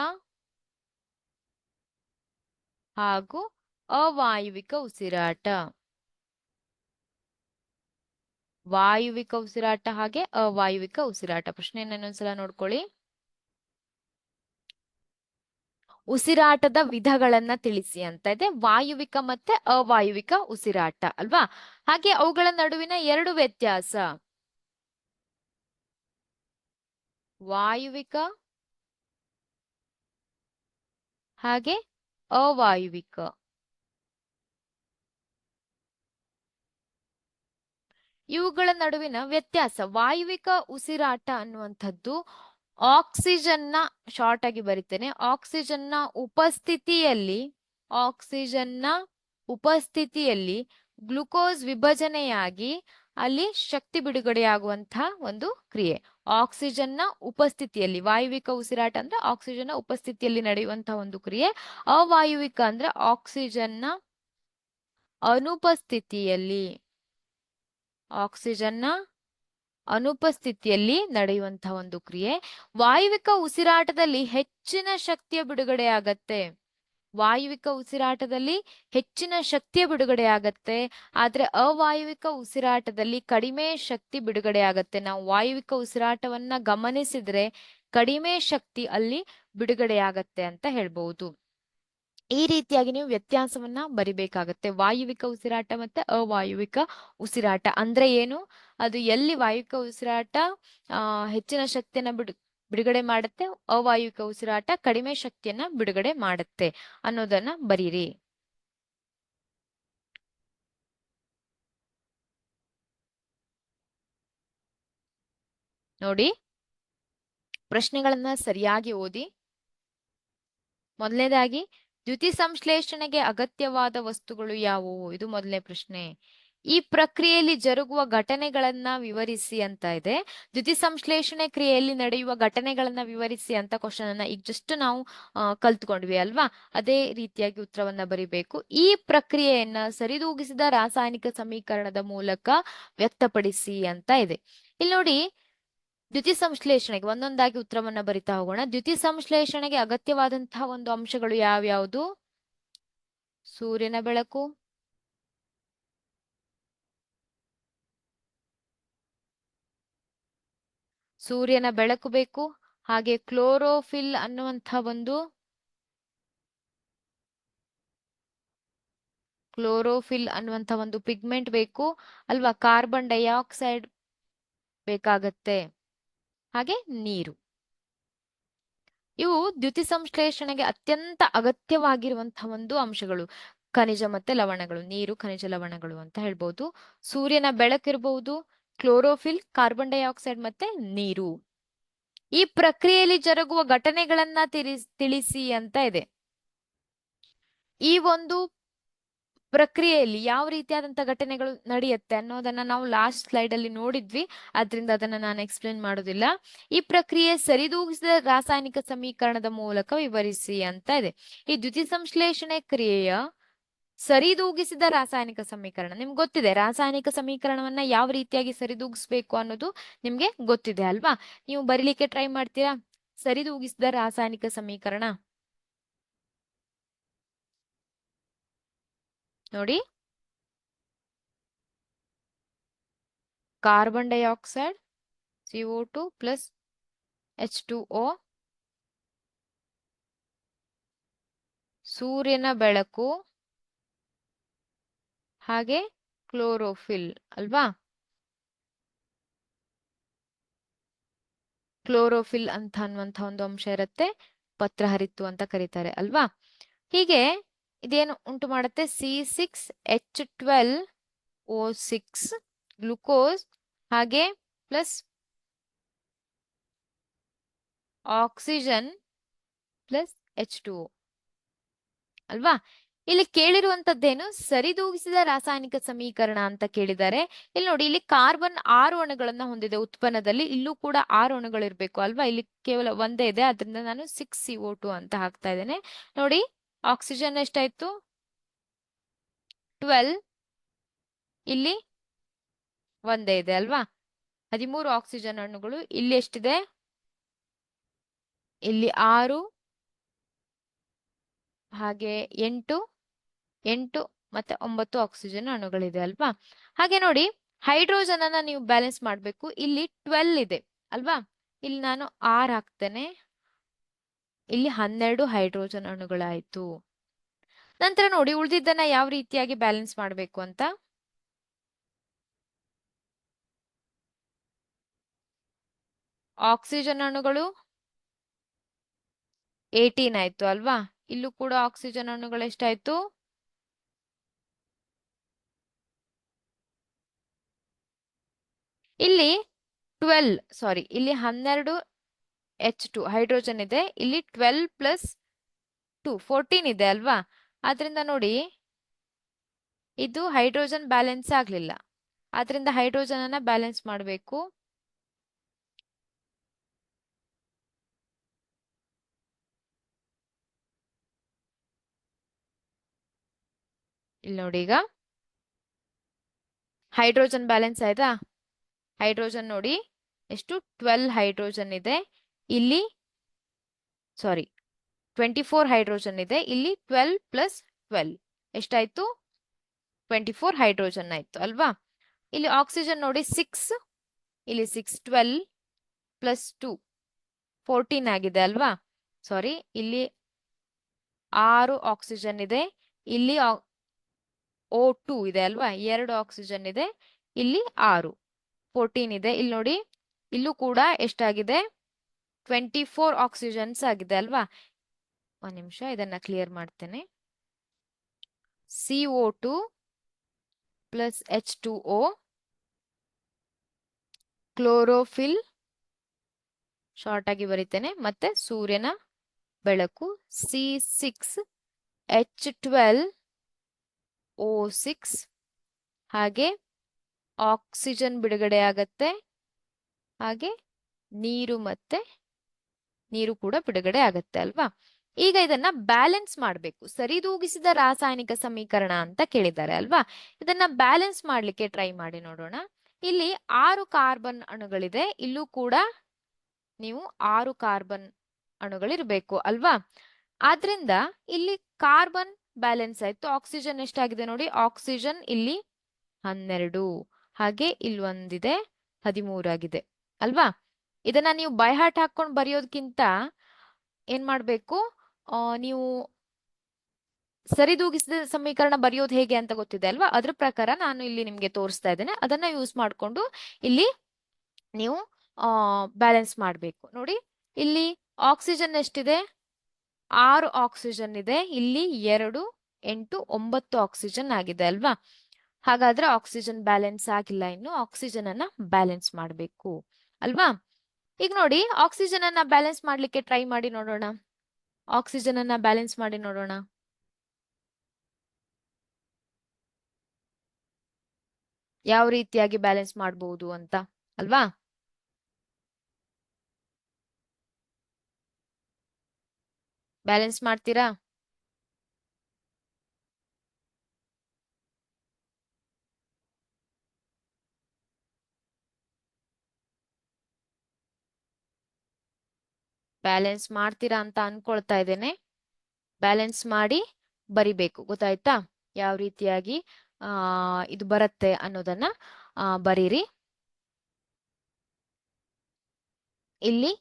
ಹಾಗೂ ಅವಾಯುವಿಕ ಉಸಿರಾಟ. ವಾಯುವಿಕ ಉಸಿರಾಟ ಹಾಗೆ ಅವಾಯುವಿಕ ಉಸಿರಾಟ. ಪ್ರಶ್ನೆಯನ್ನ ಇನ್ನೊಂದ್ಸಲ ನೋಡ್ಕೊಳ್ಳಿ. ಉಸಿರಾಟದ ವಿಧಗಳನ್ನ ತಿಳಿಸಿ ಅಂತ ಇದೆ. ವಾಯುವಿಕ ಮತ್ತೆ ಅವಾಯುವಿಕ ಉಸಿರಾಟ ಅಲ್ವಾ? ಹಾಗೆ ಅವುಗಳ ನಡುವಿನ ಎರಡು ವ್ಯತ್ಯಾಸ, ವಾಯುವಿಕ ಹಾಗೆ ಅವಾಯುವಿಕ. ಇವುಗಳ ನಡುವಿನ ವ್ಯತ್ಯಾಸ, ವಾಯುವಿಕ ಉಸಿರಾಟ ಅನ್ನುವಂಥದ್ದು ಆಕ್ಸಿಜನ್ನ, ಶಾರ್ಟ್ ಆಗಿ ಬರಿತೇನೆ, ಆಕ್ಸಿಜನ್ನ ಉಪಸ್ಥಿತಿಯಲ್ಲಿ ಗ್ಲುಕೋಸ್ ವಿಭಜನೆಯಾಗಿ ಅಲ್ಲಿ ಶಕ್ತಿ ಬಿಡುಗಡೆಯಾಗುವಂತಹ ಒಂದು ಕ್ರಿಯೆ. ಆಕ್ಸಿಜನ್ನ ಉಪಸ್ಥಿತಿಯಲ್ಲಿ, ವಾಯುವಿಕ ಉಸಿರಾಟ ಅಂದ್ರೆ ಆಕ್ಸಿಜನ್ನ ಉಪಸ್ಥಿತಿಯಲ್ಲಿ ನಡೆಯುವಂತಹ ಒಂದು ಕ್ರಿಯೆ. ಅವಾಯುವಿಕ ಅಂದ್ರೆ ಆಕ್ಸಿಜನ್ನ ಅನುಪಸ್ಥಿತಿಯಲ್ಲಿ ನಡೆಯುವಂತಹ ಒಂದು ಕ್ರಿಯೆ. ವಾಯುವಿಕ ಉಸಿರಾಟದಲ್ಲಿ ಹೆಚ್ಚಿನ ಶಕ್ತಿಯ ಬಿಡುಗಡೆ ಆಗತ್ತೆ. ಆದ್ರೆ ಅವಾಯುವಿಕ ಉಸಿರಾಟದಲ್ಲಿ ಕಡಿಮೆ ಶಕ್ತಿ ಬಿಡುಗಡೆ ಆಗತ್ತೆ. ನಾವು ವಾಯುವಿಕ ಉಸಿರಾಟವನ್ನ ಗಮನಿಸಿದ್ರೆ ಕಡಿಮೆ ಶಕ್ತಿ ಅಲ್ಲಿ ಬಿಡುಗಡೆಯಾಗತ್ತೆ ಅಂತ ಹೇಳ್ಬಹುದು. ಈ ರೀತಿಯಾಗಿ ನೀವು ವ್ಯತ್ಯಾಸವನ್ನ ಬರಿಬೇಕಾಗತ್ತೆ. ವಾಯುವಿಕ ಉಸಿರಾಟ ಮತ್ತೆ ಅವಾಯುವಿಕ ಉಸಿರಾಟ ಅಂದ್ರೆ ಏನು, ಅದು ಎಲ್ಲಿ ವಾಯುವಿಕ ಉಸಿರಾಟ ಹೆಚ್ಚಿನ ಶಕ್ತಿಯನ್ನ ಬಿಡುಗಡೆ ಮಾಡುತ್ತೆ, ಅವಾಯುವಿಕ ಉಸಿರಾಟ ಕಡಿಮೆ ಶಕ್ತಿಯನ್ನ ಬಿಡುಗಡೆ ಮಾಡುತ್ತೆ ಅನ್ನೋದನ್ನ ಬರೀರಿ. ನೋಡಿ, ಪ್ರಶ್ನೆಗಳನ್ನ ಸರಿಯಾಗಿ ಓದಿ. ಮೊದಲನೇದಾಗಿ, ದ್ಯುತಿ ಸಂಶ್ಲೇಷಣೆಗೆ ಅಗತ್ಯವಾದ ವಸ್ತುಗಳು ಯಾವುವು? ಇದು ಮೊದಲನೇ ಪ್ರಶ್ನೆ. ಈ ಪ್ರಕ್ರಿಯೆಯಲ್ಲಿ ಜರುಗುವ ಘಟನೆಗಳನ್ನ ವಿವರಿಸಿ ಅಂತ ಇದೆ. ದ್ಯುತಿ ಸಂಶ್ಲೇಷಣೆ ಕ್ರಿಯೆಯಲ್ಲಿ ನಡೆಯುವ ಘಟನೆಗಳನ್ನ ವಿವರಿಸಿ ಅಂತ ಕ್ವಶನ್ ಅನ್ನ ಈಗ ಜಸ್ಟ್ ನಾವು ಕಲ್ತ್ಕೊಂಡ್ವಿ ಅಲ್ವಾ? ಅದೇ ರೀತಿಯಾಗಿ ಉತ್ತರವನ್ನ ಬರಿಬೇಕು. ಈ ಪ್ರಕ್ರಿಯೆಯನ್ನ ಸರಿದೂಗಿಸಿದ ರಾಸಾಯನಿಕ ಸಮೀಕರಣದ ಮೂಲಕ ವ್ಯಕ್ತಪಡಿಸಿ ಅಂತ ಇದೆ. ಇಲ್ಲಿ ನೋಡಿ, ದ್ಯುತಿ ಸಂಶ್ಲೇಷಣೆಗೆ ಒಂದೊಂದಾಗಿ ಉತ್ತರವನ್ನ ಬರಿತಾ ಹೋಗೋಣ. ದ್ಯುತಿ ಸಂಶ್ಲೇಷಣೆಗೆ ಅಗತ್ಯವಾದಂತಹ ಒಂದು ಅಂಶಗಳು ಯಾವ್ಯಾವುದು? ಸೂರ್ಯನ ಬೆಳಕು, ಸೂರ್ಯನ ಬೆಳಕು ಬೇಕು. ಹಾಗೆ ಕ್ಲೋರೋಫಿಲ್ ಅನ್ನುವಂಥ ಒಂದು ಪಿಗ್ಮೆಂಟ್ ಬೇಕು ಅಲ್ವಾ? ಕಾರ್ಬನ್ ಡೈಆಕ್ಸೈಡ್ ಬೇಕಾಗತ್ತೆ, ಹಾಗೆ ನೀರು. ಇವು ದ್ಯುತಿ ಸಂಶ್ಲೇಷಣೆಗೆ ಅತ್ಯಂತ ಅಗತ್ಯವಾಗಿರುವಂತಹ ಒಂದು ಅಂಶಗಳು. ಖನಿಜ ಮತ್ತೆ ಲವಣಗಳು, ನೀರು, ಖನಿಜ, ಲವಣಗಳು ಅಂತ ಹೇಳ್ಬಹುದು. ಸೂರ್ಯನ ಬೆಳಕಿರಬಹುದು, ಕ್ಲೋರೋಫಿಲ್, ಕಾರ್ಬನ್ ಡೈಆಕ್ಸೈಡ್ ಮತ್ತೆ ನೀರು. ಈ ಪ್ರಕ್ರಿಯೆಯಲ್ಲಿ ಜರುಗುವ ಘಟನೆಗಳನ್ನ ತಿಳಿಸಿ ಅಂತ ಇದೆ. ಈ ಒಂದು ಪ್ರಕ್ರಿಯೆಯಲ್ಲಿ ಯಾವ ರೀತಿಯಾದಂತಹ ಘಟನೆಗಳು ನಡೆಯುತ್ತೆ ಅನ್ನೋದನ್ನ ನಾವು ಲಾಸ್ಟ್ ಸ್ಲೈಡ್ ಅಲ್ಲಿ ನೋಡಿದ್ವಿ, ಆದ್ರಿಂದ ಅದನ್ನ ನಾನು ಎಕ್ಸ್ಪ್ಲೇನ್ ಮಾಡೋದಿಲ್ಲ. ಈ ಪ್ರಕ್ರಿಯೆ ಸರಿದೂಗಿಸಿದ ರಾಸಾಯನಿಕ ಸಮೀಕರಣದ ಮೂಲಕ ವಿವರಿಸಿ ಅಂತ ಇದೆ. ಈ ದ್ಯುತಿ ಸಂಶ್ಲೇಷಣೆ ಕ್ರಿಯೆಯ ಸರಿದೂಗಿಸಿದ ರಾಸಾಯನಿಕ ಸಮೀಕರಣ ನಿಮ್ಗೆ ಗೊತ್ತಿದೆ. ರಾಸಾಯನಿಕ ಸಮೀಕರಣವನ್ನ ಯಾವ ರೀತಿಯಾಗಿ ಸರಿದೂಗಿಸ್ಬೇಕು ಅನ್ನೋದು ನಿಮ್ಗೆ ಗೊತ್ತಿದೆ ಅಲ್ವಾ? ನೀವು ಬರೀಲಿಕ್ಕೆ ಟ್ರೈ ಮಾಡ್ತೀರಾ? ಸರಿದೂಗಿಸಿದ ರಾಸಾಯನಿಕ ಸಮೀಕರಣ ನೋಡಿ, carbon dioxide CO2 plus H2O, ಸೂರ್ಯನ ಬೆಳಕು ಹಾಗೆ ಕ್ಲೋರೋಫಿಲ್ ಅಲ್ವಾ? ಕ್ಲೋರೋಫಿಲ್ ಅಂತ ಅನ್ನುವಂಥ ಒಂದು ಅಂಶ ಇರುತ್ತೆ, ಪತ್ರಹರಿತ್ತು ಅಂತ ಕರೀತಾರೆ ಅಲ್ವಾ? ಹೀಗೆ ಇದೇನು ಉಂಟು ಮಾಡುತ್ತೆ? C6H12O6 ಗ್ಲುಕೋಸ್ ಹಾಗೆ ಪ್ಲಸ್ ಆಕ್ಸಿಜನ್ ಪ್ಲಸ್ H2O ಅಲ್ವಾ? ಇಲ್ಲಿ ಕೇಳಿರುವಂತದ್ದೇನು? ಸರಿದೂಗಿಸಿದ ರಾಸಾಯನಿಕ ಸಮೀಕರಣ ಅಂತ ಕೇಳಿದ್ದಾರೆ. ಇಲ್ಲಿ ನೋಡಿ, ಇಲ್ಲಿ ಕಾರ್ಬನ್ 6 ಅಣುಗಳನ್ನ ಹೊಂದಿದೆ ಉತ್ಪನ್ನದಲ್ಲಿ, ಇಲ್ಲೂ ಕೂಡ 6 ಅಣುಗಳಿರ್ಬೇಕು ಅಲ್ವಾ? ಇಲ್ಲಿ ಕೇವಲ ಒಂದೇ ಇದೆ, ಅದರಿಂದ ನಾನು 6CO2 ಅಂತ ಹಾಕ್ತಾ ಇದ್ದೇನೆ. ನೋಡಿ, ಆಕ್ಸಿಜನ್ ಎಷ್ಟಾಯ್ತು? 12, ಇಲ್ಲಿ ಒಂದೇ ಇದೆ ಅಲ್ವಾ? 13 ಆಕ್ಸಿಜನ್ ಅಣುಗಳು. ಇಲ್ಲಿ ಎಷ್ಟಿದೆ? ಇಲ್ಲಿ 6 ಹಾಗೆ 8 ಮತ್ತೆ 9 ಆಕ್ಸಿಜನ್ ಅಣುಗಳಿದೆ ಅಲ್ವಾ? ಹಾಗೆ ನೋಡಿ, ಹೈಡ್ರೋಜನ್ ಅನ್ನ ನೀವು ಬ್ಯಾಲೆನ್ಸ್ ಮಾಡಬೇಕು. ಇಲ್ಲಿ 12 ಇದೆ ಅಲ್ವಾ? ಇಲ್ಲಿ ನಾನು 6 ಹಾಕ್ತೇನೆ, ಇಲ್ಲಿ 12 ಹೈಡ್ರೋಜನ್ ಅಣುಗಳಾಯ್ತು. ನಂತರ ನೋಡಿ, ಉಳಿದಿದ್ದನ್ನ ಯಾವ ರೀತಿಯಾಗಿ ಬ್ಯಾಲೆನ್ಸ್ ಮಾಡಬೇಕು ಅಂತ. ಆಕ್ಸಿಜನ್ ಅಣುಗಳು 18 ಆಯ್ತು ಅಲ್ವಾ? ಇಲ್ಲೂ ಕೂಡ ಆಕ್ಸಿಜನ್ ಅಣುಗಳು ಎಷ್ಟಾಯ್ತು? ಇಲ್ಲಿ 12 H2 ಹೈಡ್ರೋಜನ್ ಇದೆ. ಇಲ್ಲಿ 12 ಪ್ಲಸ್ 2 14 ಇದೆ ಅಲ್ವಾ? ಆದ್ರಿಂದ ನೋಡಿ, ಇದು ಹೈಡ್ರೋಜನ್ ಬ್ಯಾಲೆನ್ಸ್ ಆಗ್ಲಿಲ್ಲ, ಆದ್ರಿಂದ ಹೈಡ್ರೋಜನ್ ಅನ್ನ ಬ್ಯಾಲೆನ್ಸ್ ಮಾಡಬೇಕು. ಇಲ್ಲಿ ನೋಡಿ, ಈಗ ಹೈಡ್ರೋಜನ್ ಬ್ಯಾಲೆನ್ಸ್ ಆಯ್ತಾ? ಹೈಡ್ರೋಜನ್ ನೋಡಿ ಎಷ್ಟು? 12 ಹೈಡ್ರೋಜನ್ ಇದೆ, ಇಲ್ಲಿ 24 ಹೈಡ್ರೋಜನ್ ಇದೆ. ಇಲ್ಲಿ 12 ಪ್ಲಸ್ 12 ಎಷ್ಟಾಯ್ತು? 24 ಹೈಡ್ರೋಜನ್ ಆಯ್ತು ಅಲ್ವಾ? ಇಲ್ಲಿ ಆಕ್ಸಿಜನ್ ನೋಡಿ 6, ಇಲ್ಲಿ 6 12 ಪ್ಲಸ್ 2 14 ಆಗಿದೆ ಅಲ್ವಾ? ಇಲ್ಲಿ 6 ಆಕ್ಸಿಜನ್ ಇದೆ, ಇಲ್ಲಿ O2 ಇದೆ ಅಲ್ವಾ? 2 ಆಕ್ಸಿಜನ್ ಇದೆ, ಇಲ್ಲಿ 6 14 ಇದೆ. ಇಲ್ಲಿ ನೋಡಿ, ಇಲ್ಲೂ ಕೂಡ ಎಷ್ಟಾಗಿದೆ? 24 ಆಕ್ಸಿಜನ್ಸ್ ಆಗಿದೆ ಅಲ್ವಾ? ಒಂದ್ ನಿಮಿಷ, ಇದನ್ನ ಕ್ಲಿಯರ್ ಮಾಡ್ತೇನೆ. CO2 plus H2O, chlorophyll short ಆಗಿ ಬರೀತೇನೆ, ಮತ್ತೆ ಸೂರ್ಯನ ಬೆಳಕು C6H12O6 ಹಾಗೆ ಆಕ್ಸಿಜನ್ ಬಿಡುಗಡೆ ಆಗತ್ತೆ, ಹಾಗೆ ನೀರು ಕೂಡ ಬಿಡುಗಡೆ ಆಗತ್ತೆ ಅಲ್ವಾ. ಈಗ ಇದನ್ನ ಬ್ಯಾಲೆನ್ಸ್ ಮಾಡಬೇಕು. ಸರಿದೂಗಿಸಿದ ರಾಸಾಯನಿಕ ಸಮೀಕರಣ ಅಂತ ಕೇಳಿದ್ದಾರೆ ಅಲ್ವಾ. ಇದನ್ನ ಬ್ಯಾಲೆನ್ಸ್ ಮಾಡ್ಲಿಕ್ಕೆ ಟ್ರೈ ಮಾಡಿ ನೋಡೋಣ. ಇಲ್ಲಿ 6 ಕಾರ್ಬನ್ ಅಣುಗಳಿದೆ, ಇಲ್ಲೂ ಕೂಡ ನೀವು 6 ಕಾರ್ಬನ್ ಅಣುಗಳಿರ್ಬೇಕು ಅಲ್ವಾ. ಆದ್ರಿಂದ ಇಲ್ಲಿ ಕಾರ್ಬನ್ ಬ್ಯಾಲೆನ್ಸ್ ಆಯ್ತು. ಆಕ್ಸಿಜನ್ ಎಷ್ಟಾಗಿದೆ ನೋಡಿ, ಆಕ್ಸಿಜನ್ ಇಲ್ಲಿ 12, ಹಾಗೆ ಇಲ್ಲಿ ಒಂದಿದೆ 13 ಆಗಿದೆ ಅಲ್ವಾ. ಇದನ್ನ ನೀವು ಬೈ ಹಾರ್ಟ್ ಹಾಕೊಂಡು ಬರೆಯೋದಕ್ಕಿಂತ ಏನ್ ಮಾಡ್ಬೇಕು, ನೀವು ಸರಿದೂಗಿಸಿದ ಸಮೀಕರಣ ಬರೆಯೋದು ಹೇಗೆ ಅಂತ ಗೊತ್ತಿದೆ ಅಲ್ವಾ. ಅದ್ರ ಪ್ರಕಾರ ನಾನು ಇಲ್ಲಿ ನಿಮ್ಗೆ ತೋರಿಸ್ತಾ ಇದ್ದೇನೆ. ಅದನ್ನ ಯೂಸ್ ಮಾಡ್ಕೊಂಡು ಇಲ್ಲಿ ನೀವು ಬ್ಯಾಲೆನ್ಸ್ ಮಾಡ್ಬೇಕು. ನೋಡಿ ಇಲ್ಲಿ ಆಕ್ಸಿಜನ್ ಎಷ್ಟಿದೆ, 6 ಆಕ್ಸಿಜನ್ ಇದೆ, ಇಲ್ಲಿ 2, 8, 9 ಆಕ್ಸಿಜನ್ ಆಗಿದೆ ಅಲ್ವಾ. ಹಾಗಾದ್ರೆ ಆಕ್ಸಿಜನ್ ಬ್ಯಾಲೆನ್ಸ್ ಆಗಿಲ್ಲ, ಇನ್ನು ಆಕ್ಸಿಜನ್ ಅನ್ನ ಬ್ಯಾಲೆನ್ಸ್ ಮಾಡ್ಬೇಕು ಅಲ್ವಾ. ಈಗ ನೋಡಿ ಆಕ್ಸಿಜನ್ ಅನ್ನ ಬ್ಯಾಲೆನ್ಸ್ ಮಾಡ್ಲಿಕ್ಕೆ ಟ್ರೈ ಮಾಡಿ ನೋಡೋಣ. ಆಕ್ಸಿಜನ್ ಅನ್ನ ಬ್ಯಾಲೆನ್ಸ್ ಮಾಡಿ ನೋಡೋಣ. ಯಾವ ರೀತಿಯಾಗಿ ಬ್ಯಾಲೆನ್ಸ್ ಮಾಡಬಹುದು ಅಂತ ಅಲ್ವಾ. ಬ್ಯಾಲೆನ್ಸ್ ಮಾಡ್ತೀರಾ? ಬ್ಯಾಲೆನ್ಸ್ ಮಾಡ್ತೀರಾ ಅಂತ ಅನ್ಕೊಳ್ತಾ ಇದ್ದೇನೆ. ಬ್ಯಾಲೆನ್ಸ್ ಮಾಡಿ ಬರಿಬೇಕು, ಗೊತ್ತಾಯ್ತಾ? ಯಾವ ರೀತಿಯಾಗಿ ಇದು ಬರುತ್ತೆ ಅನ್ನೋದನ್ನ ಬರೀರಿ. ಇಲ್ಲಿ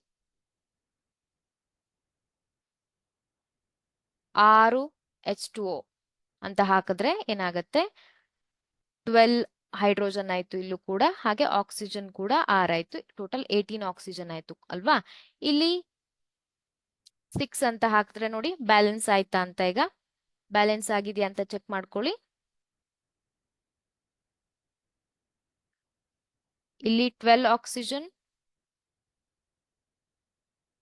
6 H2O ಅಂತ ಹಾಕಿದ್ರೆ ಏನಾಗತ್ತೆ, 12 ಹೈಡ್ರೋಜನ್ ಆಯ್ತು ಇಲ್ಲೂ ಕೂಡ, ಹಾಗೆ ಆಕ್ಸಿಜನ್ ಕೂಡ 6 ಆಯ್ತು, ಟೋಟಲ್ 18 ಆಕ್ಸಿಜನ್ ಆಯ್ತು ಅಲ್ವಾ. ಇಲ್ಲಿ 6 ಅಂತ ಹಾಕಿದ್ರೆ ನೋಡಿ ಬ್ಯಾಲೆನ್ಸ್ ಆಯ್ತಾ ಅಂತ. ಈಗ ಬ್ಯಾಲೆನ್ಸ್ ಆಗಿದೆಯಾ ಅಂತ ಚೆಕ್ ಮಾಡ್ಕೊಳ್ಳಿ. ಇಲ್ಲಿ 12 ಆಕ್ಸಿಜನ್,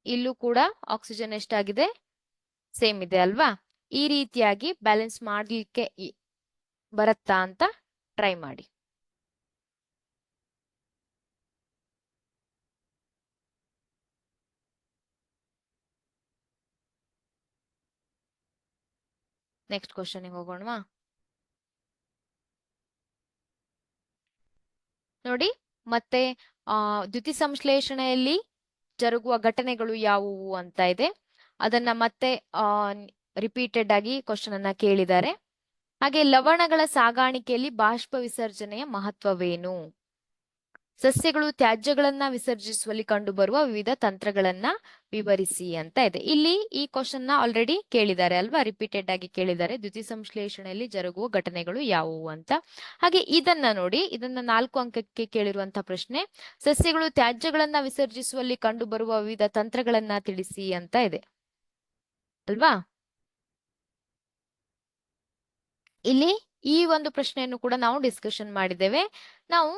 ಇಲ್ಲೂ ಕೂಡ ಆಕ್ಸಿಜನ್ ಎಷ್ಟಾಗಿದೆ, ಸೇಮ್ ಇದೆ ಅಲ್ವಾ. ಈ ರೀತಿಯಾಗಿ ಬ್ಯಾಲೆನ್ಸ್ ಮಾಡ್ಲಿಕ್ಕೆ ಬರುತ್ತಾ ಅಂತ ಟ್ರೈ ಮಾಡಿ. ನೆಕ್ಸ್ಟ್ ಕ್ವಶನ್ ಹೋಗೋಣವಾ. ನೋಡಿ ಮತ್ತೆ ದ್ಯುತಿ ಸಂಶ್ಲೇಷಣೆಯಲ್ಲಿ ಜರುಗುವ ಘಟನೆಗಳು ಯಾವುವು ಅಂತ ಇದೆ. ಅದನ್ನ ಮತ್ತೆ ರಿಪೀಟೆಡ್ ಆಗಿ ಕ್ವಶನ್ ಅನ್ನ ಕೇಳಿದ್ದಾರೆ. ಹಾಗೆ ಲವಣಗಳ ಸಾಗಾಣಿಕೆಯಲ್ಲಿ ಬಾಷ್ಪ ವಿಸರ್ಜನೆಯ ಮಹತ್ವವೇನು? ಸಸ್ಯಗಳು ತ್ಯಾಜ್ಯಗಳನ್ನ ವಿಸರ್ಜಿಸುವಲ್ಲಿ ಕಂಡುಬರುವ ವಿವಿಧ ತಂತ್ರಗಳನ್ನ ವಿವರಿಸಿ ಅಂತ ಇದೆ. ಇಲ್ಲಿ ಈ ಕ್ವಶನ್ ನ ಆಲ್ರೆಡಿ ಕೇಳಿದ್ದಾರೆ ಅಲ್ವಾ, ರಿಪೀಟೆಡ್ ಆಗಿ ಕೇಳಿದ್ದಾರೆ. ದ್ಯುತಿ ಸಂಶ್ಲೇಷಣೆಯಲ್ಲಿ ಜರುಗುವ ಘಟನೆಗಳು ಯಾವುವು ಅಂತ. ಹಾಗೆ ಇದನ್ನ ನೋಡಿ, ಇದನ್ನ 4 ಅಂಕಕ್ಕೆ ಕೇಳಿರುವಂತಹ ಪ್ರಶ್ನೆ. ಸಸ್ಯಗಳು ತ್ಯಾಜ್ಯಗಳನ್ನ ವಿಸರ್ಜಿಸುವಲ್ಲಿ ಕಂಡುಬರುವ ವಿವಿಧ ತಂತ್ರಗಳನ್ನ ತಿಳಿಸಿ ಅಂತ ಇದೆ ಅಲ್ವಾ. ಇಲ್ಲಿ ಈ ಒಂದು ಪ್ರಶ್ನೆಯನ್ನು ಕೂಡ ನಾವು ಡಿಸ್ಕಷನ್ ಮಾಡಿದ್ದೇವೆ. ನಾವು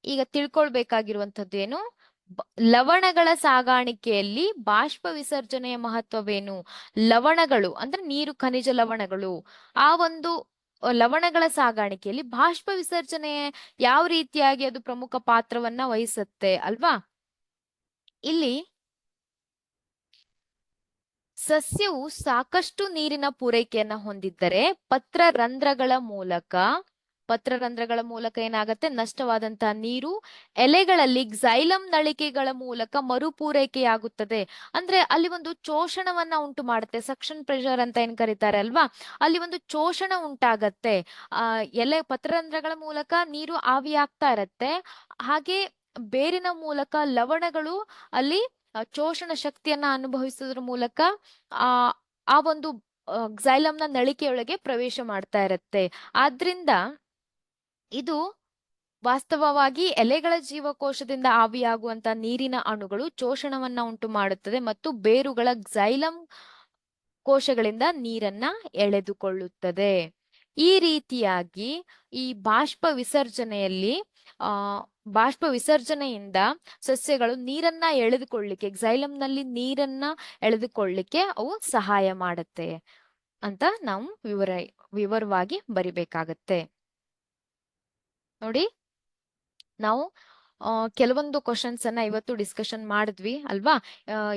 ಈಗ ತಿಳ್ಕೊಳ್ಬೇಕಾಗಿರುವಂತದ್ದು ಏನು, ಲವಣಗಳ ಸಾಗಾಣಿಕೆಯಲ್ಲಿ ಬಾಷ್ಪ ವಿಸರ್ಜನೆಯ ಮಹತ್ವವೇನು? ಲವಣಗಳು ಅಂದ್ರೆ ನೀರು, ಖನಿಜ ಲವಣಗಳು, ಆ ಒಂದು ಲವಣಗಳ ಸಾಗಾಣಿಕೆಯಲ್ಲಿ ಬಾಷ್ಪ ವಿಸರ್ಜನೆ ಯಾವ ರೀತಿಯಾಗಿ ಅದು ಪ್ರಮುಖ ಪಾತ್ರವನ್ನ ವಹಿಸುತ್ತೆ ಅಲ್ವಾ. ಇಲ್ಲಿ ಸಸ್ಯವು ಸಾಕಷ್ಟು ನೀರಿನ ಪೂರೈಕೆಯನ್ನ ಹೊಂದಿದ್ದರೆ ಪತ್ರರಂಧ್ರಗಳ ಮೂಲಕ ಏನಾಗತ್ತೆ, ನಷ್ಟವಾದಂತಹ ನೀರು ಎಲೆಗಳಲ್ಲಿ ಕ್ಸೈಲಮ್ ನಳಿಕೆಗಳ ಮೂಲಕ ಮರುಪೂರೈಕೆಯಾಗುತ್ತದೆ. ಅಂದ್ರೆ ಅಲ್ಲಿ ಒಂದು ಶೋಷಣವನ್ನ ಉಂಟು ಮಾಡುತ್ತೆ, ಸಕ್ಷನ್ ಪ್ರೆಷರ್ ಅಂತ ಏನ್ ಕರೀತಾರೆ ಅಲ್ವಾ. ಅಲ್ಲಿ ಒಂದು ಶೋಷಣ ಉಂಟಾಗತ್ತೆ. ಪತ್ರರಂಧ್ರಗಳ ಮೂಲಕ ನೀರು ಆವಿಯಾಗ್ತಾ ಇರತ್ತೆ, ಹಾಗೆ ಬೇರಿನ ಮೂಲಕ ಲವಣಗಳು ಅಲ್ಲಿ ಶೋಷಣ ಶಕ್ತಿಯನ್ನ ಅನುಭವಿಸೋದ್ರ ಮೂಲಕ ಆ ಆ ಒಂದು ಕ್ಸೈಲಮ್ನ ನಳಿಕೆಯೊಳಗೆ ಪ್ರವೇಶ ಮಾಡ್ತಾ ಇರತ್ತೆ. ಆದ್ರಿಂದ ಇದು ವಾಸ್ತವವಾಗಿ ಎಲೆಗಳ ಜೀವಕೋಶದಿಂದ ಆವಿಯಾಗುವಂತ ನೀರಿನ ಅಣುಗಳು ಶೋಷಣವನ್ನ ಉಂಟು ಮಾಡುತ್ತದೆ ಮತ್ತು ಬೇರುಗಳ ಕ್ಸೈಲಮ್ ಕೋಶಗಳಿಂದ ನೀರನ್ನ ಎಳೆದುಕೊಳ್ಳುತ್ತದೆ. ಈ ರೀತಿಯಾಗಿ ಈ ಬಾಷ್ಪ ವಿಸರ್ಜನೆಯಿಂದ ಸಸ್ಯಗಳು ನೀರನ್ನ ಎಳೆದುಕೊಳ್ಳಿಕ್ಕೆ, ಕ್ಸೈಲಮ್ನಲ್ಲಿ ನೀರನ್ನ ಎಳೆದುಕೊಳ್ಳಿಕ್ಕೆ ಅವು ಸಹಾಯ ಮಾಡುತ್ತೆ ಅಂತ ನಾವು ವಿವರವಾಗಿ ಬರಿಬೇಕಾಗತ್ತೆ. ನೋಡಿ, ನಾವು ಕೆಲವೊಂದು ಕ್ವಶನ್ಸ್ ಅನ್ನ ಇವತ್ತು ಡಿಸ್ಕಷನ್ ಮಾಡಿದ್ವಿ ಅಲ್ವಾ?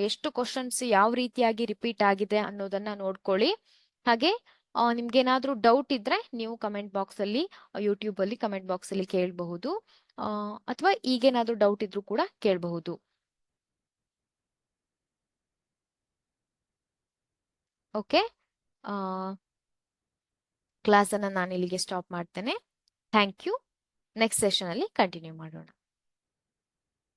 ಎಷ್ಟು ಕ್ವಶನ್ಸ್ ಯಾವ ರೀತಿಯಾಗಿ ರಿಪೀಟ್ ಆಗಿದೆ ಅನ್ನೋದನ್ನ ನೋಡ್ಕೊಳ್ಳಿ. ಹಾಗೆ ನಿಮ್ಗೇನಾದ್ರೂ ಡೌಟ್ ಇದ್ರೆ ನೀವು ಕಮೆಂಟ್ ಬಾಕ್ಸ್ ಅಲ್ಲಿ, ಯೂಟ್ಯೂಬ್ ಅಲ್ಲಿ ಕಮೆಂಟ್ ಬಾಕ್ಸ್ ಅಲ್ಲಿ ಕೇಳಬಹುದು, ಅಥವಾ ಈಗೇನಾದ್ರೂ ಡೌಟ್ ಇದ್ರೂ ಕೂಡ ಕೇಳಬಹುದು. ಓಕೆ, ಕ್ಲಾಸ್ ಅನ್ನ ನಾನು ಇಲ್ಲಿಗೆ ಸ್ಟಾಪ್ ಮಾಡ್ತೇನೆ. Thank you. ನೆಕ್ಸ್ಟ್ ಸೆಷನ್ ಅಲ್ಲಿ ಕಂಟಿನ್ಯೂ ಮಾಡೋಣ.